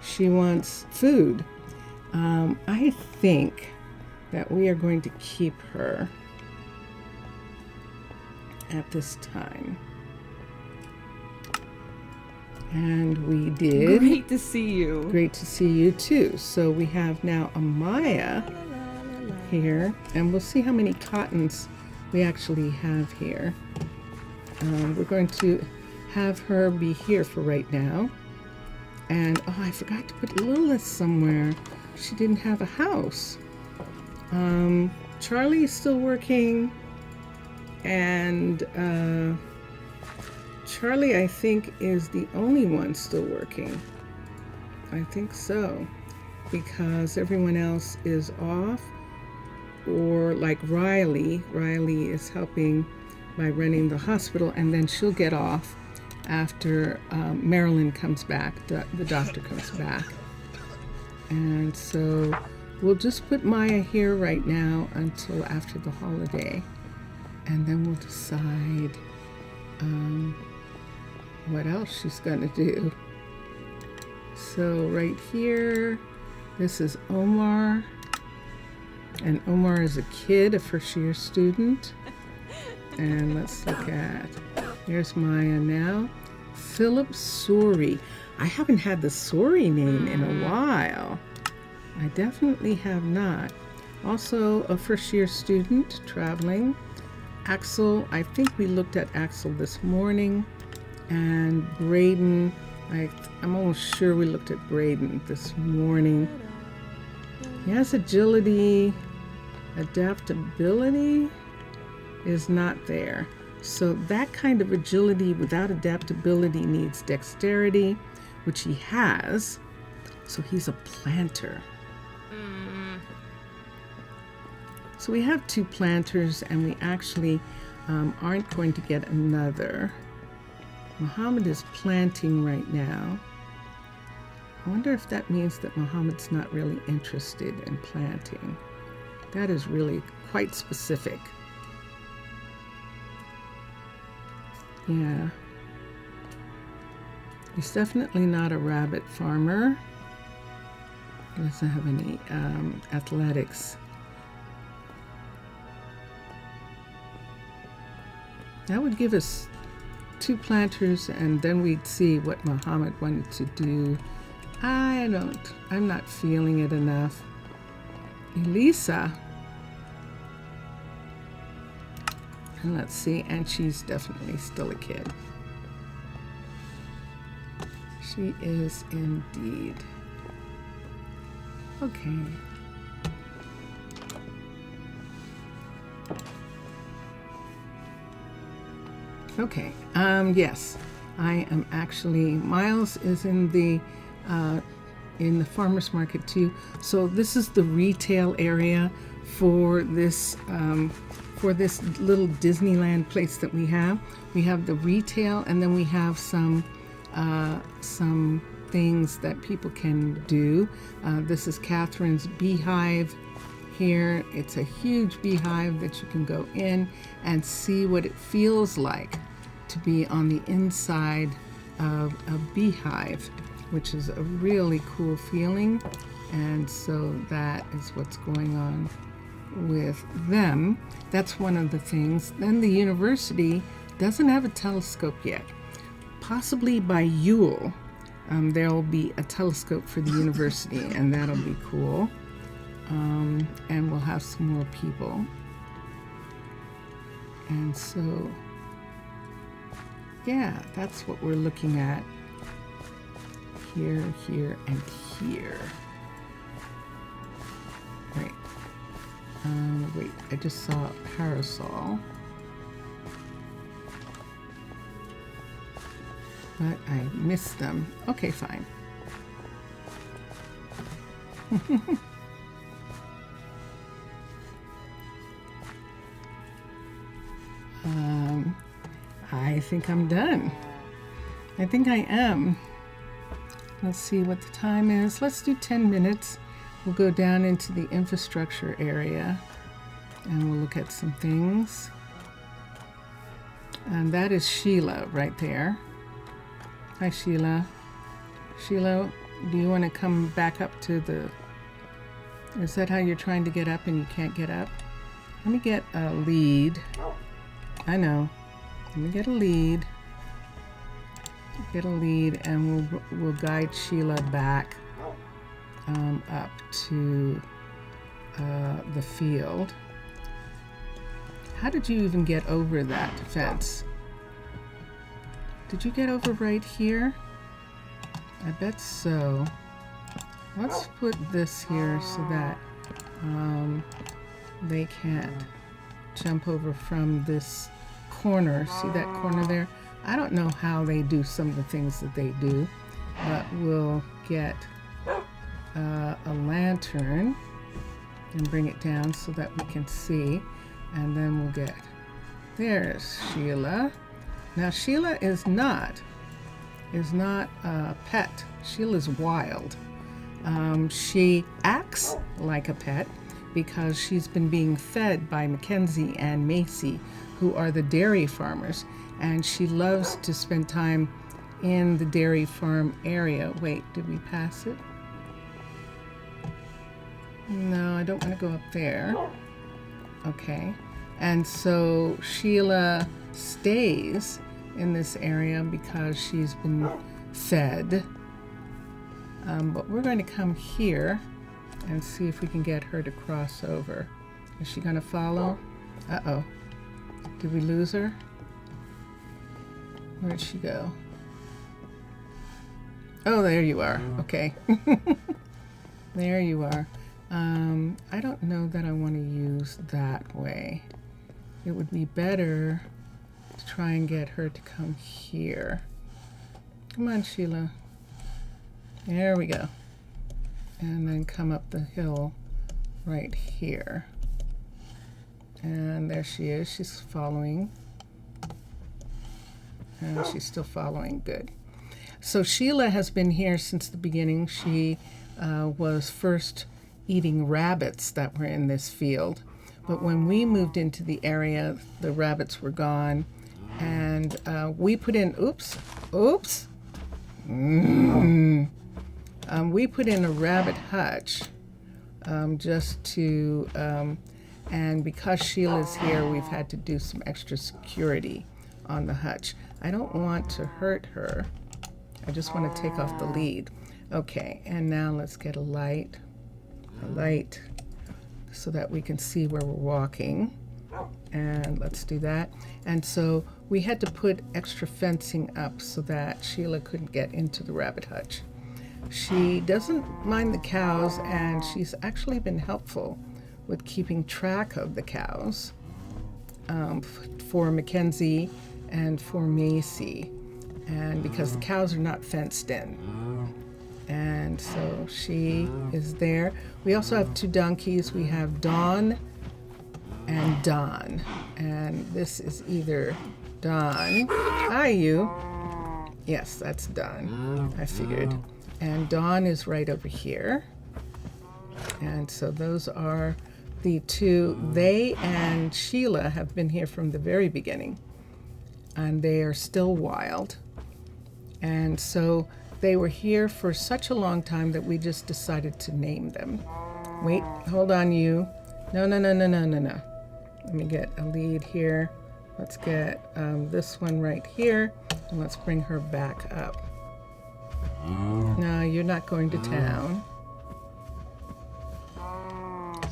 She wants food. I think that we are going to keep her at this time. And we did. Great to see you. Great to see you too. So we have now a Maya here, and we'll see how many cottons we actually have here. We're going to have her be here for right now. And oh, I forgot to put Lilith somewhere. She didn't have a house. Charlie is still working, and Charlie, I think, is the only one still working. I think so, because everyone else is off, or like Riley. Riley is helping by running the hospital, and then she'll get off after Marilyn comes back, the doctor comes back. And so we'll just put Maya here right now until after the holiday, and then we'll decide what else she's gonna do. So right here, this is Omar, and Omar is a kid, a first-year student. And let's look at, there's Maya now. Philip Sori. I haven't had the Sori name in a while. I definitely have not. Also a first-year student traveling. Axel, I think we looked at Axel this morning. And Braden, I'm almost sure we looked at Braden this morning. He has agility. Adaptability is not there. So that kind of agility without adaptability needs dexterity, which he has. So he's a planter. So we have 2 planters, and we actually aren't going to get another. Muhammad is planting right now. I wonder if that means that Muhammad's not really interested in planting. That is really quite specific. Yeah. He's definitely not a rabbit farmer. He doesn't have any athletics. That would give us 2 planters, and then we'd see what Muhammad wanted to do. I'm not feeling it enough. Elisa. And let's see, and she's definitely still a kid. She is indeed. Okay. Okay, yes, I am actually, Miles is in the farmer's market too. So this is the retail area for this little Disneyland place that we have. We have the retail, and then we have some things that people can do. This is Catherine's beehive here. It's a huge beehive that you can go in and see what it feels like to be on the inside of a beehive, which is a really cool feeling. And so that is what's going on with them. That's one of the things. Then the university doesn't have a telescope yet. Possibly by Yule, there'll be a telescope for the university, and that'll be cool. And we'll have some more people. And so, yeah, that's what we're looking at here, here, and here. Right. Wait, I just saw a parasol. But I missed them. Okay, fine. I think I'm done. I think I am. Let's see what the time is. Let's do 10 minutes. We'll go down into the infrastructure area and we'll look at some things. And that is Sheila right there. Hi, Sheila. Sheila, do you want to come back up to the... Is that how you're trying to get up and you can't get up? Let me get a lead. I know. Let me get a lead. Get a lead and we'll guide Sheila back up to the field. How did you even get over that fence? Did you get over right here? I bet so. Let's put this here so that they can't jump over from this corner. See that corner there? I don't know how they do some of the things that they do, but we'll get a lantern and bring it down so that we can see, and then we'll get... There's Sheila. Now Sheila is not a pet. Sheila's wild. She acts like a pet because she's been being fed by Mackenzie and Macy, who are the dairy farmers, and she loves to spend time in the dairy farm area. Wait, did we pass it? No, I don't want to go up there. Okay. And so Sheila stays in this area because she's been fed. But we're going to come here and see if we can get her to cross over. Is she going to follow? Uh-oh. Did we lose her? Where'd she go? Oh, there you are. Okay. There you are. I don't know that I want to use that way. It would be better to try and get her to come here. Come on, Sheila. There we go. And then come up the hill right here. And there she is. She's following. And she's still following. Good. So Sheila has been here since the beginning. She was first eating rabbits that were in this field. But when we moved into the area, the rabbits were gone. And we put in, we put in a rabbit hutch just to, and because Sheila's here, we've had to do some extra security on the hutch. I don't want to hurt her. I just want to take off the lead. Okay, and now let's get a light so that we can see where we're walking. And let's do that. And so we had to put extra fencing up so that Sheila couldn't get into the rabbit hutch. She doesn't mind the cows, and she's actually been helpful with keeping track of the cows for Mackenzie and for Macy, and because the cows are not fenced in. And so she is there. We also have two donkeys. We have Dawn and Don. And this is either Don. Hi, you. Yes, that's Don. I figured. And Dawn is right over here. And so those are the two. They and Sheila have been here from the very beginning. And they are still wild. And so they were here for such a long time that we just decided to name them. Wait, hold on, you. No. Let me get a lead here. Let's get this one right here, and let's bring her back up. No, you're not going to town.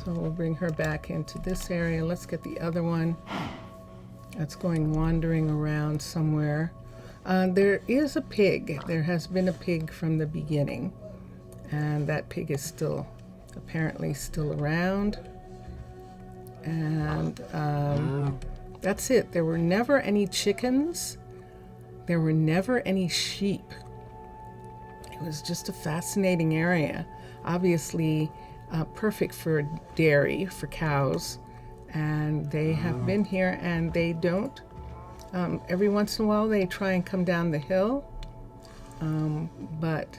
So we'll bring her back into this area. Let's get the other one that's going wandering around somewhere. There is a pig. There has been a pig from the beginning, and that pig is still apparently still around. And that's it. There were never any chickens. There were never any sheep. It was just a fascinating area. Obviously, perfect for dairy, for cows. And they have been here, and they don't. Every once in a while, they try and come down the hill. But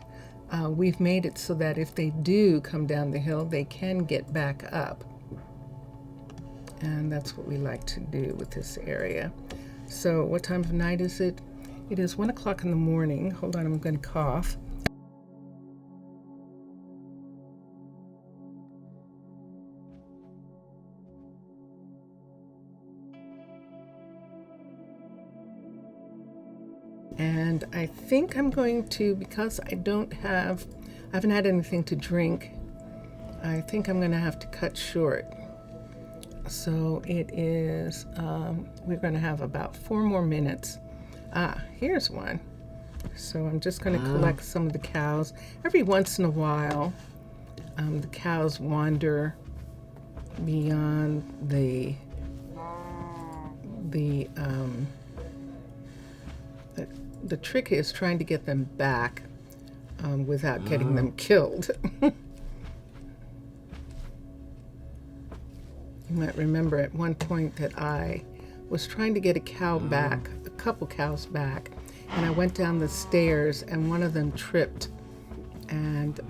we've made it so that if they do come down the hill, they can get back up. And that's what we like to do with this area. So what time of night is it? It is 1 o'clock in the morning. Hold on, I'm going to cough. And I think I'm going to, because I haven't had anything to drink, I think I'm going to have to cut short. So it is, we're going to have about 4 more minutes. Here's one. So I'm just going to collect some of the cows. Every once in a while, the cows wander beyond the trick is trying to get them back without getting them killed. You might remember at one point that I was trying to get a cow back, a couple cows back, and I went down the stairs and one of them tripped and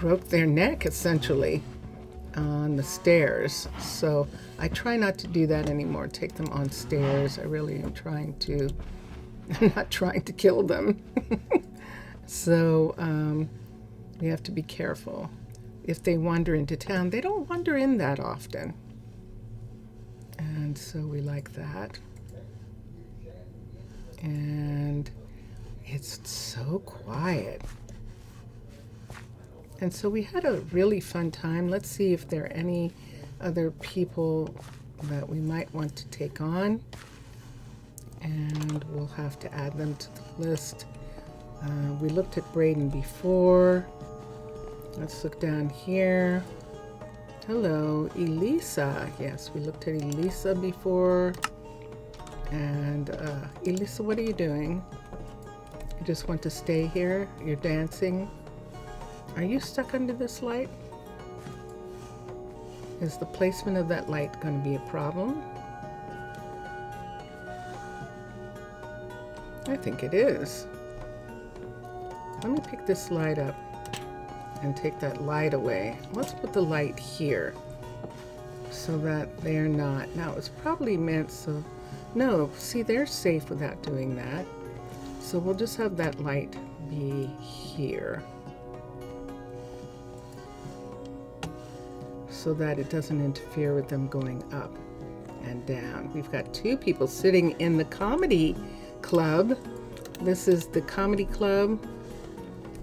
broke their neck essentially on the stairs. So I try not to do that anymore, take them on stairs. I really am I'm not trying to kill them. So we have to be careful. If they wander into town, they don't wander in that often. And so we like that. And it's so quiet. And so we had a really fun time. Let's see if there are any other people that we might want to take on. And we'll have to add them to the list. We looked at Braden before. Let's look down here. Hello, Elisa. Yes, we looked at Elisa before. And Elisa, what are you doing? You just want to stay here? You're dancing? Are you stuck under this light? Is the placement of that light going to be a problem? I think it is. Let me pick this light up and take that light away. Let's put the light here so that they're not. Now it's probably meant so, no, see, they're safe without doing that. So we'll just have that light be here so that it doesn't interfere with them going up and down. We've got 2 people sitting in the comedy club. This is the comedy club.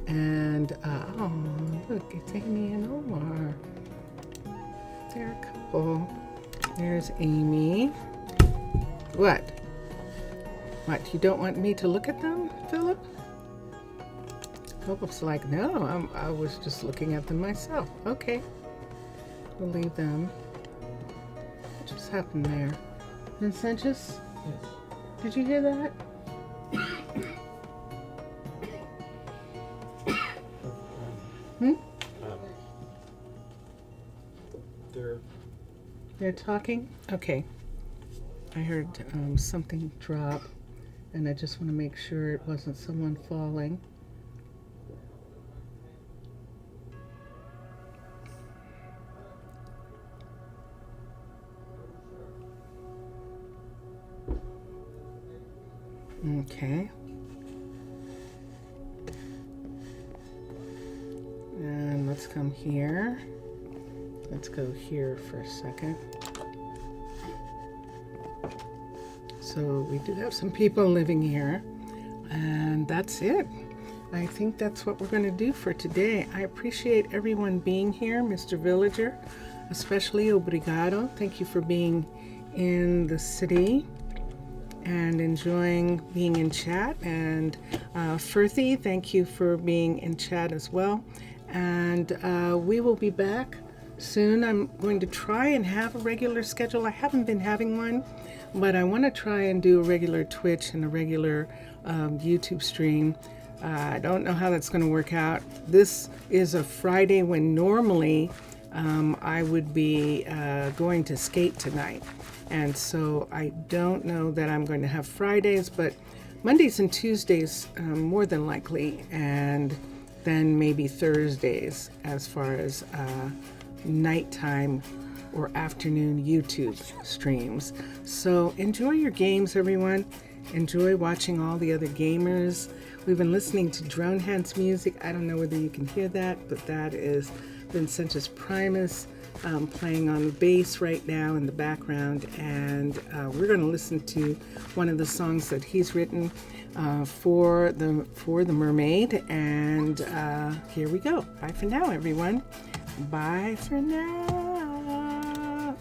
And, oh, look, it's Amy and Omar. They're a couple. There's Amy. What? What, you don't want me to look at them, Philip? Philip's like, no, I was just looking at them myself. Okay. We'll leave them. What just happened there? Vincentius? Yes. Did you hear that? They're talking? Okay. I heard something drop, and I just want to make sure it wasn't someone falling. Okay. And let's come here. Let's go here for a second. So we do have some people living here, and that's it. I think that's what we're going to do for today. I appreciate everyone being here, Mr. Villager, especially obrigado. Thank you for being in the city. and enjoying being in chat. And Firthy, thank you for being in chat as well. And we will be back soon. I'm going to try and have a regular schedule. I haven't been having one, but I want to try and do a regular Twitch and a regular YouTube stream. I don't know how that's going to work out. This is a Friday when normally I would be going to skate tonight. And so I don't know that I'm going to have Fridays, but Mondays and Tuesdays more than likely, and then maybe Thursdays as far as nighttime or afternoon YouTube streams. So enjoy your games, everyone. Enjoy watching all the other gamers. We've been listening to Drone Hands music. I don't know whether you can hear that, but that is Vincentus Primus playing on the bass right now in the background. And we're going to listen to one of the songs that he's written for the Mermaid. And here we go. Bye for now, everyone. Bye for now.